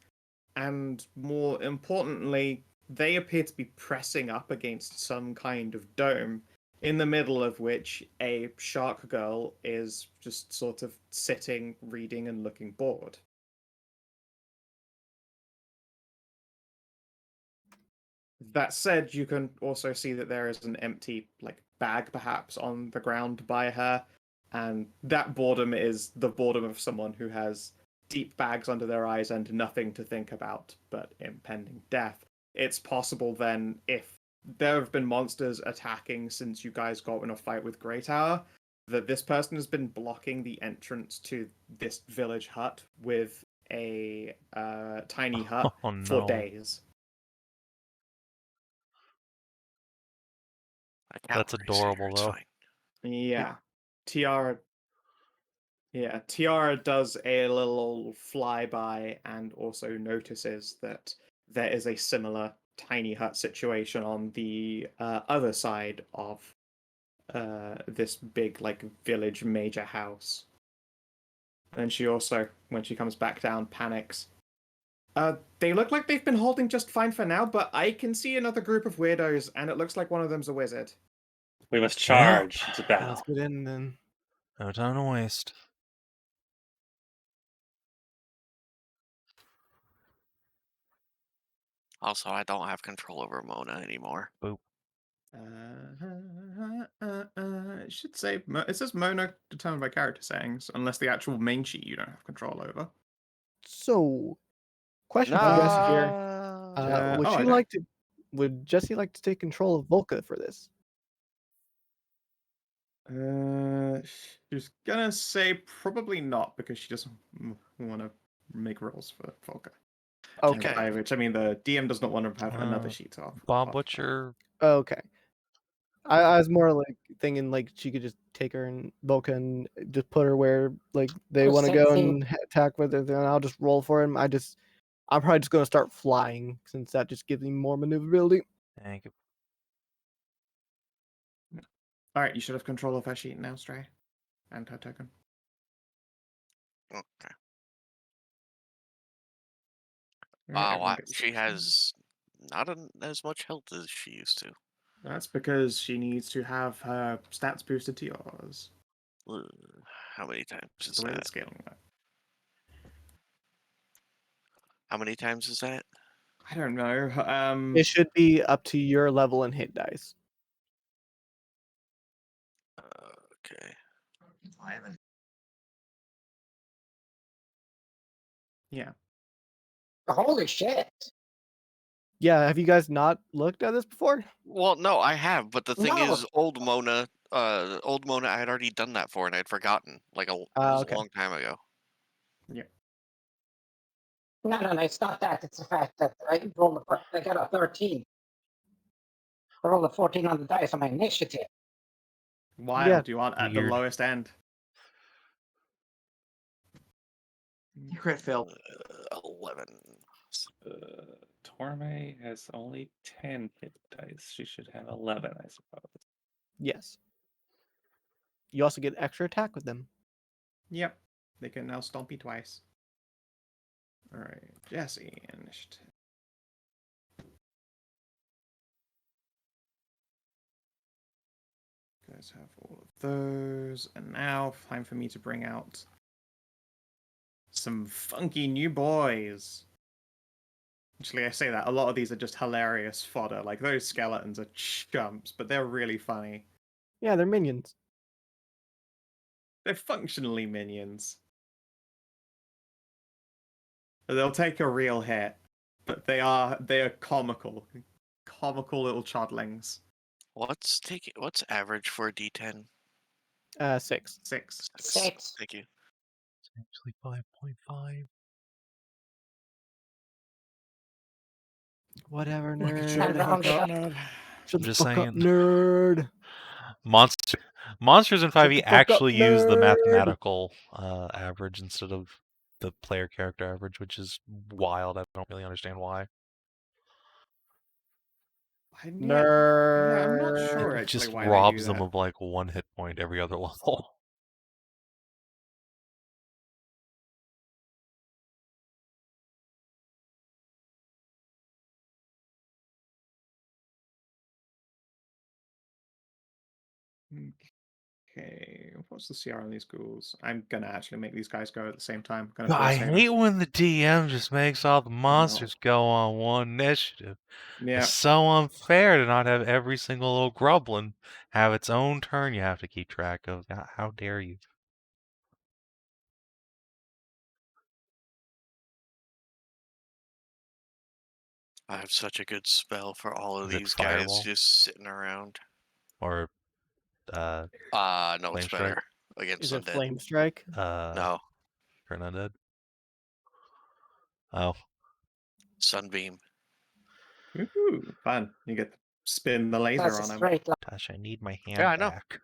And more importantly, they appear to be pressing up against some kind of dome, in the middle of which a shark girl is just sort of sitting, reading, and looking bored. That said, you can also see that there is an empty bag perhaps on the ground by her, and that boredom is the boredom of someone who has deep bags under their eyes and nothing to think about but impending death. It's possible then, if there have been monsters attacking since you guys got in a fight with Greytower, that this person has been blocking the entrance to this village hut with a tiny hut for days. That's adorable, though. Yeah. Tiara does a little flyby and also notices that there is a similar tiny hut situation on the other side of this big village major house. And she also, when she comes back down, panics. They look like they've been holding just fine for now, but I can see another group of weirdos, and it looks like one of them's a wizard. We must charge to battle. Let's get in then. No time to waste. Also, I don't have control over Mona anymore. Boop. It should say it says Mona determined by character settings, unless the actual main sheet you don't have control over. So, question for you guys here. No. Would Jesse like to take control of Volca for this? She's gonna say probably not because she doesn't want to make rules for Volca. Okay. By which I mean the DM does not want to have another sheet off. Bob, what's your... Okay. I was more thinking she could just take her and Volca and just put her where they want to go and attack with her. Then I'll just roll for him. I'm probably just gonna start flying since that just gives me more maneuverability. Thank you. All right, you should have control of her sheet now, Stray, and her token. Okay. Right, she has not as much health as she used to. That's because she needs to have her stats boosted to yours. How many times is the way that? that's scaling that. How many times is that? I don't know. It should be up to your level and hit dice. Okay. Yeah. Holy shit. Yeah, have you guys not looked at this before? Well, no, I have, but the thing is, old Mona old Mona, I had already done that for, and I'd forgotten. Like it was Okay. a long time ago. Yeah. No, it's not that. It's the fact that I got a 13. I rolled a 14 on the dice on my initiative. Wild, you aren't at the Weird. lowest end. Crit fail. 11. Torme has only 10 hit dice. She should have 11, I suppose. Yes. You also get extra attack with them. Yep. They can now stomp you twice. Alright, Jesse, initiative. You guys have all of those. And now, time for me to bring out some funky new boys. Actually, I say that. A lot of these are just hilarious fodder. Like, those skeletons are chumps, but they're really funny. Yeah, they're minions. They're functionally minions. They'll take a real hit, but they are comical. Comical little chodlings. What's average for a D10? 6. 6. 6. Thank you. It's actually 5.5. Whatever, Look at nerd. you, And round it up. nerd. Shut I'm the just fuck up, saying. nerd. Monsters in 5e the fuck up, actually use the nerd! mathematical average instead of the player character average, which is wild. I don't really understand why. Nerd. Yeah, I'm not sure It actually just why they do robs them that. of like 1 hit point every other level. Okay, what's the CR on these ghouls? I'm gonna actually make these guys go at the same time. Gonna I force save hate them. when the DM just makes all the monsters go on one initiative. Yeah, It's so unfair to not have every single little grublin have its own turn you have to keep track of. How dare you? I have such a good spell for all of Is it these guys Fireball? just sitting around. Or No, Flame it's Strike? better against Is it undead. Flame Strike? No, for an undead? Oh, Sunbeam. woohoo, fun! You get to spin the laser That's a on them. straight line. gosh, I need my hand Yeah, I know. back.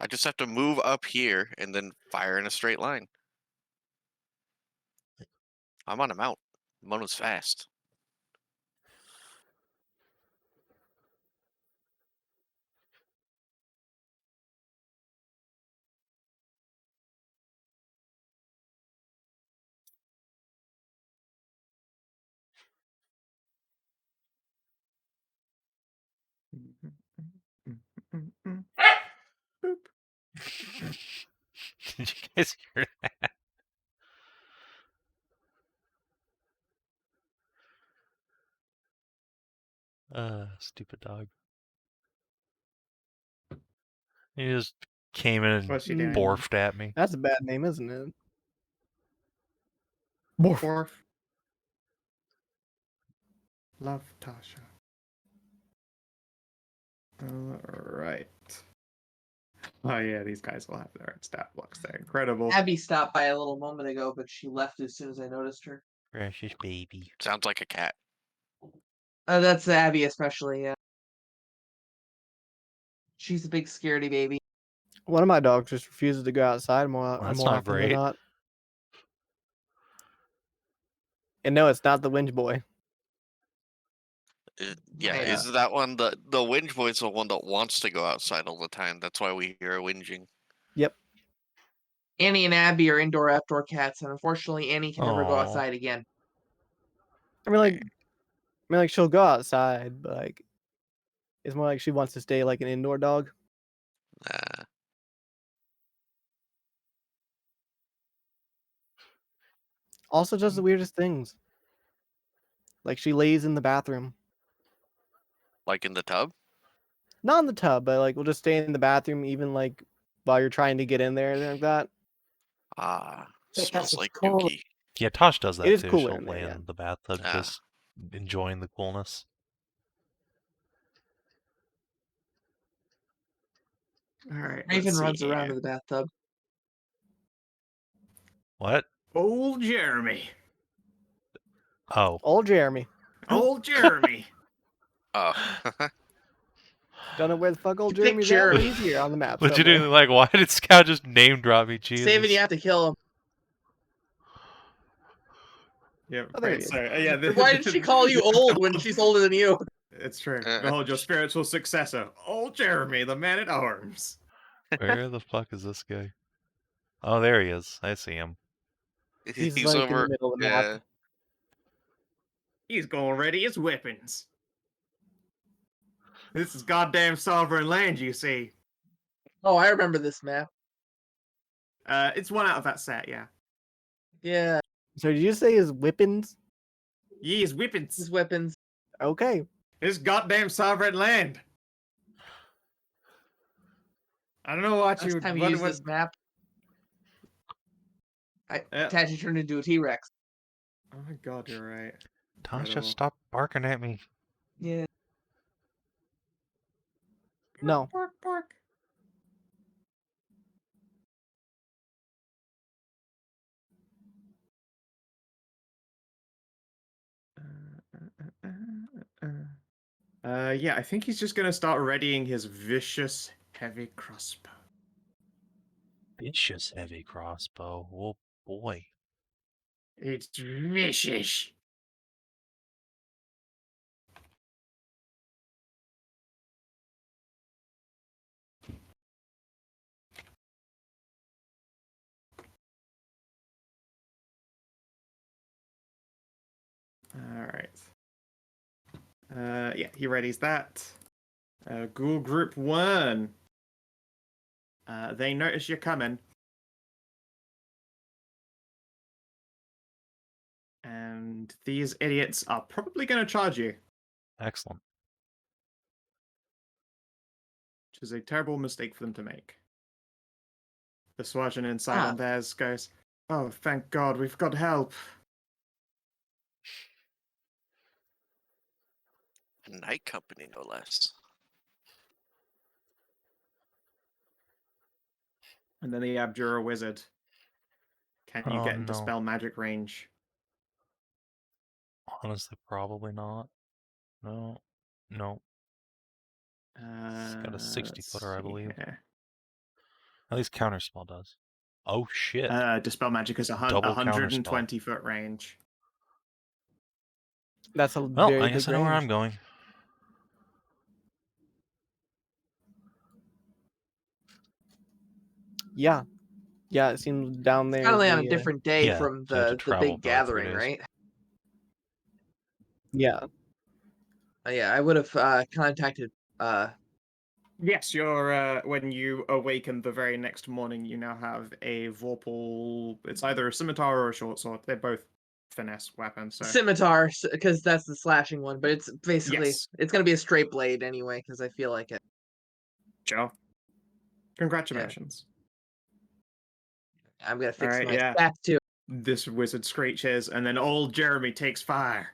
I just have to move up here and then fire in a straight line. I'm on a mount. Mona's fast. Boop. Did you guys hear that? Stupid dog. He just came in and What's she doing? borfed at me. That's a bad name, isn't it? Borf. Love Tasha. Alright. Oh yeah, these guys will have their own stat blocks. They're incredible. Abby stopped by a little moment ago, but she left as soon as I noticed her. Precious baby. Sounds like a cat. That's Abby especially, yeah. She's a big scaredy baby. One of my dogs just refuses to go outside That's more not often great. than not. And no, it's not the Winge Boy. Yeah, Yeah. is that one the whinge boy's the one that wants to go outside all the time? That's why we hear whinging. Yep. Annie and Abby are indoor-outdoor cats, and unfortunately, Annie can never go Aw. outside again. I mean, like she'll go outside, but like it's more like she wants to stay like an indoor dog. Also, does the weirdest things. Like she lays in the bathroom, Like in the tub? not in the tub, but like we'll just stay in the bathroom even like while you're trying to get in there and like that. Because Smells it's like cool. dookie. Yeah, Tosh does that It is too. cooler She'll in there, lay yeah. in the bathtub just enjoying the coolness. All right. Raven let's see runs around here. in the bathtub. What? Old Jeremy. Oh. Old Jeremy. Old Jeremy. Oh. Don't know where the fuck old Pick Jeremy's at, Jeremy. but he's here on the map Legitimately, somewhere. like, why did Scout just name drop me? Jesus. Savin, you have to kill him. Yeah. Oh, there Right. he is. So yeah. Why did she call you old when she's older than you? It's true. Behold your spiritual successor, old Jeremy, the man at arms. Where the fuck is this guy? Oh, there he is. I see him. He's He's like over. in the middle of the Yeah. map. He's going ready his weapons. This is goddamn sovereign land, you see. Oh, I remember this map. It's one out of that set, yeah. Yeah, So did you say his whippings? Ye's weapons. his weapons. Okay. This goddamn sovereign land. I don't know what Last you. time you What, used what, this map, Yep. Taji turned into a T-Rex. Oh my god, you're right. Tasha, Incredible. stop barking at me. Yeah. No. Bark, bark. Yeah, I think he's just gonna start readying his vicious heavy crossbow. Vicious heavy crossbow. Oh boy. It's vicious. All right. Yeah, he readies that. Ghoul Group 1. They notice you're coming. And these idiots are probably going to charge you, Excellent. which is a terrible mistake for them to make. The Swajan inside on theirs goes, "Oh, thank God, we've got help." Night Company, no less. And then the Abjura Wizard. Can you Oh, get into no. spell magic range? Honestly, probably not. No. No. It's got a 60-footer, I believe. Here. At least counterspell does. Oh shit. Dispel magic is Double 120-foot range. That's a Well, very I guess big I know where range. I'm going. Yeah. Yeah, it seems down there. Kind of on a the, different day Yeah, from so I have to the travel big for like 3 gathering, days. right? Yeah. Yeah, I would have contacted. Yes, you're when you awaken the very next morning, you now have a Vorpal. It's either a scimitar or a short sword. They're both finesse weapons. So Scimitar, because that's the slashing one, but it's basically yes, it's gonna be a straight blade anyway, because I feel like it. sure. Congratulations. I'm gonna fix Alright, my yeah. stats too. This wizard screeches, and then old Jeremy takes fire.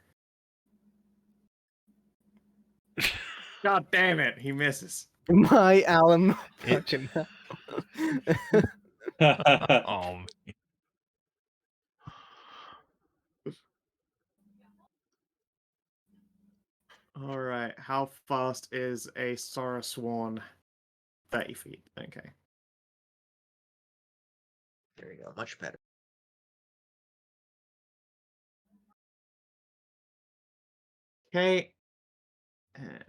God damn it, he misses. My Alan It- fucking Oh, Alright, how fast is a Sora Sworn? 30 feet, okay. There you go, much better. Okay. And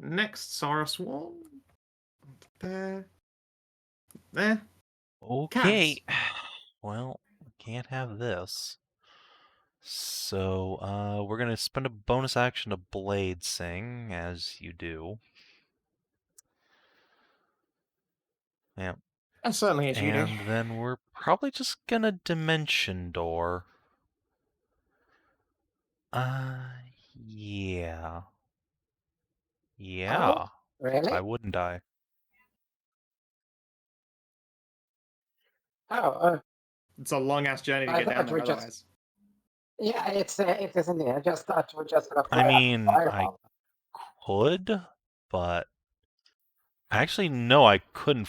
the next Sora Sworn. There. There. okay. Well, we can't have this. So, we're gonna spend a bonus action to Blade Sing, as you do. Yeah. Certainly as you do. And then we're probably just gonna Dimension Door. Yeah. Yeah. Really? Why wouldn't I? Oh, It's a long ass journey to I get down thought there we just- otherwise. yeah, it isn't there. I just thought we're just gonna I fire mean, I fireball. could, but Actually, no, I couldn't.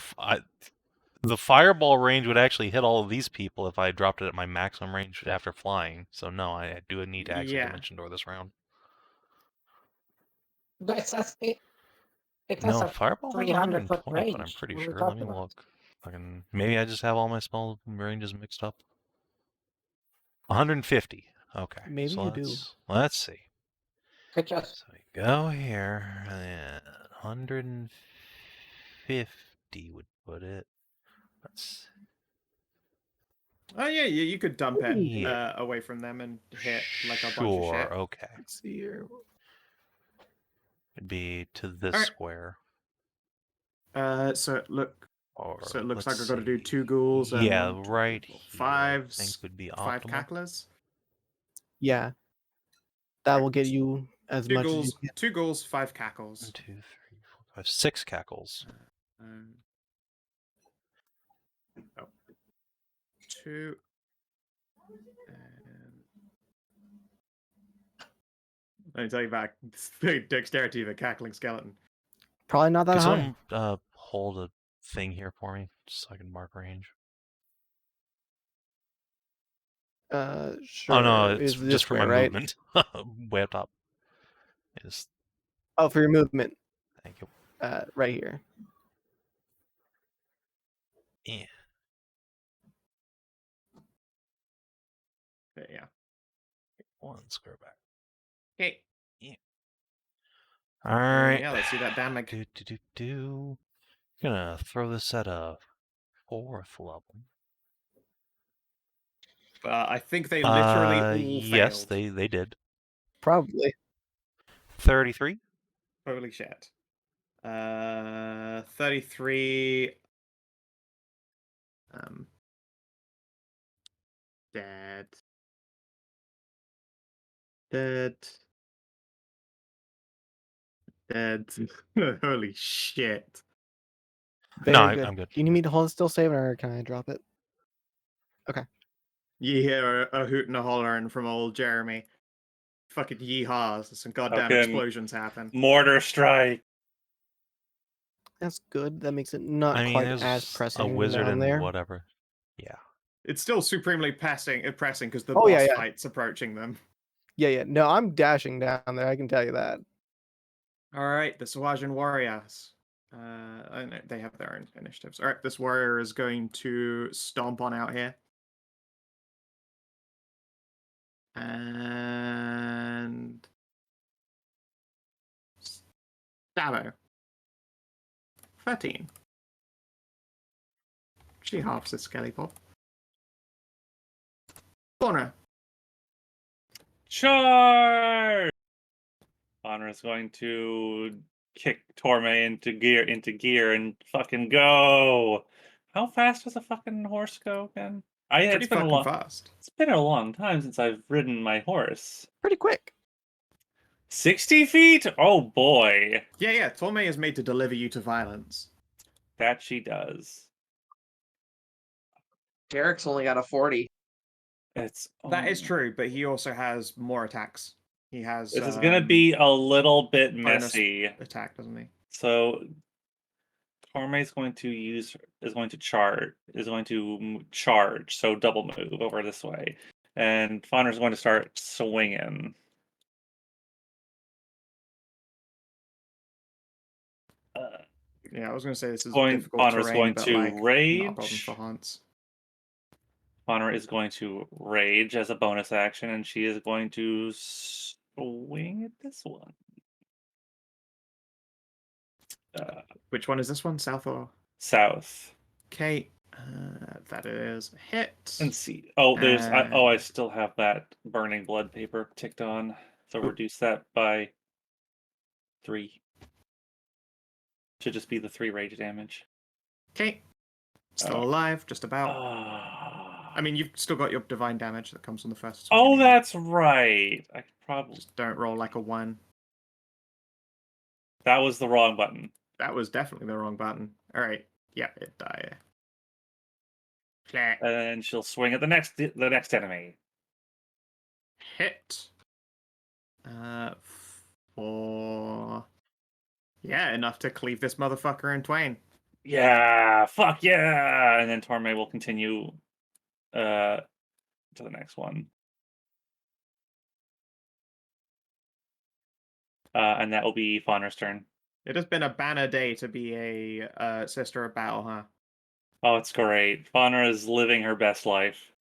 The fireball range would actually hit all of these people if I dropped it at my maximum range after flying. So no, I do need to actually Yeah. dimension door this round. But it says it has No, a fireball has 300-foot 120, but I'm range. pretty What are we sure. Let me talking about? look. Maybe I just have all my spell ranges mixed up. 150. Okay. Maybe so you do. Let's see. Could just So we go here, and 150 would put it. Oh yeah, you could dump it Yeah. away from them and hit like a bunch of shit. Sure. Okay. Let's see here. It'd be to this Alright. square. So it looks Let's like I've got to do see. 2 ghouls and Yeah, 1, 2, right 3, 4, here, I 5, think would be 5 optimal. cacklers. Yeah. That will get you as 2 much as you ghouls, can. 2 ghouls, 5 cackles. 1, 2, 3, 4, 5, 6 cackles. 2. Let me tell you about the dexterity of a cackling skeleton. Probably not that Could high. someone hold a thing here for me, just so I can mark range? Sure. Oh no, it's Is this just for my square, right? movement. Way up top. Oh, for your movement. Thank you. Right here. Yeah. Yeah. 1 square back. Okay. Yeah. All right. Yeah, let's see that damage. Gonna throw this at a 4th level. I think they literally all yes, failed. they did. Probably. 33. Holy shit. 33. Dead. Holy shit. Very good. I'm good. Do you need me to hold it still saving or can I drop it? Okay. You hear a hoot and a hollering from old Jeremy. Fucking yeehaws. Some goddamn Fucking explosions happen. Mortar strike. That's good. That makes it not I mean, quite there's as pressing a wizard down and there. whatever. Yeah. It's still supremely pressing because the Oh, boss yeah, yeah. fight's approaching them. Yeah. No, I'm dashing down there. I can tell you that. Alright, the Sawajan warriors. I know they have their own initiatives. Alright, this warrior is going to stomp on out here. And Stabbo. 13. She halves the skelly pop. Faunra. Charge! Faunra is going to kick Torme into gear and fucking go. How fast does a fucking horse go again? Pretty fucking fast. It's been a long time since I've ridden my horse. Pretty quick. 60 feet? Oh boy. Yeah. Torme is made to deliver you to violence. That she does. Derek's only got a 40. That is true, but he also has more attacks. He has. This is gonna be a little bit bonus messy. attack, doesn't he? So Torme is going to charge, so double move over this way, and Faunra is going to start swinging. Yeah, I was going to say this is Faunra's difficult terrain, going but to like not a rage. problem for Hans. Faunra is going to rage as a bonus action, and she is going to swing at this one. Which one is this one? South or South? Okay, that is a hit. And see. Oh, I still have that burning blood paper ticked on, so reduce that by 3. Should just be the 3 rage damage. Okay, still alive, just about. I I mean, you've still got your divine damage that comes on the first. Oh, that's right. I could probably just don't roll like a 1. That was the wrong button. That was definitely the wrong button. All right, yeah, it died. And she'll swing at the next enemy. Hit. For Yeah, enough to cleave this motherfucker in twain. Yeah, fuck yeah! And then Torme will continue to the next one. And that will be Faunra's turn. It has been a banner day to be a Sister of Battle, huh? Oh, it's great. Faunra is living her best life.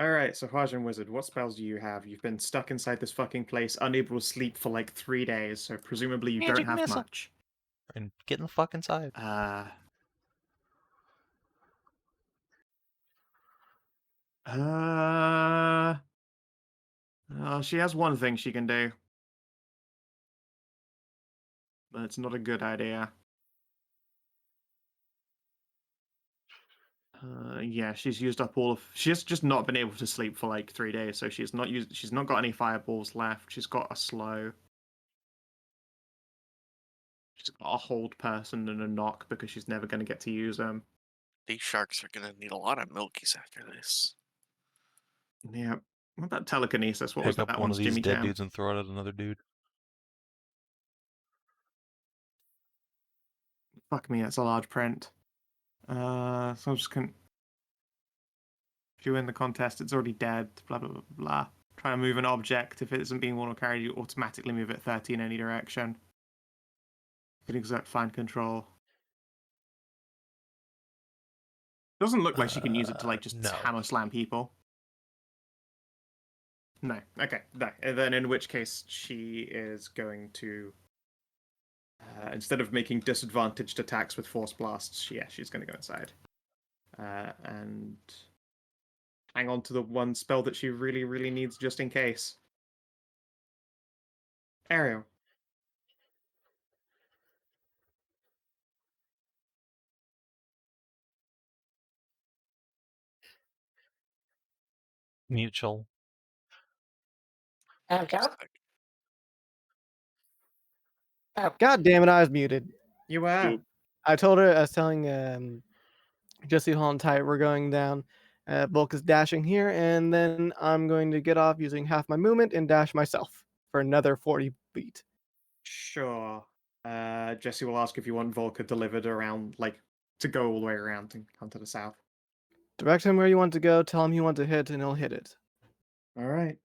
Alright, so Wizard, what spells do you have? You've been stuck inside this fucking place, unable to sleep for like 3 days, so presumably you Magic don't have missile. much. And get in the fuck inside. She has one thing she can do. But it's not a good idea. Yeah, she's used up all of. She's just not been able to sleep for like 3 days, so she's not used. She's not got any fireballs left. She's got a slow. She's got a hold person and a knock because she's never going to get to use them. These sharks are gonna need a lot of milkies after this. Yeah. What about telekinesis? What was Pick that? up That one one's of these Jimmy dead Jam. dudes and throw it at another dude. Fuck me, that's a large print. So I'm just gonna. If you win the contest, it's already dead. Blah blah blah blah. Try and move an object. If it isn't being auto carried, you automatically move it 30 in any direction. You can exert fine control. Doesn't look like she can use it to like just No. hammer slam people. No. Okay. No. And then in which case she is going to instead of making disadvantaged attacks with force blasts, she's going to go inside and hang on to the one spell that she really, really needs just in case. Ariel. Mutual. Amxal? Oh, God damn it, I was muted. You were. Oop. I told her, I was telling Jesse hold on tight, we're going down. Bulk is dashing here, and then I'm going to get off using half my movement and dash myself for another 40 feet. Sure. Jesse will ask if you want Volker delivered around, like, to go all the way around and come to the south. Direct him where you want to go, tell him you want to hit, and he'll hit it. All right.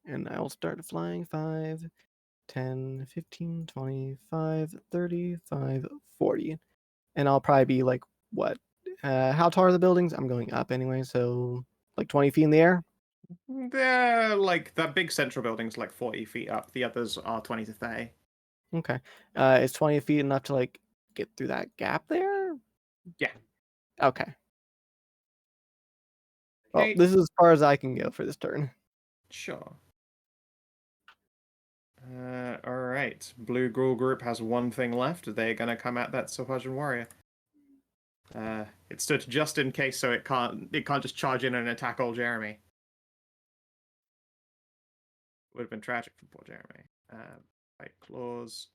And I'll start flying 5, 10, 15, 25, 35, 40. And I'll probably be like, what? How tall are the buildings? I'm going up anyway, so like 20 feet in the air? They're like that big central building's like 40 feet up. The others are 20 to 30. Okay. Is 20 feet enough to like get through that gap there? Yeah. Okay. Well, Okay. this is as far as I can go for this turn. Sure. All right. Blue Gruul group has one thing left. They're gonna come at that Sylvajan warrior. It stood just in case, so it can't just charge in and attack old Jeremy. Would have been tragic for poor Jeremy. Fight claws.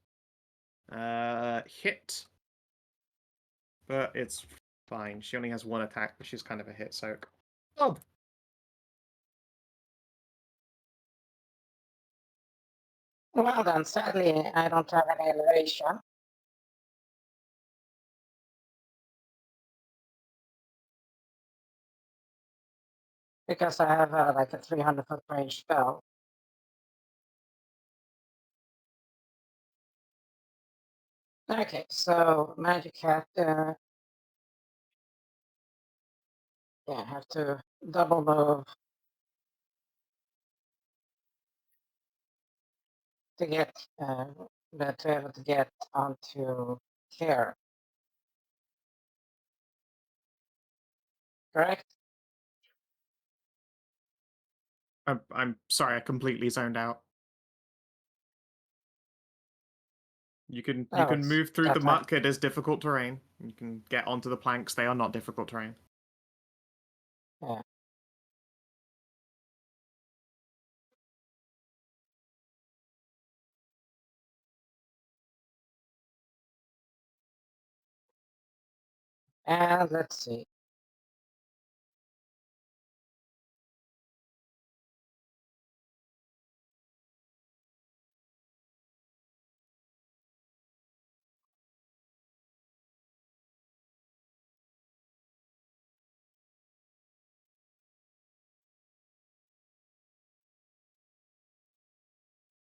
Hit. But it's fine. She only has one attack, but she's kind of a hit soak. Oh. well then, sadly, I don't have any elevation. Because I have like a 300-foot range spell. Okay, so Magic Hat, yeah, I have to double move to get, to be able to get onto care. Correct? I'm sorry, I completely zoned out. You can it's move through the that hard. muck. It is difficult terrain. You can get onto the planks. They are not difficult terrain. Yeah. And let's see.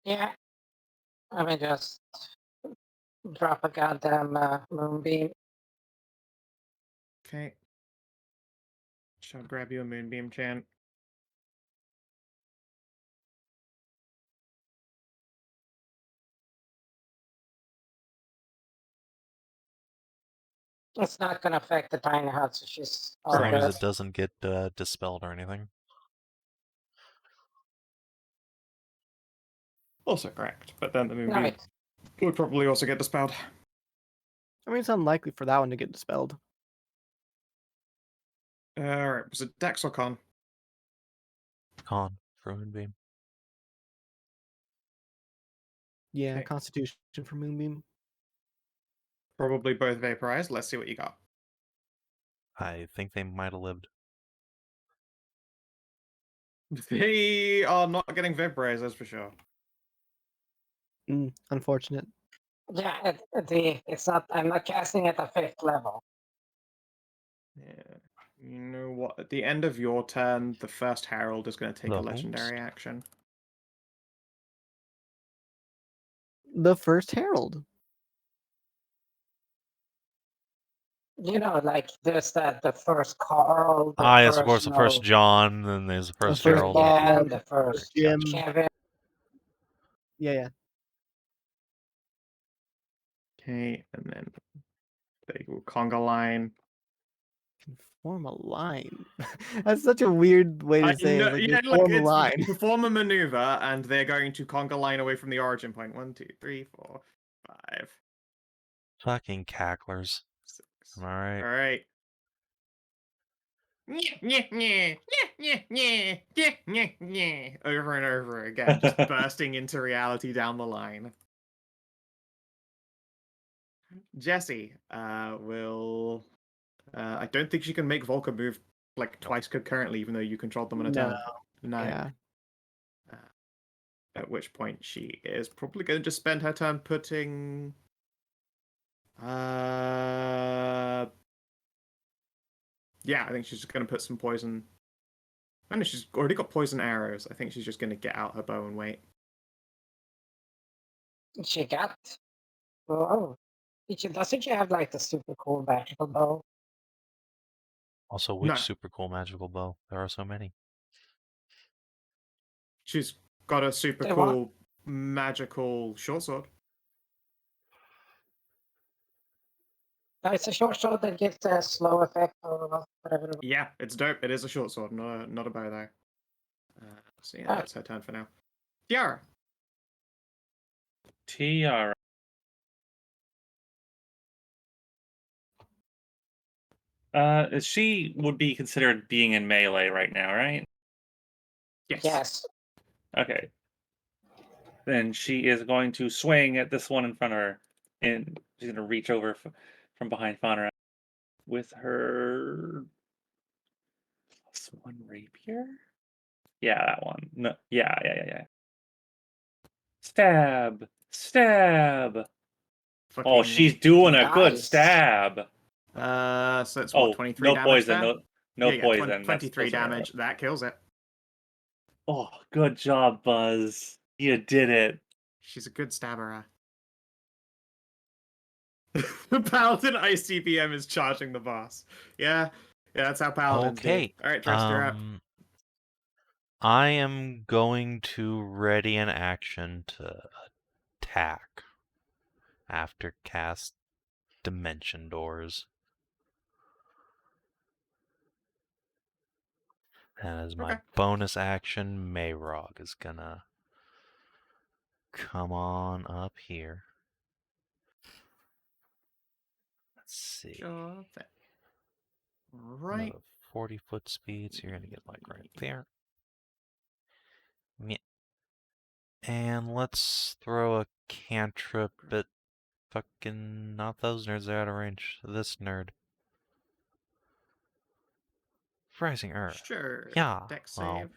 Yeah. Let me just drop a goddamn moonbeam. Okay. Shall grab you a moonbeam, Chan. It's not gonna affect the tiny hut, so she's As all long as good. it doesn't get dispelled or anything. Also correct, but then the moonbeam Right. would probably also get dispelled. I mean, it's unlikely for that one to get dispelled. Alright, was it Dex or Con? Con for Moonbeam. Yeah, Okay. Constitution for Moonbeam. Probably both vaporized. Let's see what you got. I think they might have lived. They are not getting vaporized, that's for sure. Unfortunate. Yeah, it's not. I'm not casting at the 5th level. Yeah. You know what? At the end of your turn, the first Herald is going to take The a legendary action. The first Herald. You know, like there's the first Carl, the Ah, yes, first of course, the first John, then there's the first first Herald. Bob, Jan, the first Jim. Kevin. Yeah. Okay, and then they will conga line. Can form a line. That's such a weird way to say it. Like, yeah, they form a it's line. perform a maneuver, and they're going to conga line away from the origin point. 1, 2, 3, 4, 5, Fucking cacklers. 6. Am I right? All right. Over and over again, just bursting into reality down the line. Jessie will. I don't think she can make Volca move like twice concurrently, even though you controlled them on a No. turn. No. Yeah. At which point she is probably going to just spend her turn putting. Yeah, I think she's just going to put some poison. I know she's already got poison arrows. I think she's just going to get out her bow and wait. She got. Oh, doesn't she have like the super cool magical bow? Also, which No. super cool magical bow? There are so many. She's got a super They cool magical short sword. No, it's a short sword that gives a slow effect or whatever. Yeah, it's dope. It is a short sword, not a bow though. So yeah, that's her turn for now. Tiara. Tiara. She would be considered being in melee right now, right? Yes. Yes. Okay. Then she is going to swing at this one in front of her, and she's going to reach over from behind Faunra with her +1 rapier. Yeah, that one. No, yeah. Stab, stab. Oh, she's doing a good Nice. stab. So it's what, 23 no damage poison, there? no Yeah, poison. 23 Those are- damage. That kills it. Oh, good job, Buzz. You did it. She's a good stabber. The Paladin ICBM is charging the boss. Yeah, that's how Paladins Okay. do. All right, Tristan, you're up. I am going to ready an action to attack after cast Dimension Doors. And as my Okay. bonus action, Mayrog is gonna come on up here. Let's see. Sure thing. Right. 40-foot speed, so you're gonna get like right there. Meh. And let's throw a cantrip at fucking not those nerds that are out of range. This nerd. Rising Earth. Sure. Yeah. Dex Well. save.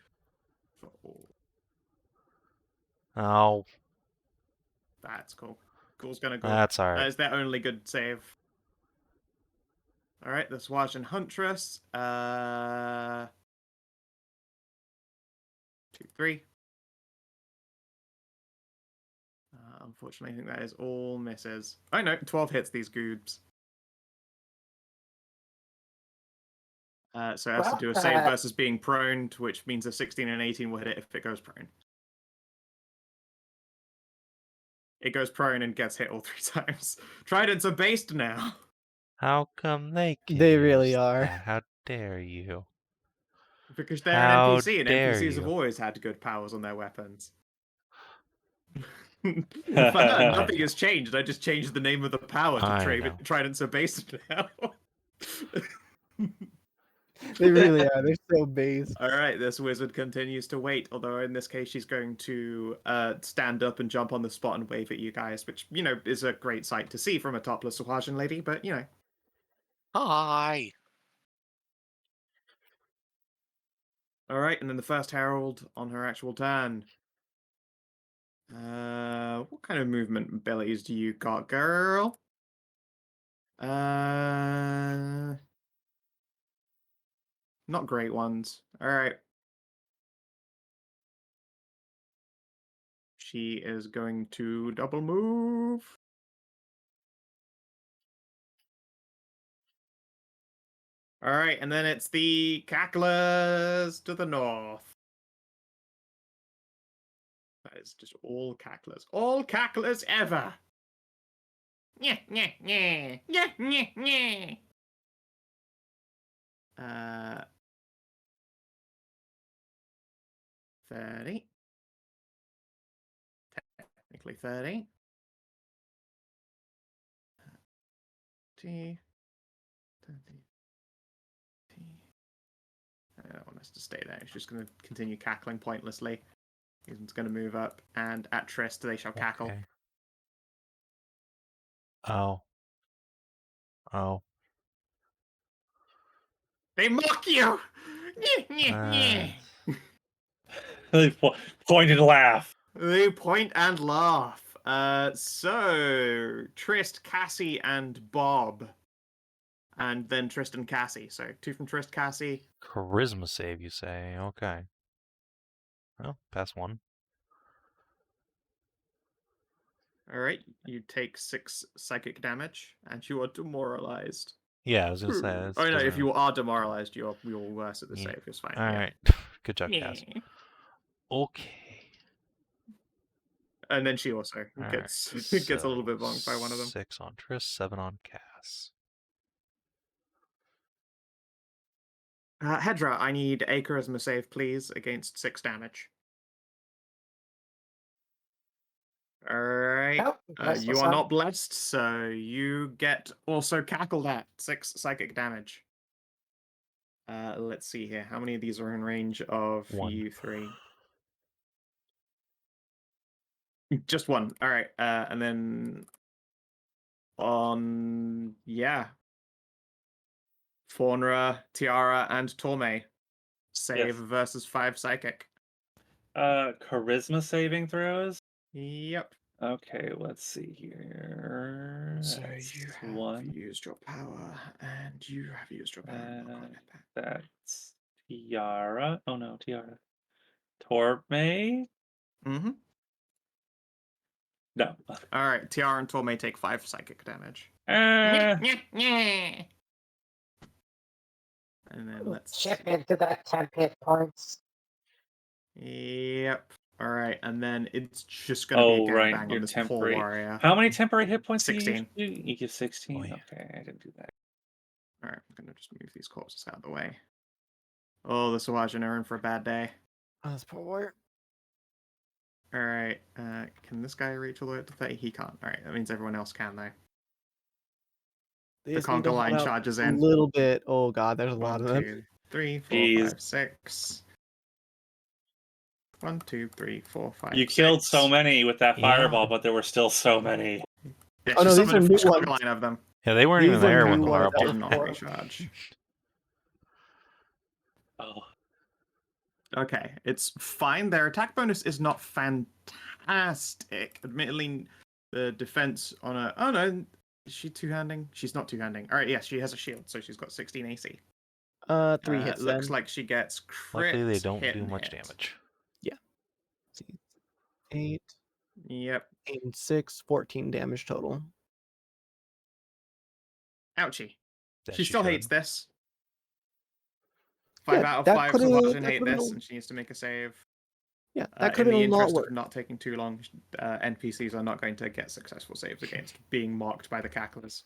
Oh, That's cool. Cool's gonna go. that's alright. That is their only good save. All right, the Swajan Huntress. 2, 3. Unfortunately, I think that is all misses. Oh no, 12 hits these goobs. So it has to do a save versus being prone, which means a 16 and 18 will hit it if it goes prone. It goes prone and gets hit all 3 times. Tridents are based now. How come they can't? They really use are. that? How dare you? Because they're How an NPC, and dare NPCs have you. always had good powers on their weapons. Nothing has changed. I just changed the name of the power to know. Tridents are based now. They really are. They're so based. All right, this wizard continues to wait, although in this case she's going to stand up and jump on the spot and wave at you guys, which, you know, is a great sight to see from a topless Sahuagin lady, but, you know. Hi. All right, and then the first herald on her actual turn. What kind of movement abilities do you got, girl? Not great ones. All right. She is going to double move. All right, and then it's the cacklers to the north. That is just all cacklers. All cacklers ever. Yeah, yeah, yeah. Yeah, yeah, yeah. 30. Technically 30. T. 30. T. I don't want us to stay there. It's just going to continue cackling pointlessly. He's going to move up, and at Trist they shall cackle. Okay. Oh. Oh. They mock you! They point and laugh. They point and laugh. So Trist, Cassie, and Bob. And then Trist and Cassie. So 2 from Trist, Cassie. Charisma save, you say? Okay. Well, pass 1. Alright, you take 6 psychic damage, and you are demoralized. Yeah, I was gonna say. This Oh no, if doesn't- you are demoralized, you're worse at the Yeah. save. It's fine. Alright. Good job, Cass. Yeah. Okay. And then she also Alright, gets gets a little bit bonked by one of them. 6 on Triss, 7 on Cass. Hedrah, I need a charisma save, please, against 6 damage. Alright. Nope, You are not blessed, so you get also cackled at 6 psychic damage. Let's see here. How many of these are in range of 1. you 3? Just 1. Alright. And then on Faunra, Tiara, and Torme. Save Yes. versus 5 psychic. Charisma saving throws? Yep. Okay, let's see here. So That's you have 1. used your power, and you have used your power. I'm not gonna hit that. That's Tiara. Oh no, Tiara. Torme? Mm-hmm. No. Alright, Tiara and Torme take 5 psychic damage. And then let's chip into that 10 hit points. Yep. Alright, and then it's just gonna be a gangbang on this poor warrior. How many temporary hit points 16. do you give 16? Oh, yeah. Okay, I didn't do that. Alright, I'm gonna just move these corpses out of the way. Oh, the Sahuagin are in for a bad day. Oh, this poor warrior. Alright, can this guy reach all the way up to 30? He can't. Alright, that means everyone else can, though. They The just need to conga hold line out charges a in. little bit. Oh god, there's a lot 1, of them. 2, 3, 4, Jeez. 5, 6. 1, 2, 3, 4, 5. You killed 6. so many with that Yeah. fireball, but there were still so many. Yeah, Oh, she no, these summoned are a new fresh ones. conga line of them. Yeah, they weren't These even are there new when the ones. fireball. Did not Four. recharge. Oh. Okay, it's fine. Their attack bonus is not fantastic. Admittedly, the defense on a... Oh, no. Is she two-handing? She's not two-handing. All right, yes, she has a shield, so she's got 16 AC. 3 hits Looks then. like she gets crit, Luckily, they don't hit, do and much hit. damage. 8. Yep. 6, 14 damage total. Ouchie. That She still hates should. this. 5 Yeah, out of that 5 coulda- Savage that hate coulda this, been- and she needs to make a save. Yeah, that could In have the been a lot interest worse. of not taking too long, NPCs are not going to get successful saves against being marked by the cacklers.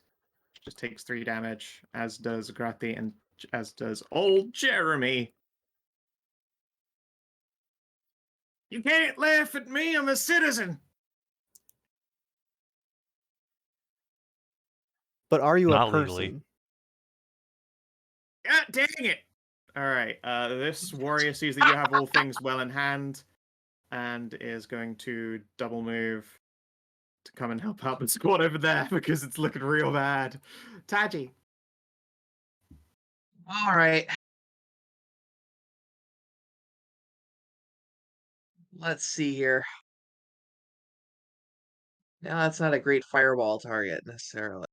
Just takes 3 damage, as does Grati and as does old Jeremy. You can't laugh at me, I'm a citizen! But are you Not a legally. person? God dang it! Alright, this warrior sees that you have all things well in hand, and is going to double move to come and help out the squad over there, because it's looking real bad. Taji. All right. Let's see here. Now that's not a great fireball target necessarily.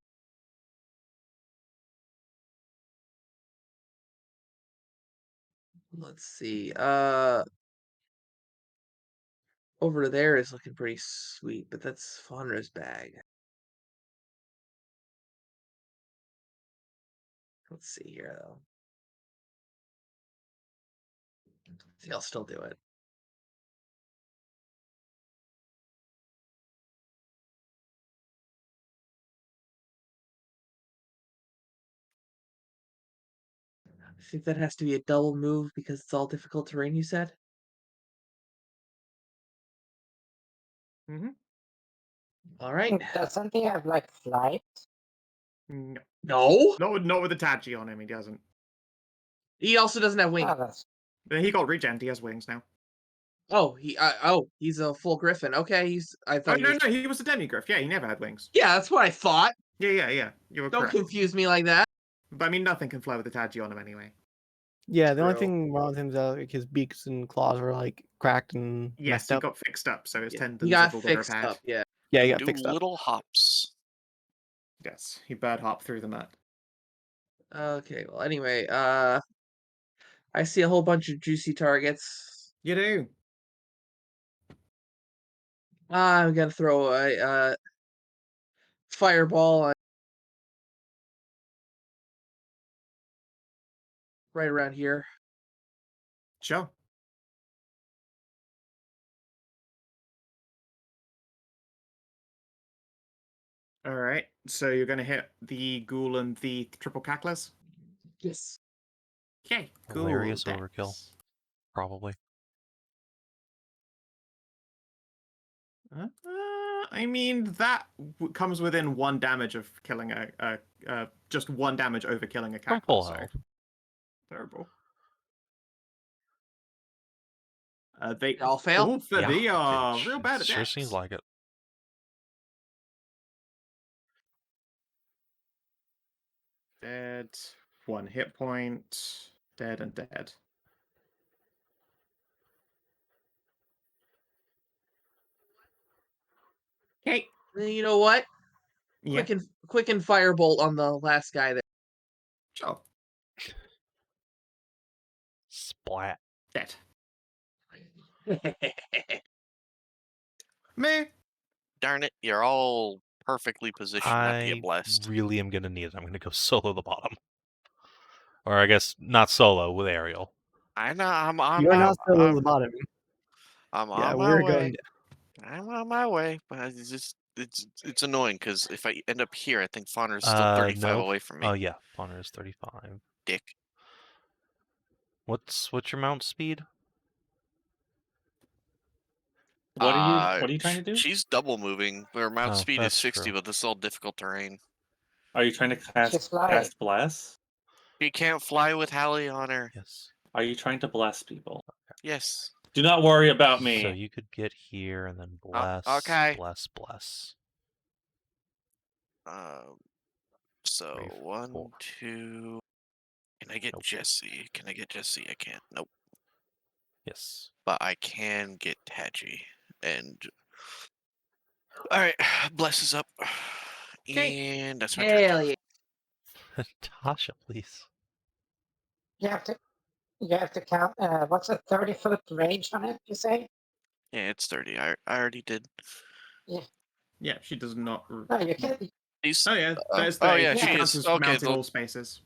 Let's see. Over there is looking pretty sweet, but that's Faunra's bag. Let's see here though. See, I'll still do it. I think that has to be a double move because it's all difficult terrain, you said? Mm-hmm. All right. Doesn't he have like flight? No. No? Not with the Taji on him, he doesn't. He also doesn't have wings. Oh, that's He got regen, he has wings now. Oh, he's a full griffin. Okay, I Oh, thought he no, was... no, he was a demigriff. Yeah, he never had wings. Yeah, that's what I thought. Yeah. You were Don't correct. confuse me like that. But I mean, nothing can fly with the Taji on him anyway. Yeah, the only True. thing wrong with him is that like, his beaks and claws are like cracked and Yes, messed he up. got fixed up, so his Yeah, tendons he got have all got fixed repaired. up, yeah. Yeah, he They got do fixed up. little hops. Yes, he bird hop through the nut. Okay, well, anyway, I see a whole bunch of juicy targets. You do. I'm gonna throw a fireball right around here. Sure. All right, so you're going to hit the ghoul and the triple cacklers? Yes. Okay, cool. Hilarious overkill. Dex. Probably. I mean, that comes within 1 damage of killing just 1 damage over killing a From cackler. full So health. terrible. They all fail? Oof, they are it real bad at sure dex. seems like it. Dead. 1 hit point. Dead and dead. Okay. You know what? Yeah. Quick and firebolt on the last guy there. Sure. Splat. Dead. Meh. Darn it, you're all perfectly positioned not to I get blessed. really am gonna need it. I'm gonna go solo the bottom. Or I guess not solo with Ariel. I know, I'm on You're my not still at the bottom. I'm Yeah, on my we're way. going. I'm on my way, but it's just it's annoying because if I end up here, I think Faunra's still 35 No. away from me. Oh yeah, Faunra is 35. Dick. What's your mount speed? What are you trying to do? She's double moving. Her mount Oh, speed is that's 60, true. but this is all difficult terrain. Are you trying to She's flying. cast bless? She can't fly with Hallie on her. Yes. Are you trying to bless people? Yes. Do not worry about me. So you could get here and then Oh, bless, okay. bless. So 3, 1, 4. 2. Can I get Nope. Jesse? Can I get Jesse? I can't. Nope. Yes. But I can get Taji. And alright, bless is up. And that's my turn. Hell yeah. Tasha, please. You have to count. What's a 30-foot range on it? You say? Yeah, it's 30. I already did. Yeah, she does not. No, you can't. He's, Oh yeah, there's oh 30. yeah, She she counts is. as Okay, mounting all spaces.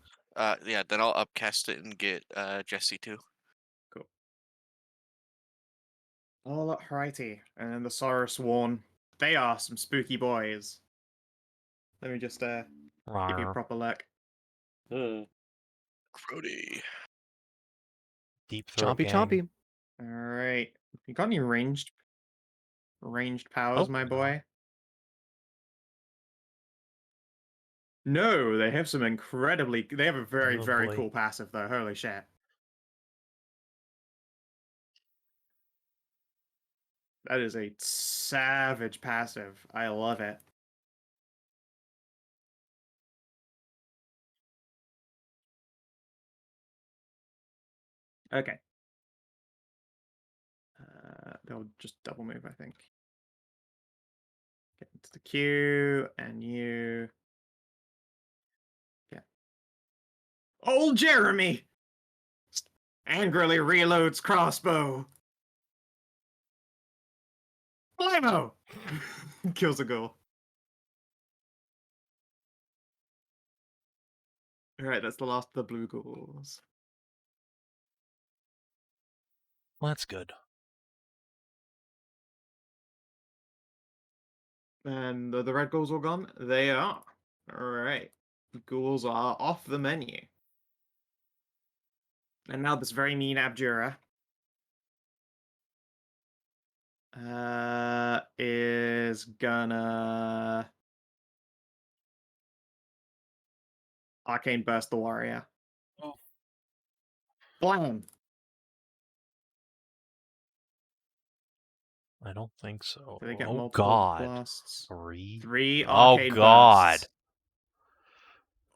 yeah, then I'll upcast it and get Jesse too. Cool. All righty, and then the Sorceress Sworn. They are some spooky boys. Let me just give you a Rawr. proper look. Ugh. Grody. Deep throat Chompy gang. chompy. All right, you got any ranged powers, Oh, my no. boy? No, they have some incredibly. They have a very, Oh, very boy. cool passive though. Holy shit! That is a savage passive. I love it. Okay. They'll just double move, I think. Get into the queue, and you. Yeah. Old Jeremy angrily reloads crossbow. Blammo! Kills a ghoul. Alright, that's the last of the blue ghouls. Well, that's good. And the red ghouls all gone? They are. Alright. The ghouls are off the menu. And now this very mean Abjura is gonna Arcane Burst the warrior. Oh. Blam! I don't think so. Do they get Oh, multiple God. blasts? 3? Three Oh, arcane God. bursts.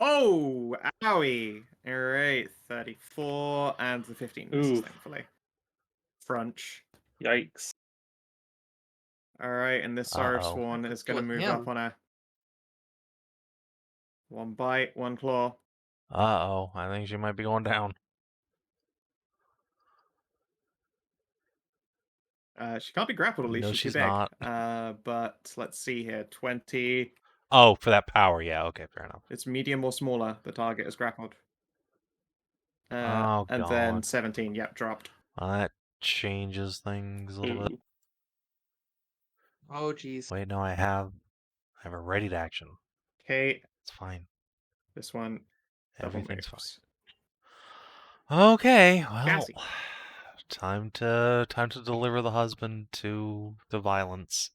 Oh, owie. Alright, 34 and the 15 misses, Oof. thankfully. Frunch. Yikes. Alright, and this Sorrow Uh-oh. Sworn is going to With move him. up on a... One bite, one claw. Uh-oh. I think she might be going down. She can't be grappled, at least No, she's too she's big. not. But let's see here. 20. Oh, for that power. Yeah, okay, fair enough. It's medium or smaller. The target is grappled. Oh, and God. then 17. Yep, dropped. Well, that changes things a little bit. Ooh. Oh, jeez. Wait, no, I have a ready to action. Okay, It's fine. this one double Everything's moves. fine. Okay, well, Cassie. time to deliver the husband to the violence.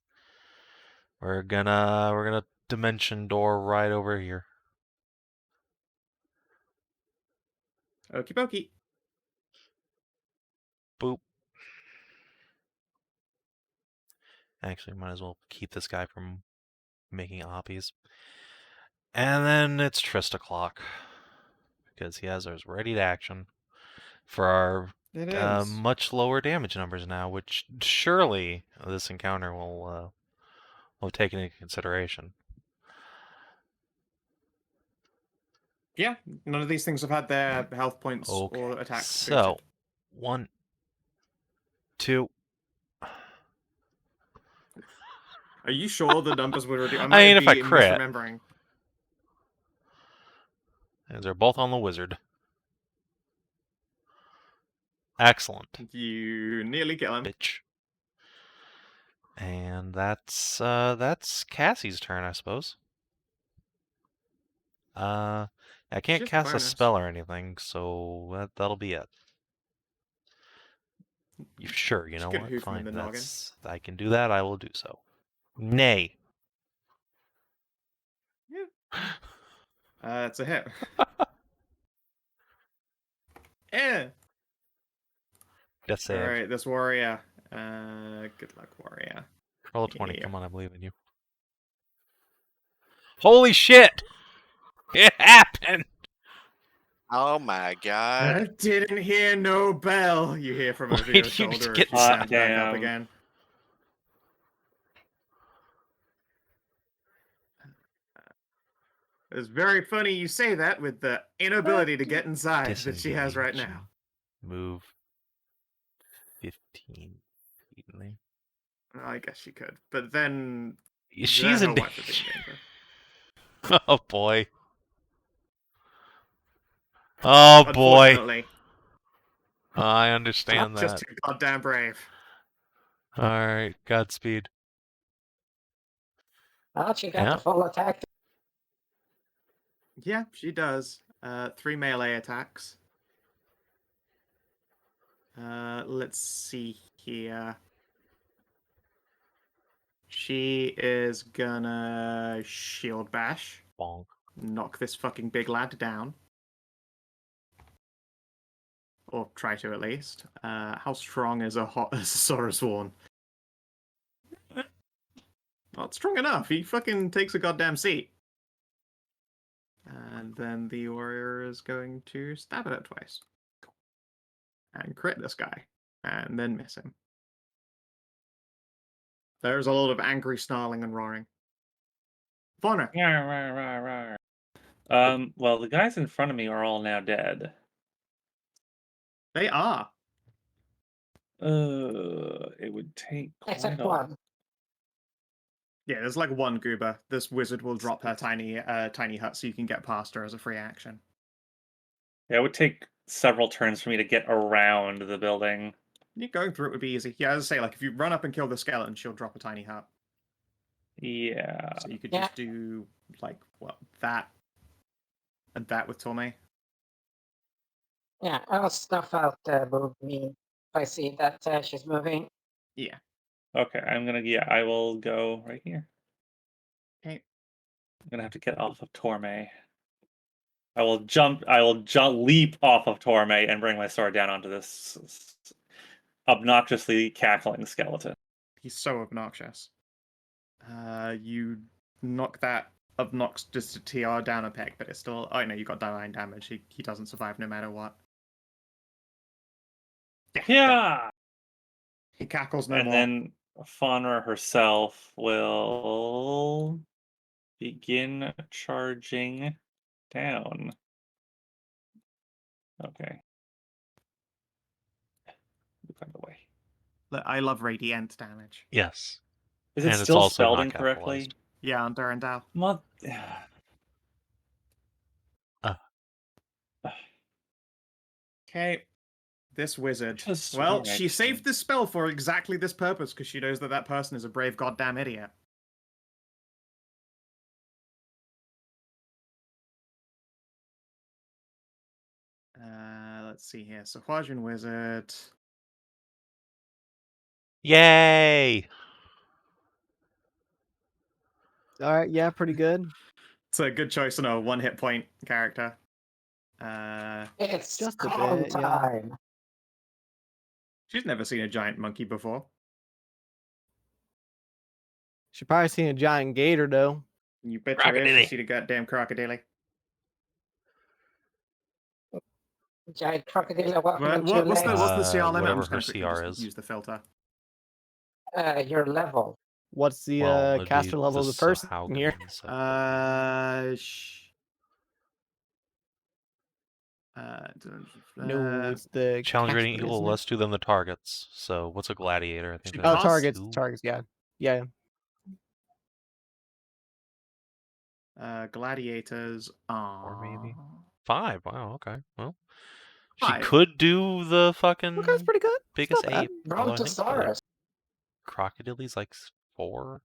We're gonna dimension door right over here. Okie dokie. Boop. Actually, might as well keep this guy from making oppies. And then it's Trista clock. Because he has ours ready to action for our It is. much lower damage numbers now, which surely this encounter will take into consideration. Yeah, none of these things have had their health points Okay, or attacks so boosted. 1, 2. Are you sure the numbers were reduced? I I might mean, if I be crit. misremembering. And they're both on the wizard. Excellent. You nearly kill him. Bitch. And that's Cassie's turn, I suppose. I can't Just cast a bonus. spell or anything, so that'll be it. You sure? You She know could what? hoof him in Fine. the noggin. I can do that. I will do so. Nay. It's a hit. Yeah. Death save. Alright, this warrior. Good luck, warrior. Roll a 20. Yeah. Come on, I believe in you. Holy shit! It happened! Oh my god. I didn't hear no bell. You hear from over Wait, your you shoulder get- if you Hot stand back up damn. again. It's very funny you say that with the inability to get inside that she has right Disengage now. and Move 15 feet in there. I guess you could, but then She's her in wife would be in danger. danger. Oh boy. Oh boy. Unfortunately, I understand just that. too goddamn brave. Alright, Godspeed. Oh, she got Yeah. the full attack. Yeah, she does. 3 melee attacks. Let's see here. She is gonna shield bash. Bonk. Knock this fucking big lad down. Or try to, at least. How strong is a Sorceress Worn? Not strong enough. He fucking takes a goddamn seat. And then the warrior is going to stab at it twice. And crit this guy. And then miss him. There's a lot of angry snarling and roaring. Faunra. Well, the guys in front of me are all now dead. They are. It would take quite Except a... one. Yeah, there's like one goober. This wizard will drop her tiny hut so you can get past her as a free action. Yeah, it would take several turns for me to get around the building. Going through it would be easy. Yeah, as I say, like if you run up and kill the skeleton, she'll drop a tiny hut. Yeah. So you could Yeah. just do like that and that with Tomei. Yeah, I'll snuff out move me if I see that she's moving. Yeah. Okay, I will go right here. Okay. I'm gonna have to get off of Torme. I will leap off of Torme and bring my sword down onto this obnoxiously cackling skeleton. He's so obnoxious. You knock that obnoxious TR down a peg, but it's still... Oh, no, you got divine damage. He doesn't survive no matter what. Yeah! He cackles no And more. then Faunra herself will begin charging down. Okay. Move out of the way. Look, I love radiant damage. Yes. Is it And it's still also spelled not incorrectly? capitalized. Yeah, on Durandal. Okay. This wizard. Just Well, right. she saved this spell for exactly this purpose because she knows that that person is a brave goddamn idiot. Let's see here. So Huajin Wizard. Yay! Alright, yeah, pretty good. It's a good choice on a 1 hit point character. It's Just a calm bit, yeah. time. She's never seen a giant monkey before. She probably seen a giant gator though. You bet your ass Crocodile. you see the goddamn crocodile. Giant crocodile walking on 2 What's legs. the CR limit? I'm Whatever just going her to quickly CR just is. use the filter. Your level. What's the Well, it'd caster be level of the person Sahaugen, here? so- No, it's the Challenge rating caster, equal isn't it? less to than the targets. So what's a gladiator? I think She Oh, that's targets, 2. yeah. Yeah. Gladiators are... Or maybe 5. Wow, okay. Well, 5. she could do the fucking Okay, that's pretty good. It's biggest not bad. ape. Although I think the Brontosaurus. crocodile's like 4.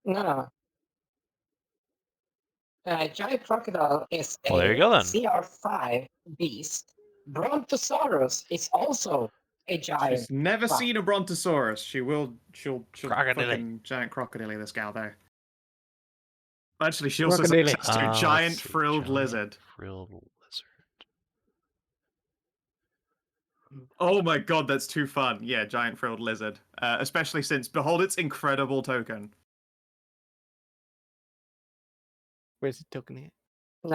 No. Giant crocodile is Well, there a you go then. CR5 beast. Brontosaurus is also a giant. She's never Fuck. seen a Brontosaurus. She'll Crocodile. fucking giant crocodile this gal there. Actually, she also has Crocodile. access to giant frilled lizard. Frilled lizard. Oh my god, that's too fun. Yeah, giant frilled lizard. Especially since behold its incredible token. Where's the token here?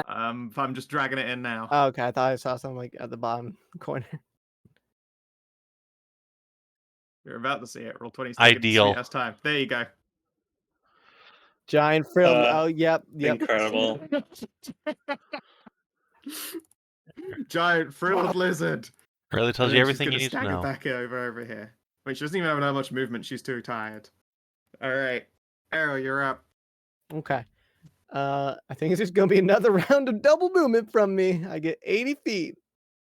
I'm just dragging it in now. Oh, okay, I thought I saw something like at the bottom corner. You're about to see it. Roll 20 Ideal. seconds. Time. There you go. Giant frill. Oh, yep. Incredible. Giant frilled lizard. Really tells And you then she's everything you gonna need to stagger know. back over here. Wait, she doesn't even have that much movement. She's too tired. All right, Ariel, you're up. Okay. I think it's just gonna be another round of double movement from me. I get 80 feet.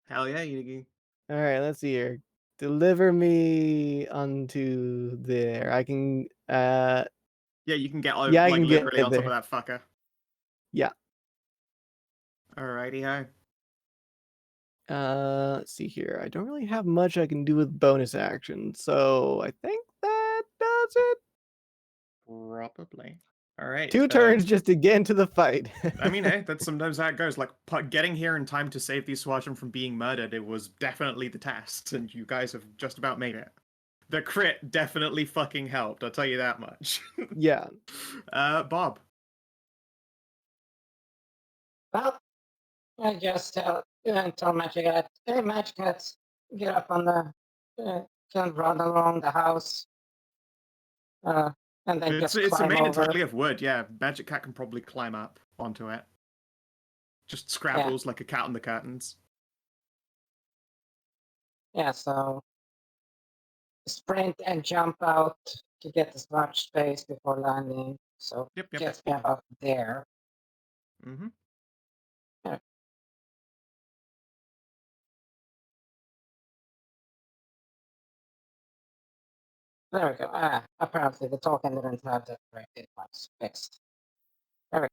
Hell yeah, Yugi. All right, let's see here. Deliver me onto there. I can. Yeah, you can get Yeah, I like can get literally on top there. of that fucker. Yeah. Alrighty, ho. Let's see here. I don't really have much I can do with bonus action, so I think that does it. Probably. All right. 2 turns just to get into the fight. I mean, hey, that's sometimes how it goes. Like, getting here in time to save these Swatchum from being murdered, it was definitely the test, and you guys have just about made it. The crit definitely fucking helped, I'll tell you that much. Yeah. Bob. Well, I just tell Magic Hat, hey, Magic Hat, get up on can run along the house. And then It's just climb made over. entirely of wood, yeah. Magic Cat can probably climb up onto it. Just scrabbles like a cat on the curtains. Yeah, so sprint and jump out to get as much space before landing. So Yep. gets me about there. Mm-hmm. Yeah. There we go. Apparently the token didn't have the corrected ones fixed. There we go.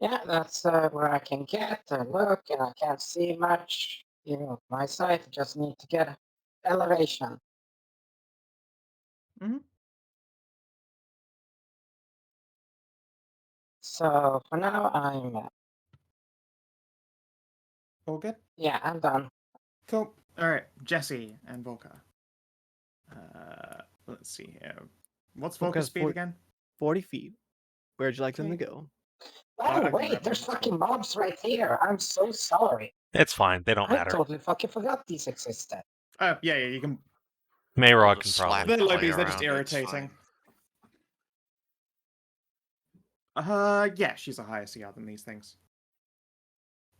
Yeah, that's where I can get and look, and I can't see much. Even with my sight, just need to get elevation. Mm-hmm. So for now, I'm. All good? Yeah, I'm done. Cool. Alright, Jesse and Volker. Let's see here. What's Volker's speed again? 40 feet. Where'd you like them to Okay. go? I Oh, can wait, grab there's one, fucking mobs right here. I'm so sorry. It's fine. They don't I matter. totally fucking forgot these existed. Yeah, you can. Mayrod can Just probably. slap They're the lobies, play they're just around, it's irritating. Yeah, she's a higher CR than these things.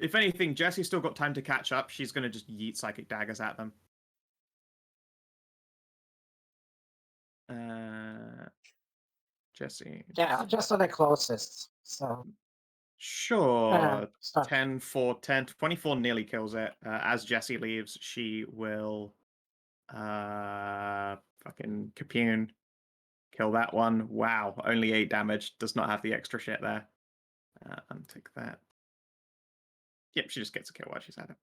If anything, Jesse's still got time to catch up. She's gonna just yeet psychic daggers at them. Jesse. Yeah, just on the closest. So. Sure. Start. 10, 4, 10. 24 nearly kills it. As Jesse leaves, she will fucking Capune. Kill that one. Wow, only 8 damage. Does not have the extra shit there. Untick that. Yep, she just gets a kill while she's at it.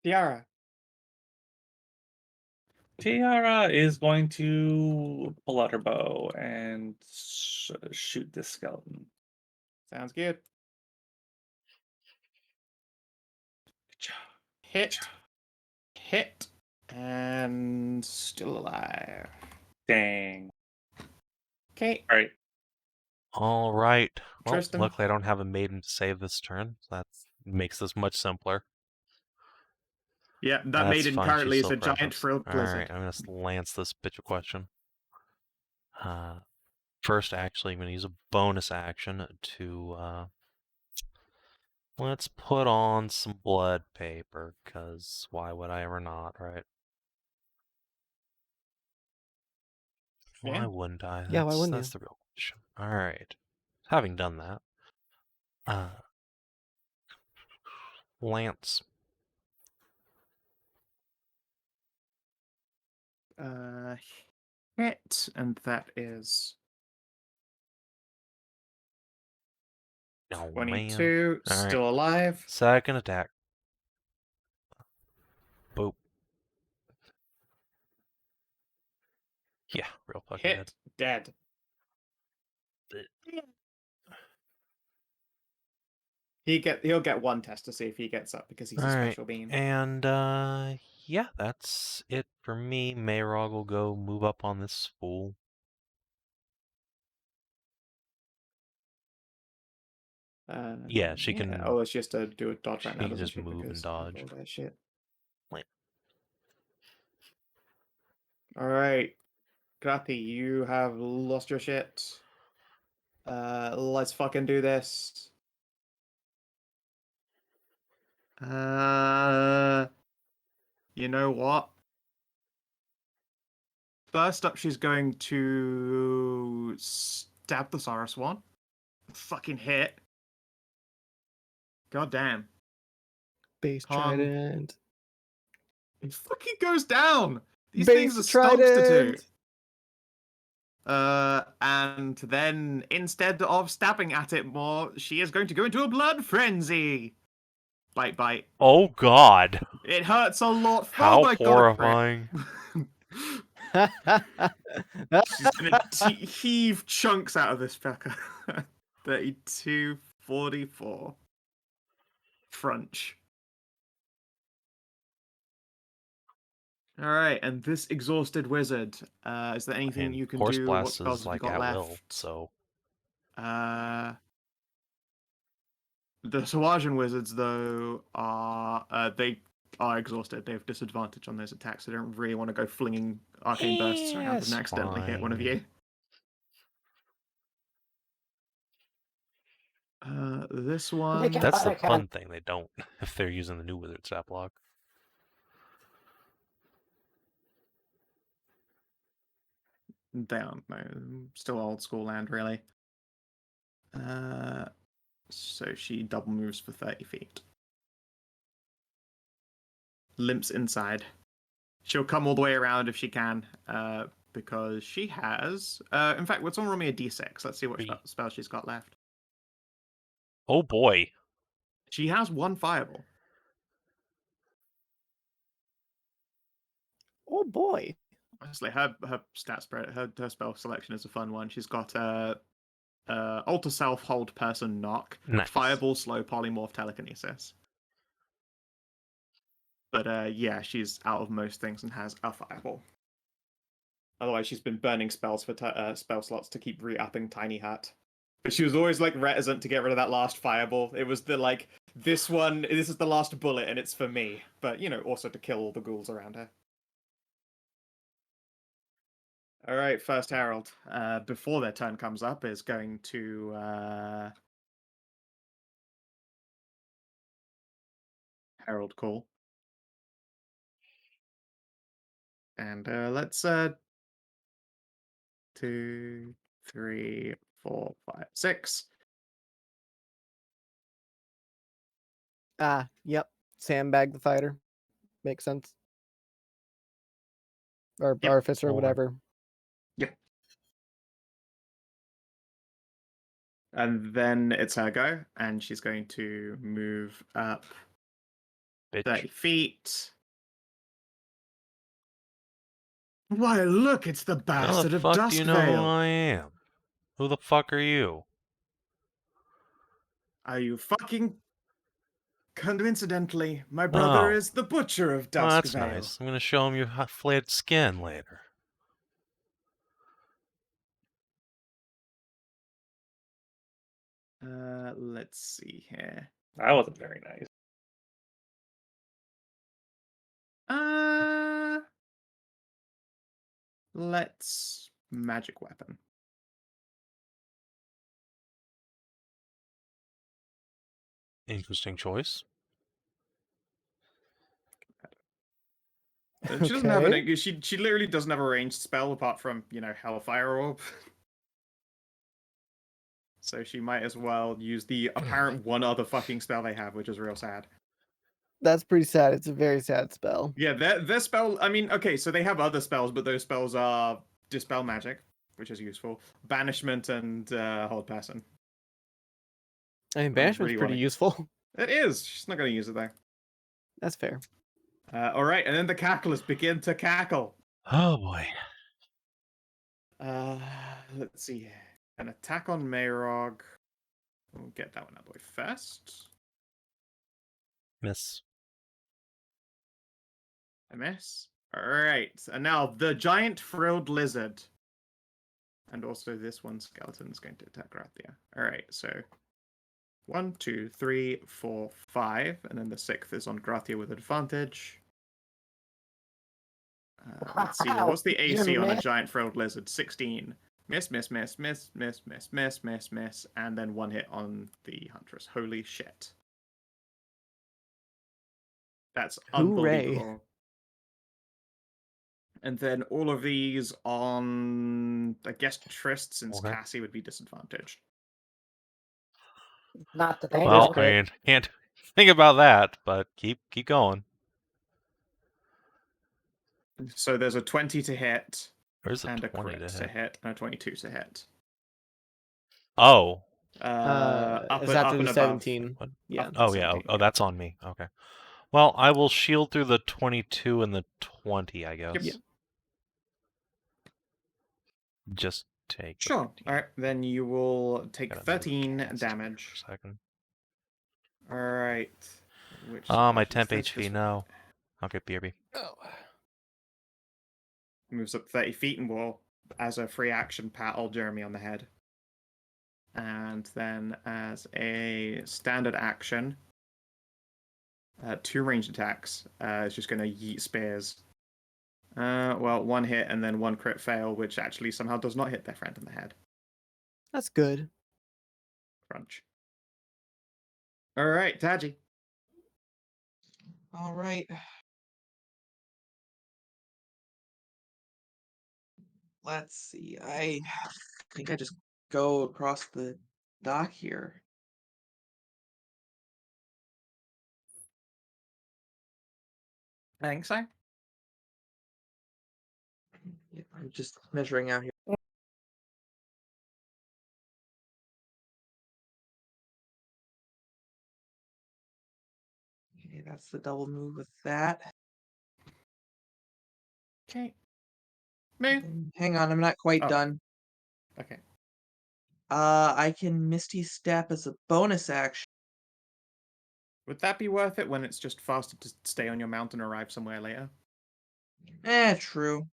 Tiara. Tiara is going to pull out her bow and shoot this skeleton. Sounds good. Hit. And still alive. Dang. Okay. All right. All right. Well, Tristan? luckily I don't have a maiden to save this turn. So that makes this much simpler. Yeah, that That's maiden fine, currently she's is a still giant precious. frilled blizzard. Alright, I'm gonna lance this bitch a question. First, actually, I'm gonna use a bonus action to, let's put on some blood paper, because why would I ever not, right? Yeah. Why wouldn't I? Yeah, why wouldn't That's you? the real question. Alright. Having done that, lance. Hit, and that is Oh, 22, man. still alive. Second attack. Boop. Yeah, real fucking Hit, dead. He'll get one test to see if he gets up because he's a special being. And yeah, that's it for me. Mayrog will go move up on this fool. Yeah, she can. Oh, it's just to do a dodge right now, She can doesn't just she? move and Because of dodge. all that shit. Like, All right. Grathi, you have lost your shit. Let's fucking do this. You know what? First up, she's going to stab the Sorceress one. Fucking hit. God damn. Base Calm. trident. It fucking goes down. These Base things are stonks to do. trident. And then instead of stabbing at it more, she is going to go into a blood frenzy. Bite, bite. Oh God! It hurts a lot. How Oh my horrifying! God, she's gonna heave chunks out of this fucker. 32, 44. Frunch. All right, and this exhausted wizard. Is there anything And you can Horse do? Blast What spells is have you like got at left? will, so The Sawajan wizards, though, are they are exhausted. They have disadvantage on those attacks. They don't really want to go flinging arcane bursts around it's and accidentally hit one of fine. you. This one. That's the I fun thing. They don't if they're using the new wizard stat block. They aren't. No, still old school land, really. So she double moves for 30 feet. Limps inside. She'll come all the way around if she can, because she has... in fact, would someone roll me a d6? Let's see what spell she's got left. Oh boy! She has one fireball. Oh boy. Honestly, her stat spread, her spell selection is a fun one. She's got Alter Self, Hold Person, Knock, Nice. Fireball, Slow, Polymorph, Telekinesis. But yeah, she's out of most things and has a fireball. Otherwise, she's been burning spells for spell slots to keep re-upping Tiny Hat. But she was always like reticent to get rid of that last fireball. It was the like, this is the last bullet and it's for me. But, you know, also to kill all the ghouls around her. Alright, first Herald, before their turn comes up, is going to Herald Call. And let's 2, 3, 4, 5, 6. Yep. Sandbag the fighter. Makes sense. Or Yep. Artificer or Or- whatever. Yeah. And then it's her go, and she's going to move up Bitch. 30 feet. Why, look, it's the How bastard the of fuck do you know who Duskvale. I am? Who the fuck are you? Are you fucking... Coincidentally, my brother Oh. is the Butcher of Oh, that's Duskvale. nice. I'm gonna show him your flayed skin later. Let's see here. That wasn't very nice. Let's magic weapon. Interesting choice. She doesn't have Okay. an... She literally doesn't have a ranged spell apart from, you know, Hellfire Orb. So she might as well use the apparent one other fucking spell they have, which is real sad. That's pretty sad. It's a very sad spell. Yeah, their spell... I mean, okay, so they have other spells, but those spells are Dispel Magic, which is useful. Banishment and Hold Person. I mean, Banishment's really pretty wanna- useful. It is! She's not going to use it, though. That's fair. Alright, and then the cacklers begin to cackle. Oh boy. Let's see here. An attack on Mayrog. We'll get that one out of the way first. Miss. I miss. Alright, and now the giant frilled lizard. And also this one skeleton is going to attack Rathia. Alright, so 1, 2, 3, 4, 5, and then the 6th is on Grathia with advantage. Let's see here. Wow, What's the you AC on a missed. giant frilled lizard? 16. Miss, miss, miss, miss, miss, miss, miss, miss, miss, and then one hit on the Huntress. Holy shit. That's Hooray. unbelievable. And then all of these on, I guess, Trist, since Okay. Cassie would be disadvantaged. Not the Oh, thing. there's Well, I crit. mean, can't think about that, but keep going. So there's a 20 to hit, Where's the and a 20 crit to to hit? hit, and a 22 to hit. Oh. Up, It's and, after up and the above. 17. What? Yeah. Up to the Oh, yeah. 17, Oh, that's on me. Okay. Well, I will shield through the 22 and the 20, I guess. Yep. Yeah. Just take the Sure. 15. Alright, then you will take Gotta 13 cast damage. for a second. Alright. Which Ah, my slash is temp this? HP, This one. no. Okay, BRB. Oh. Moves up 30 feet and will, as a free action, pat old Jeremy on the head. And then as a standard action, 2 ranged attacks. It's just going to yeet spears. Well, 1 hit and then 1 crit fail, which actually somehow does not hit their friend in the head. That's good. Crunch. Alright, Taji. All right. Let's see. I think I just go across the dock here. I think so. Yeah, I'm just measuring out here. Okay, that's the double move with that. Okay. Me. Hang on, I'm not quite Oh. done. Okay. I can Misty Step as a bonus action. Would that be worth it when it's just faster to stay on your mount and arrive somewhere later? True.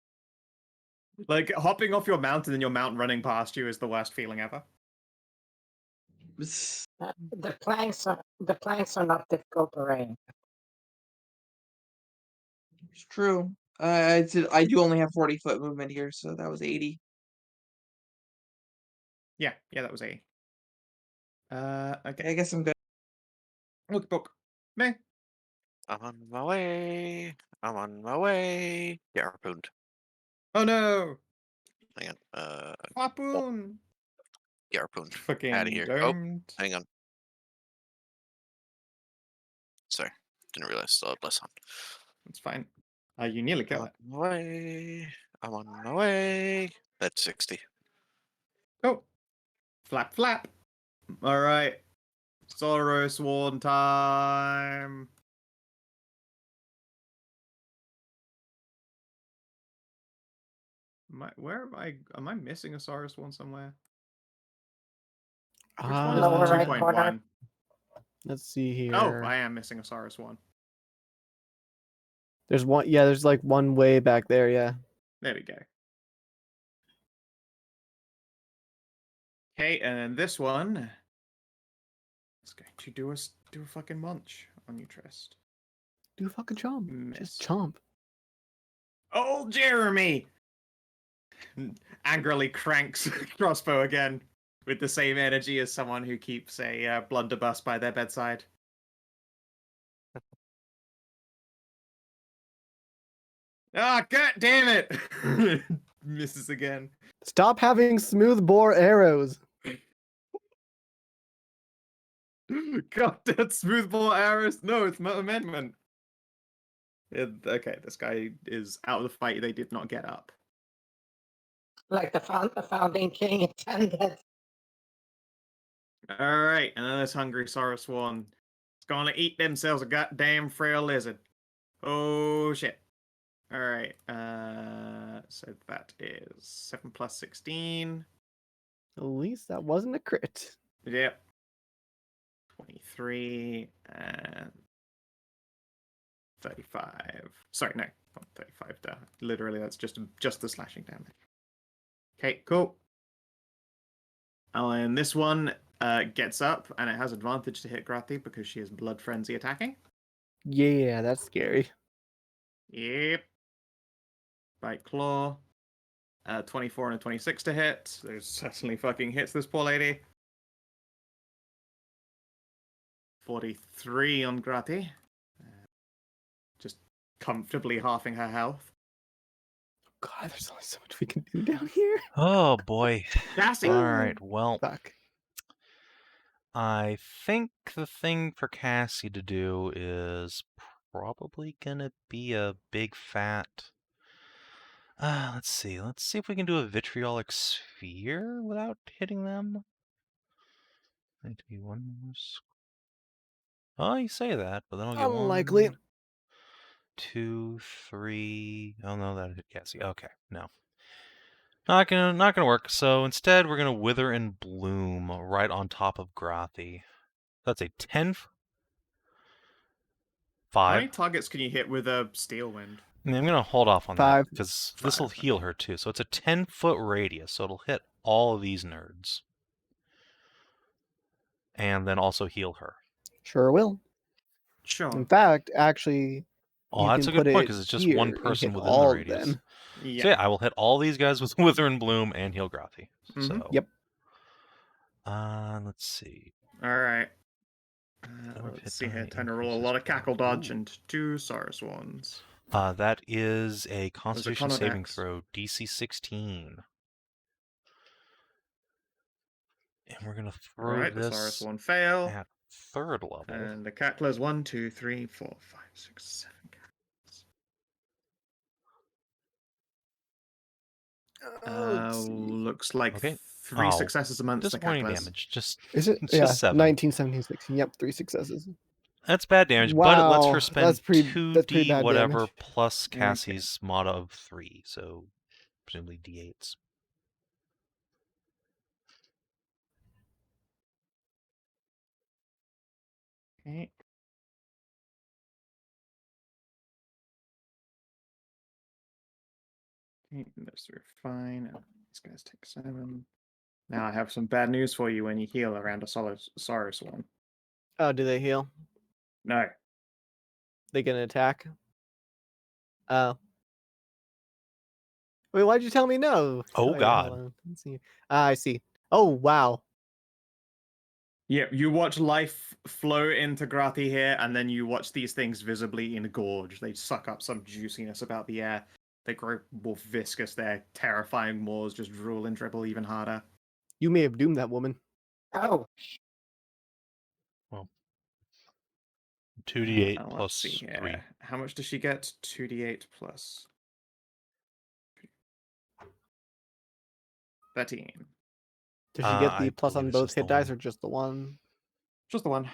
Like, hopping off your mount and then your mount running past you is the worst feeling ever. The planks are not difficult terrain. It's true. I do only have 40-foot movement here, so that was 80. Yeah, that was a. Okay. I guess I'm good. Look, book. Me. I'm on my way. I'm on my way. Get harpooned. Oh no! Hang on. Harpoon! Get harpooned. Fucking Out of here. don't. Oh, hang on. Sorry. Didn't realize still had less on. It's fine. You nearly I'm kill on it. my way. I'm on my way. That's 60. Oh! Flap, flap! Alright. Sorceress one time. Where am I? Am I missing a Sorceress one somewhere? Which one is the Lower right corner. 2.1? Let's see here. Oh, I am missing a Sorceress one. There's one. Yeah, there's like one way back there. Yeah. There we go. Okay, and then this one is going to do a fucking munch on you, Trist. Do a fucking chomp. Miss. Just chomp. Oh, Jeremy! Angrily cranks crossbow again with the same energy as someone who keeps a blunderbuss by their bedside. Ah, god damn it! Misses again. Stop having smooth bore arrows. God, that smoothball arrows. No, it's not amendment. Okay, this guy is out of the fight. They did not get up. Like the founding king intended. Alright, and then this hungry Sorceress one. It's gonna eat themselves a goddamn frail lizard. Oh shit. Alright, so that is 7 plus 16. At least that wasn't a crit. Yep. 23 and 35. Sorry, no, not 35. Duh. Literally, that's just the slashing damage. Okay, cool. Oh, and this one gets up, and it has advantage to hit Grathi because she is Blood Frenzy attacking. Yeah, that's scary. Yep. Bite Claw. 24 and a 26 to hit. There's certainly fucking hits this poor lady. 43 on Grati. Just comfortably halving her health. God, there's only so much we can do down here. Oh boy. Cassie! All right. Well, Fuck. I think the thing for Cassie to do is probably gonna be a big fat. Let's see. Let's see if we can do a vitriolic sphere without hitting them. Need to be one more. Oh, you say that, but then I'll get Unlikely. 1, 2, 3. Oh no, that hit Cassie. Okay, no. Not gonna work. So instead, we're gonna wither and bloom right on top of Grothy. That's a 10. How many 5. targets can you hit with a Steel Wind? I'm gonna hold off on 5. that because this will 5, heal her too. So it's a 10-foot radius, so it'll hit all of these nerds, and then also heal her. Sure will. Sure. In fact, actually, Oh, you that's can a good put point it because it's just here one and person hit within the all of radius. them. Yeah. So yeah, I will hit all these guys with Wither and Bloom and heal Grothy. So Yep. let's see. Alright. Number of hit Let's see here. die Time to roll a increases lot of by- Cackle Dodge Ooh. and 2 Sorceress Wands. That is a Constitution Con saving Dex. throw, DC 16. And we're going to throw Alright, the Sorceress this Wand fail. at 3rd level. And the Cackler's 1, 2, 3, 4, 5, 6, 7 Cackles. Looks like Okay. 3 Oh, successes amongst the disappointing Cacklers. damage. Just Is it? it's Yeah. just 7. 19, 17, 16. Yep, 3 successes. That's bad damage, but it lets her Wow, spend that's pretty 2d bad whatever damage. plus Okay. Cassie's mod of 3, so presumably d8s. Okay. Okay, those are fine. These guys take 7. Now I have some bad news for you when you heal around a Sorceress one. Oh, do they heal? No. They can attack? Oh. Wait, why'd you tell me no? Oh, yeah, God. hold on. Let's see. I see. Oh, wow. Yeah, you watch life flow into Grati here, and then you watch these things visibly engorge. They suck up some juiciness about the air. They grow more viscous. Their terrifying maws just drool and dribble even harder. You may have doomed that woman. Oh, 2d8 Let's plus see here. 3. How much does she get? 2d8 plus 13. Does she get the I plus on believe it's both just the hit dice one. or just the one? Just the one.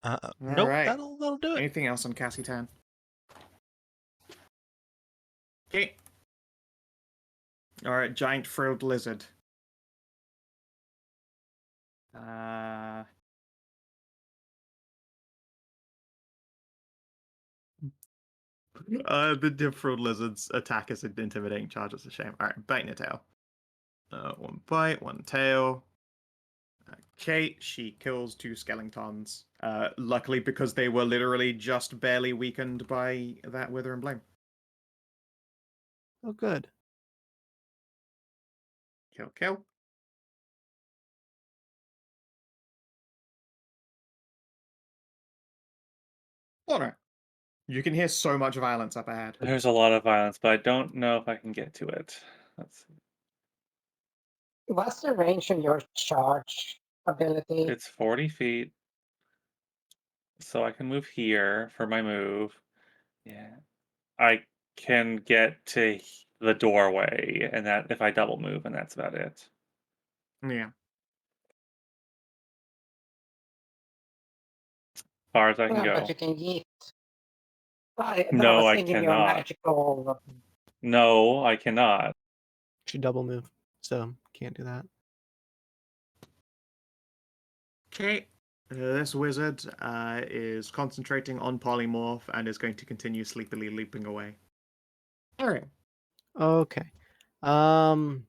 Nope, right. that'll do it. Anything else on Cassie turn? Okay. Alright, giant frilled lizard. The frilled lizard's attack is an intimidating charge. It's a shame. Alright, bite in your tail. 1 bite, 1 tail. Okay, she kills 2 skeletons. Luckily, because they were literally just barely weakened by that Wither and Blame. Oh, good. Kill, kill. Faunra. You can hear so much violence up ahead. There's a lot of violence, but I don't know if I can get to it. Let's see. what's the range of your charge ability? It's 40 feet. So I can move here for my move. Yeah. I can get to the doorway, and that if I double move, and that's about it. Yeah. As far as I can Yeah, go. but you can yeet. I No, was I thinking your cannot. magical. No, I cannot. She double move, so can't do that. Okay. This wizard is concentrating on polymorph and is going to continue sleepily leaping away. Alright. Okay. God.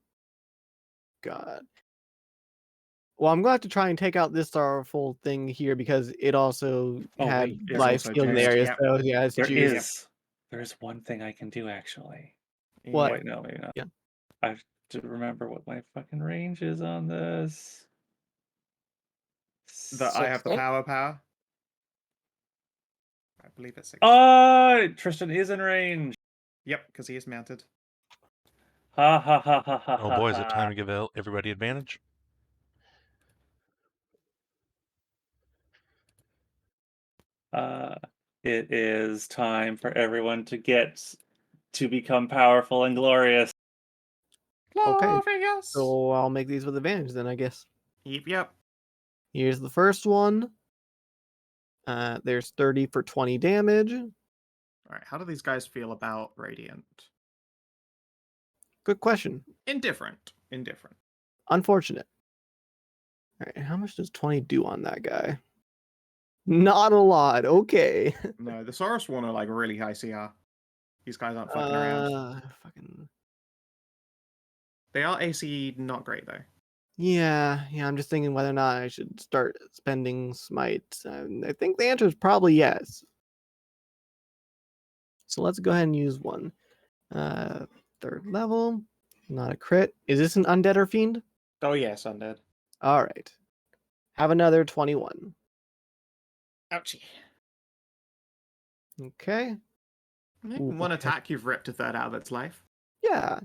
Well, I'm going to have to try and take out this sorrowful thing here because it also Oh, had wait, It's life also skilled in the juiced, area. yep. So yeah, it's There juiced. is. There's one thing I can do actually. What? Wait, no, maybe not. Yeah. I have to remember what my fucking range is on this. I have the 60? power. I believe it's 60. Tristan is in range. Yep, because he is mounted. Ha ha ha ha ha. Oh boy, is it time to give everybody advantage? It is time for everyone to become powerful and glorious. Okay. Glorious! So I'll make these with advantage then, I guess. Yep. Here's the first one. There's 30 for 20 damage. Alright, how do these guys feel about Radiant? Good question. Indifferent. Unfortunate. All right, how much does 20 do on that guy? Not a lot. Okay. No, the Sorceress one are like really high CR. These guys aren't fucking around. They are AC not great though. Yeah, I'm just thinking whether or not I should start spending smite. I think the answer is probably yes. So let's go ahead and use one. Third level, not a crit. Is this an undead or fiend? Oh yes, undead. All right. Have another 21. Ouchie. Okay. One attack, you've ripped a third out of its life. Yeah.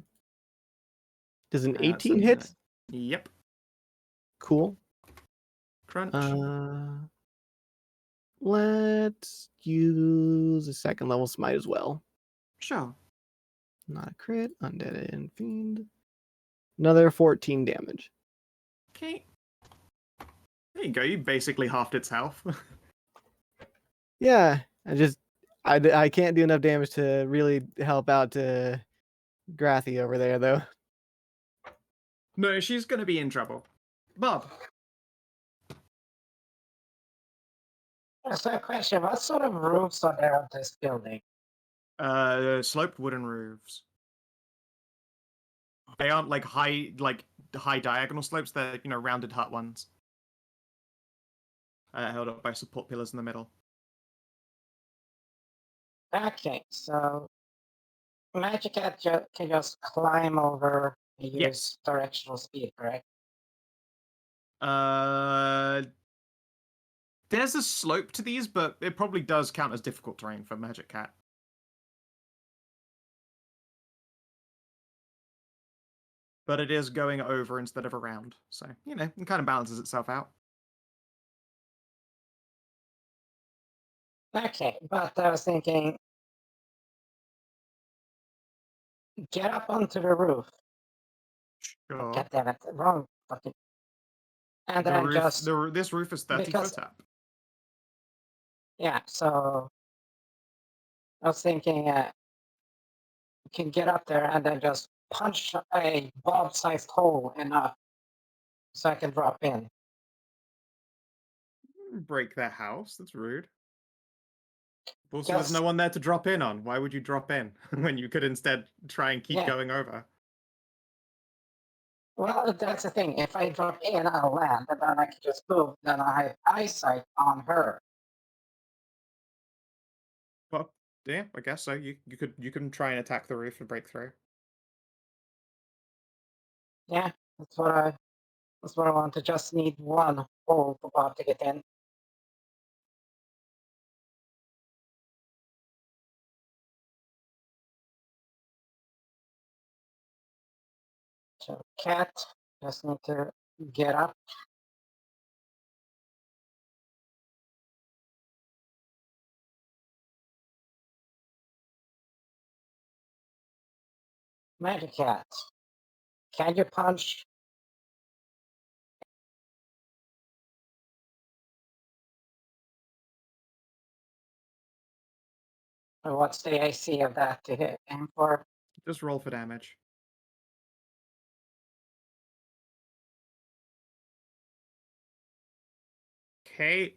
Does an 18 something hit? like- Yep. Cool. Crunch. Let's use a second level smite as well. Sure. Not a crit. Undead and fiend. Another 14 damage. Okay. There you go. You basically halved its health. Yeah, I can't do enough damage to really help out Grathy over there though. No, she's gonna be in trouble. Bob. So a question, what sort of roofs are there on this building? Sloped wooden roofs. They aren't like high diagonal slopes. They're rounded hut ones. Held up by support pillars in the middle. Okay, so Magic Cat can just climb over and use Yes. directional speed, correct? There's a slope to these, but it probably does count as difficult terrain for Magic Cat. But it is going over instead of around, so it kind of balances itself out. Okay, but I was thinking, get up onto the roof. Sure. God damn it, wrong fucking. And then just this roof is 30 foot up. Yeah, so I was thinking, you can get up there and then just punch a bomb-sized hole enough so I can drop in. Break their house. That's rude. Also, there's Just- no one there to drop in on. Why would you drop in when you could instead try and keep Yeah. going over? Well, that's the thing. If I drop in, I'll land, and then I can just move. Then I have eyesight on her. Well, yeah, I guess so. You can try and attack the roof and break through. Yeah, that's what I want. To just need one hole for Bob to get in. So cat just need to get up. Magic Cat, can you punch? Or what's the AC of that to hit aim for? Just roll for damage. Okay.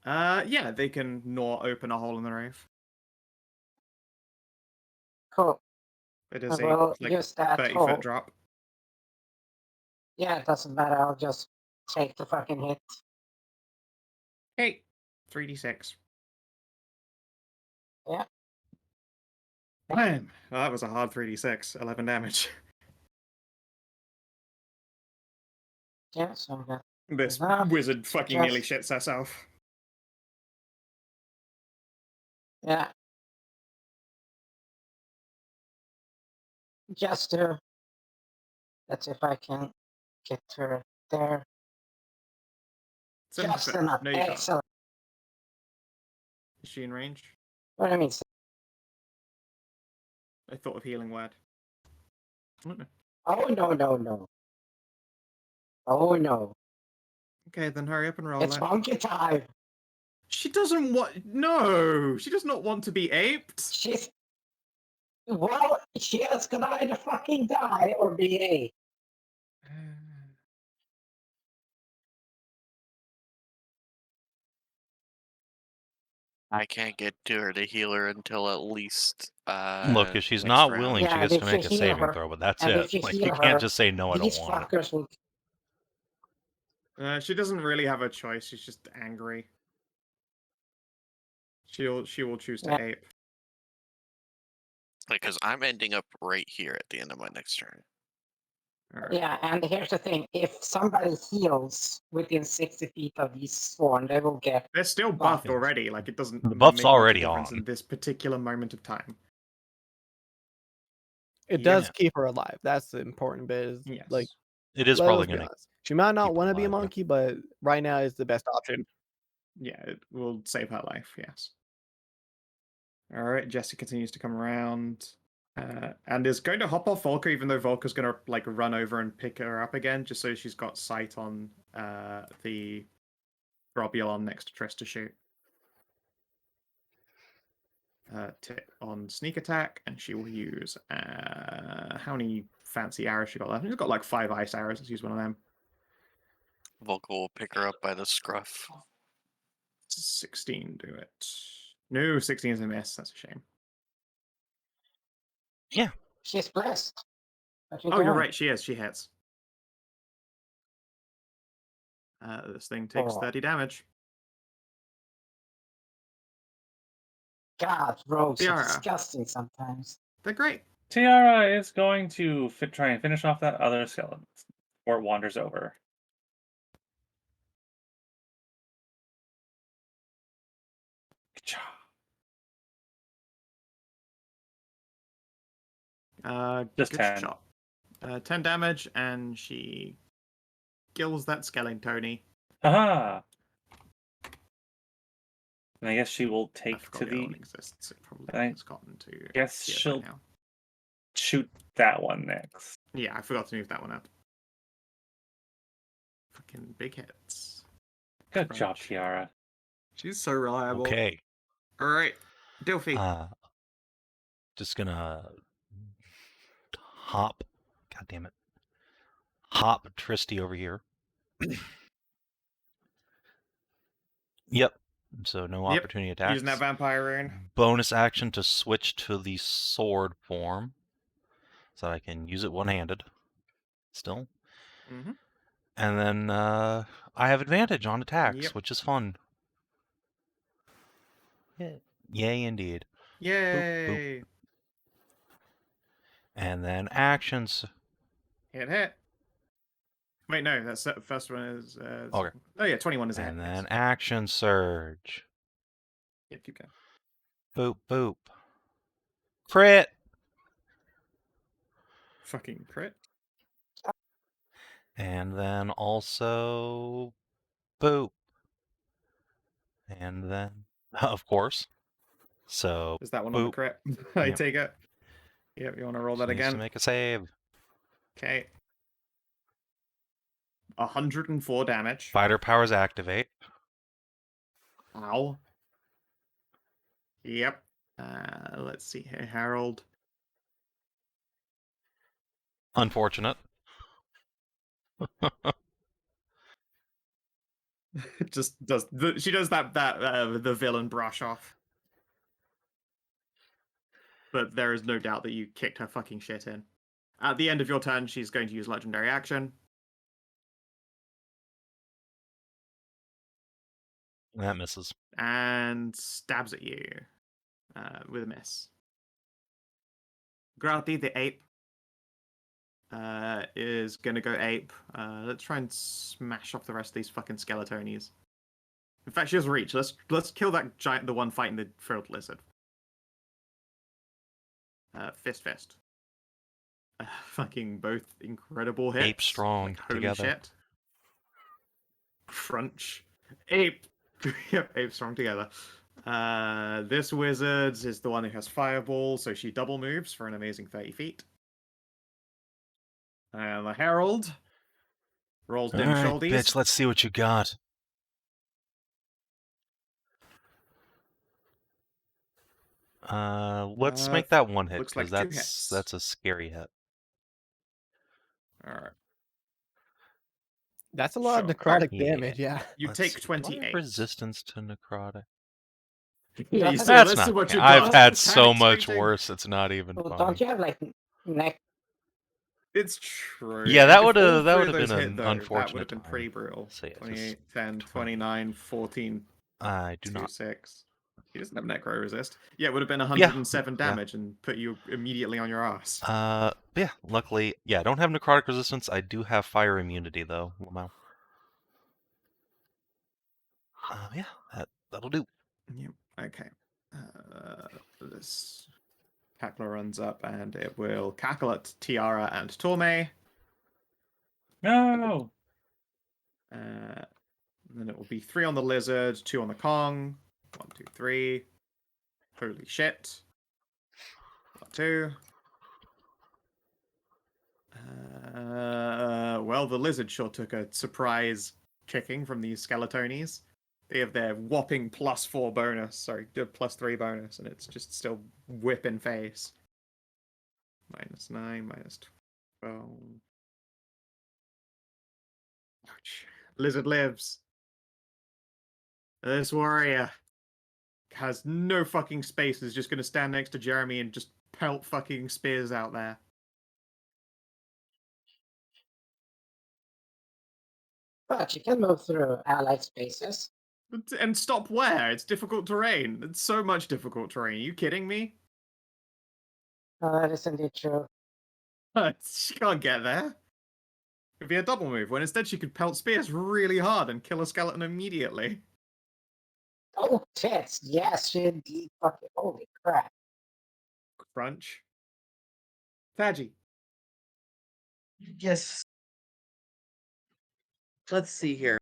Yeah, they can gnaw open a hole in the roof. Cool. It is I will a use that 30-foot hole. drop. Yeah, it doesn't matter. I'll just take the fucking hit. Hey, 3d6. Yeah. Bam! Well, that was a hard 3d6, 11 damage. Yeah, so that This Not wizard fucking nearly just- shits herself. yeah. Just to let's see if I can get her there. Just 70%. enough. No, you can't. Excellent. Is she in range? What I mean, I thought of healing word. I don't know. oh no. Oh no. Okay, then hurry up and roll It's it. monkey time. She doesn't want. No! She does not want to be aped! She's well, she is gonna either fucking die or be a. I can't get to her to heal her until at least Look, if she's next not round. willing, she Yeah, gets if to you make a heal saving her- throw, but that's and it. if you Like, heal you can't her, just say, no, I don't These want it. fuckers will. She doesn't really have a choice. She's just angry. She will choose to Yeah. ape. Because I'm ending up right here at the end of my next turn. Alright. Yeah, and here's the thing: if somebody heals within 60 feet of these sworn, they will get. They're still buffed Yeah. already. Like, it doesn't The buff's make much already difference on. in this particular moment of time. It does Yeah. keep her alive. That's the important bit. Is Yes. like It is let probably us be going to. honest. She might not keep her want to be a alive, yeah. monkey, but right now is the best option. Yeah, it will save her life, yes. Alright, Jesse continues to come around. And is going to hop off Volker, even though Volker's going to like run over and pick her up again, just so she's got sight on the Robulon next to Tris to shoot. Tip on sneak attack, and she will use how many fancy arrows she got left? She's got like 5 ice arrows. Let's use one of them. Volko will pick her up by the scruff. 16 do it. No, 16 is a miss. That's a shame. She's blessed. What you Oh, you're doing? right. She is. She hits. This thing takes Oh. 30 damage. God, rogues are Tiara. disgusting sometimes. They're great. Tiara is going to try and finish off that other skeleton before it wanders over. Ka-cha. Just good 10. shot. 10 damage, and she kills that skeleton, Tony. Haha! And I guess she will I take forgot to the other one the exists. It probably I has gotten to guess here by she'll now. shoot that one next. Yeah, I forgot to move that one up. Fucking big hits. Good job, Crunch. Tiara. She's so reliable. Okay. All right, Dilfy. Just gonna hop. God damn it. Hop Tristy over here. Yep. So no Yep, opportunity attacks. Using that vampire rune. Bonus action to switch to the sword form, so I can use it one-handed. Still. Mm-hmm. And then I have advantage on attacks, Yep. which is fun. Yeah. Yay, indeed. Yay! boop. And then actions. Hit. Wait, no, that's the first one is. Okay. Oh yeah, 21 is And it. then action surge. Yeah, keep going. Boop, boop. Crit! Fucking crit. And then also boop. And then, of course. So, Is that one on the boop. crit? I Yep. take it. Yep, you want to roll that Needs to again? make a save. Okay. 104 damage. Fighter powers activate. Ow. Yep. Let's see here, Harold. Unfortunate. Just does she does that the villain brush off. But there is no doubt that you kicked her fucking shit in. At the end of your turn, she's going to use legendary action. That misses. And stabs at you with a miss. Growlithe the ape is gonna go ape. Let's try and smash off the rest of these fucking skeletonies. In fact, she has reach. Let's kill that giant, the one fighting the frilled lizard. Fist. Fucking both incredible hits. Ape strong Like, holy together. shit. Crunch. Ape. Yep, ape strong together. This wizard is the one who has fireball, so she double moves for an amazing 30 feet. And the herald rolls dim Alright, shoulders. bitch, let's see what you got. Let's make that one hit, looks because like 2 hits. that's a scary hit. Alright. That's a lot of Sure. necrotic Yeah. damage, yeah. You Let's take see, do I have 28. resistance to necrotic. Yeah, you That's see, That's let's see not what bad. you I've got. had so Panic much screeching. worse, it's not even Well, funny. don't you have like neck? It's true. Yeah, that If would all have three of been those hit, an though, that would unfortunate have been time. pretty brutal. So yeah, 28, just 10, 20. 29, 14, I do 2, not. 6. He doesn't have necro resist. Yeah, it would have been Yeah, 107 yeah. damage and put you immediately on your ass. Yeah, luckily, yeah, I don't have necrotic resistance. I do have fire immunity, though. Wow. Yeah, that'll do. Yep. Okay. This cackler runs up and it will cackle at Tiara and Torme. No. Then it will be 3 on the lizard, 2 on the Kong. 1, 2, 3. Holy shit. 1, 2. Well, the lizard sure took a surprise kicking from these skeletonies. They have their whopping +4 bonus, sorry, +3 bonus, and it's just still whipping face. -9, -12. Ouch. Lizard lives. This warrior has no fucking space, is just gonna stand next to Jeremy and just pelt fucking spears out there. But you can move through allied spaces. And stop where? It's difficult terrain. It's so much difficult terrain. Are you kidding me? That is indeed true. She can't get there. It'd be a double move, when instead she could pelt spears really hard and kill a skeleton immediately. Oh, tits! Yes, she indeed. Fucking holy crap! Crunch. Taji. Yes. Let's see here.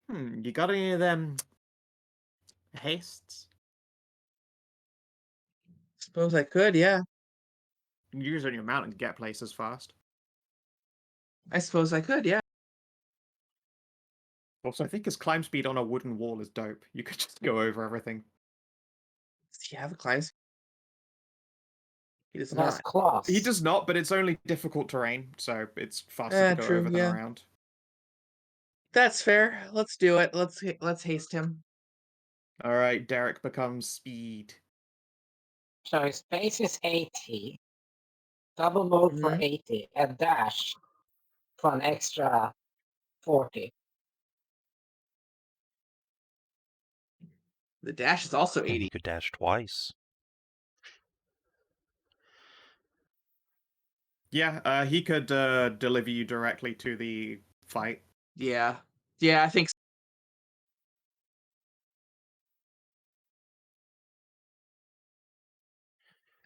You got any of them hastes? Suppose I could, yeah. You can use it on your mountain to get places fast. I suppose I could, yeah. Also, I think his climb speed on a wooden wall is dope. You could just go over everything. Does he have a climb speed? He does That's not. claws. He does not, but it's only difficult terrain, so it's faster to go True, over than yeah. around. That's fair. Let's do it. Let's haste him. Alright, Derek becomes speed. So his pace is 80, double move for 80, and dash for an extra 40. The dash is also And 80. he could dash twice. Yeah, he could deliver you directly to the fight. Yeah. Yeah, I think so.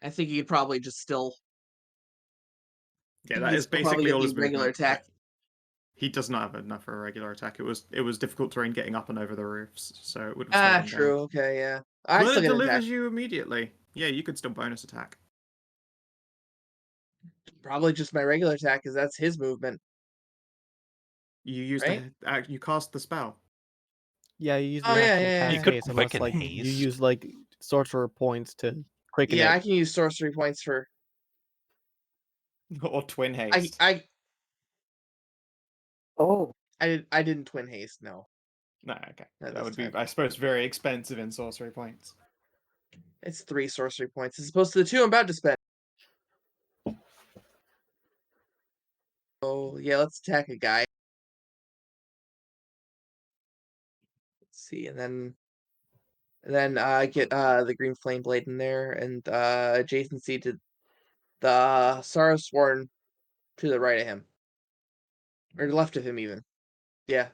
I think he could probably just still. Yeah, that is He'll probably basically get all the his regular movement. attack. He does not have enough for a regular attack. It was difficult terrain getting up and over the roofs, so it would have slowed him True. down. Okay, yeah. I But still it get an attack. delivers you immediately. Yeah, you could still bonus attack. Probably just my regular attack, because that's his movement. You use you cast the spell. Yeah, you use Oh, the yeah, action yeah, cast yeah. You could haste unless quicken like you haste. use like sorcerer points to quicken Yeah, it. I can use sorcery points for. Or twin haste. Oh, I didn't twin haste. No, No, okay. Not That this would be, time. I suppose, very expensive in sorcery points. it's 3 sorcery points as opposed to the 2 I'm about to spend. Oh yeah, let's attack a guy. see, and then get the green flame blade in there, and adjacency to the Sarasworn to the right of him, or left of him even. Yeah.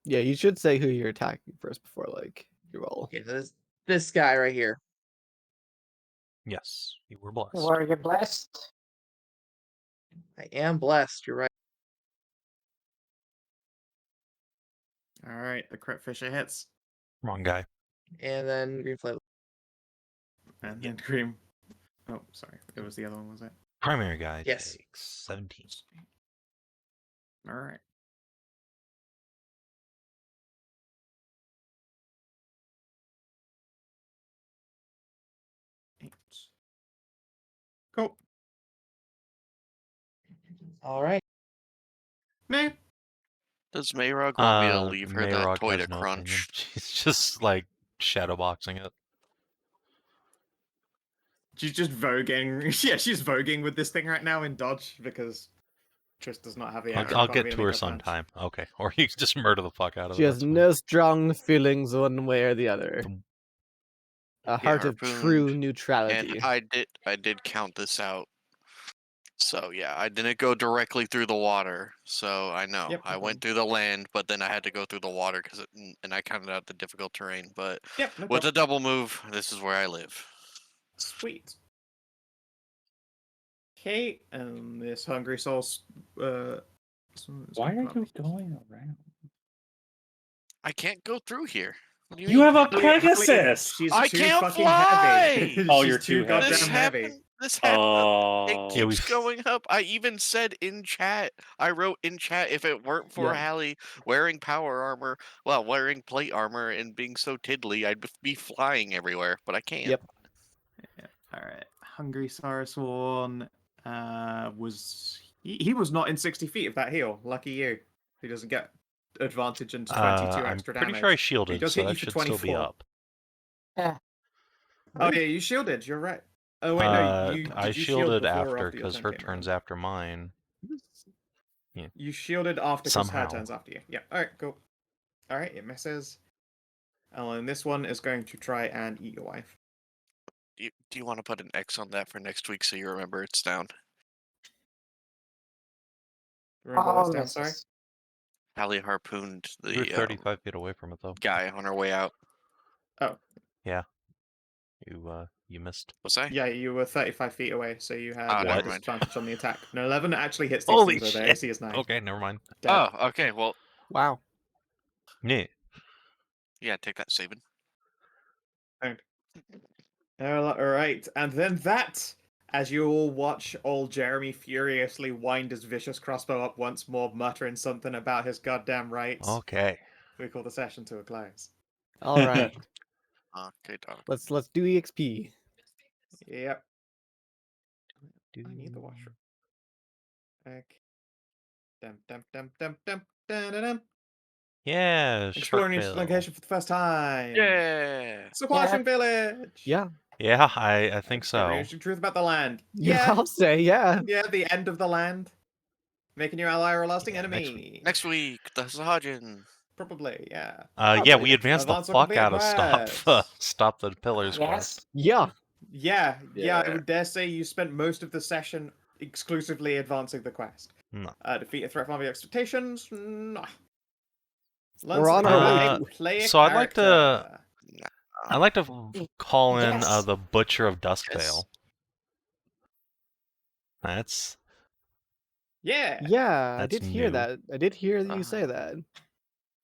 Yeah, you should say who you're attacking first before like you roll. Okay, so this guy right here. Yes, you were blessed. Were you blessed? I am blessed. You're right. All right, the crit fisher hits, Wrong guy. And then green flame. and then green. Oh, sorry, it was the other one, was it? Primary guy Yes. takes 17. All right. Cool. All right. Meh. Does Mayrog want me to leave her that Mayrog toy has to no crunch? opinion. She's just like shadowboxing it. She's just voguing. Yeah, she's voguing with this thing right now in dodge because Tris does not have the action. I'll economy get to make her a punch. sometime. Okay, or you can just murder the fuck out of She her. has that's fine. no strong feelings one way or the other. A heart of harpooned, true And neutrality. I did count this out. So yeah, I didn't go directly through the water. So I know Yep, no I went through the land, but then I had to go through the water and I counted out the difficult terrain. But Yep, no with problem. a double move, this is where I live. Sweet. Okay, and this hungry soul's. Why are you going around? I can't go through here. What do you You mean? have a Haley, Pegasus! she's I too can't fucking fly! heavy. Oh, She's you're too heavy. goddamn heavy. This happened. It Oh. Yeah, keeps going up. I even said in chat. I wrote in chat if it weren't for Yeah. Hallie wearing power armor, well, wearing plate armor and being so tiddly, I'd be flying everywhere. But I can't. Yep. Yeah. All right. Hungry Sarasworn was he was not in 60 feet of that heal. Lucky you. He doesn't get advantage and 22 I'm extra pretty damage. sure I He shielded, does so hit you that for should still be 24. up. Yeah. Oh yeah, you shielded. You're right. Oh wait, no, you I did you shield shielded before or after after your because turn her came turn's around? after mine. You shielded after because her Somehow. turns after you. Yeah. All right. Cool. All right. It misses. And this one is going to try and eat your wife. Do you want to put an X on that for next week so you remember it's down? Remember All what's down. Sorry. misses. Hallie harpooned You're the 35 feet away from it, though. guy on her way out. Oh. Yeah. You missed. Was I? Yeah, you were 35 feet away, so you had Oh, never mind. disadvantage on the attack. No, 11 actually hits these Holy things, though. The shit! AC is 9. Okay, never mind. Dead. Oh, okay. Well, Wow. Yeah. yeah, take that, Savin. Alright, and then that, as you all watch old Jeremy furiously wind his vicious crossbow up once more, muttering something about his goddamn rights, Okay. we call the session to a close. All right. Okay, dog. let's do EXP. Yep. I need the washroom. Okay. Dum dum dum dum dum dum dum dum. Yeah, Exploring a new Sharkville. location for the first time. Yeah. It's a washroom village. Yeah. Yeah, I think Discovering so. interesting truth about the land. Yeah, Yeah. I'll say yeah. Yeah, the end of the land. Making your ally or lasting Yeah, enemy. Next week, the Sahajin. Probably, yeah. Yeah, Probably. we advanced the Advance or fuck complete out of quest. stop the pillars Yes. quest. Yeah. Yeah, I Yeah. would dare say you spent most of the session exclusively advancing the quest. No. Defeat a threat from your expectations. Nah. We're on our way. Play a So I'd like to- character. I'd like to call in Yes. the Butcher of Duskvale. Yes. That's Yeah. Yeah, I That's did hear new. that. I did hear you say that.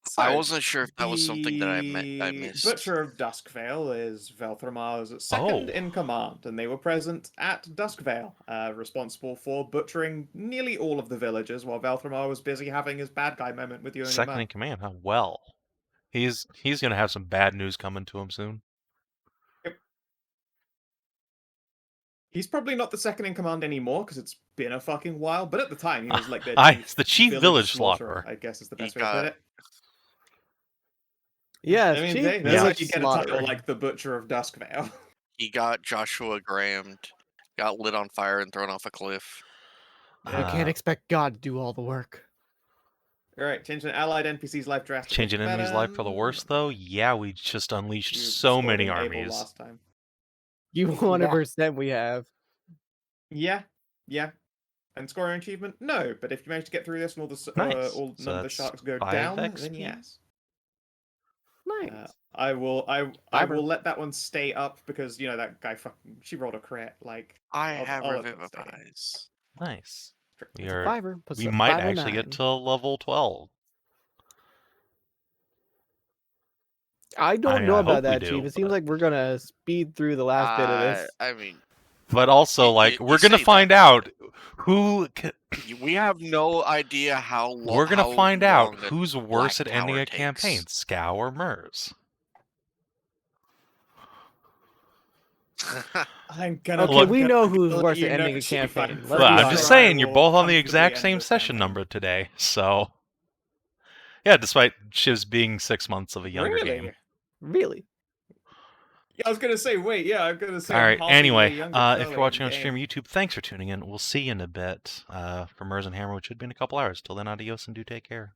So, I wasn't sure if that was something that I missed. Butcher of Duskvale is Velthramar's second Oh. in command, and they were present at Duskvale, responsible for butchering nearly all of the villagers while Velthramar was busy having his bad guy moment with you and your second mum. in command, huh? Well, he's gonna have some bad news coming to him soon. He's probably not the second in command anymore because it's been a fucking while, but at the time he was like their Aye, chief. it's the chief village slaughterer. I guess is the He best way to put got- it. Yeah, I mean, Chief that's Village how you get a title Slaughterer. like the Butcher of Duskvale. He got Joshua Grammed, got lit on fire and thrown off a cliff. You can't Uh, expect God to do all the work. All right, change an allied NPC's life drastically. Change an enemy's life for the worse, though? Yeah, we just unleashed You so scored many an able armies. last time. You 100% we have. Yeah, and scoring achievement? No, but if you manage to get through this and Nice. all So none of the that's sharks go 5 down, XP? then yes. Nice. I will Fiber. let that one stay up because that guy she rolled a crit. Like I I'll have let that stay. Revivifies. Nice. We It's a are. fiver. Puts We a might 5 or actually 9. get to level 12. I don't mean, know I about hope we that, do, Chief. It seems but- like we're gonna speed through the last bit of this. I mean, But also, You we're gonna say find that. out who. we have no idea how long. We're gonna find out the who's worse Black at ending Tower a campaign, takes. Skow or Mers. I'm gonna. Okay, Look, we know who's let worse you at know, ending a Chief, I'm campaign. Let's pretty Well, be I'm just sure I honest. saying, you're will both on the comfortably exact end same this session campaign. number today, so. Yeah, despite Shiv's being 6 months of a younger Really? game. Really? Yeah, I was gonna say. Wait, yeah, I'm gonna say. All I'm right. half a year Anyway, younger if Curly you're watching on in stream game. YouTube, thanks for tuning in. We'll see you in a bit for Mers and Hammer, which should be in a couple hours. Till then, adios and do take care.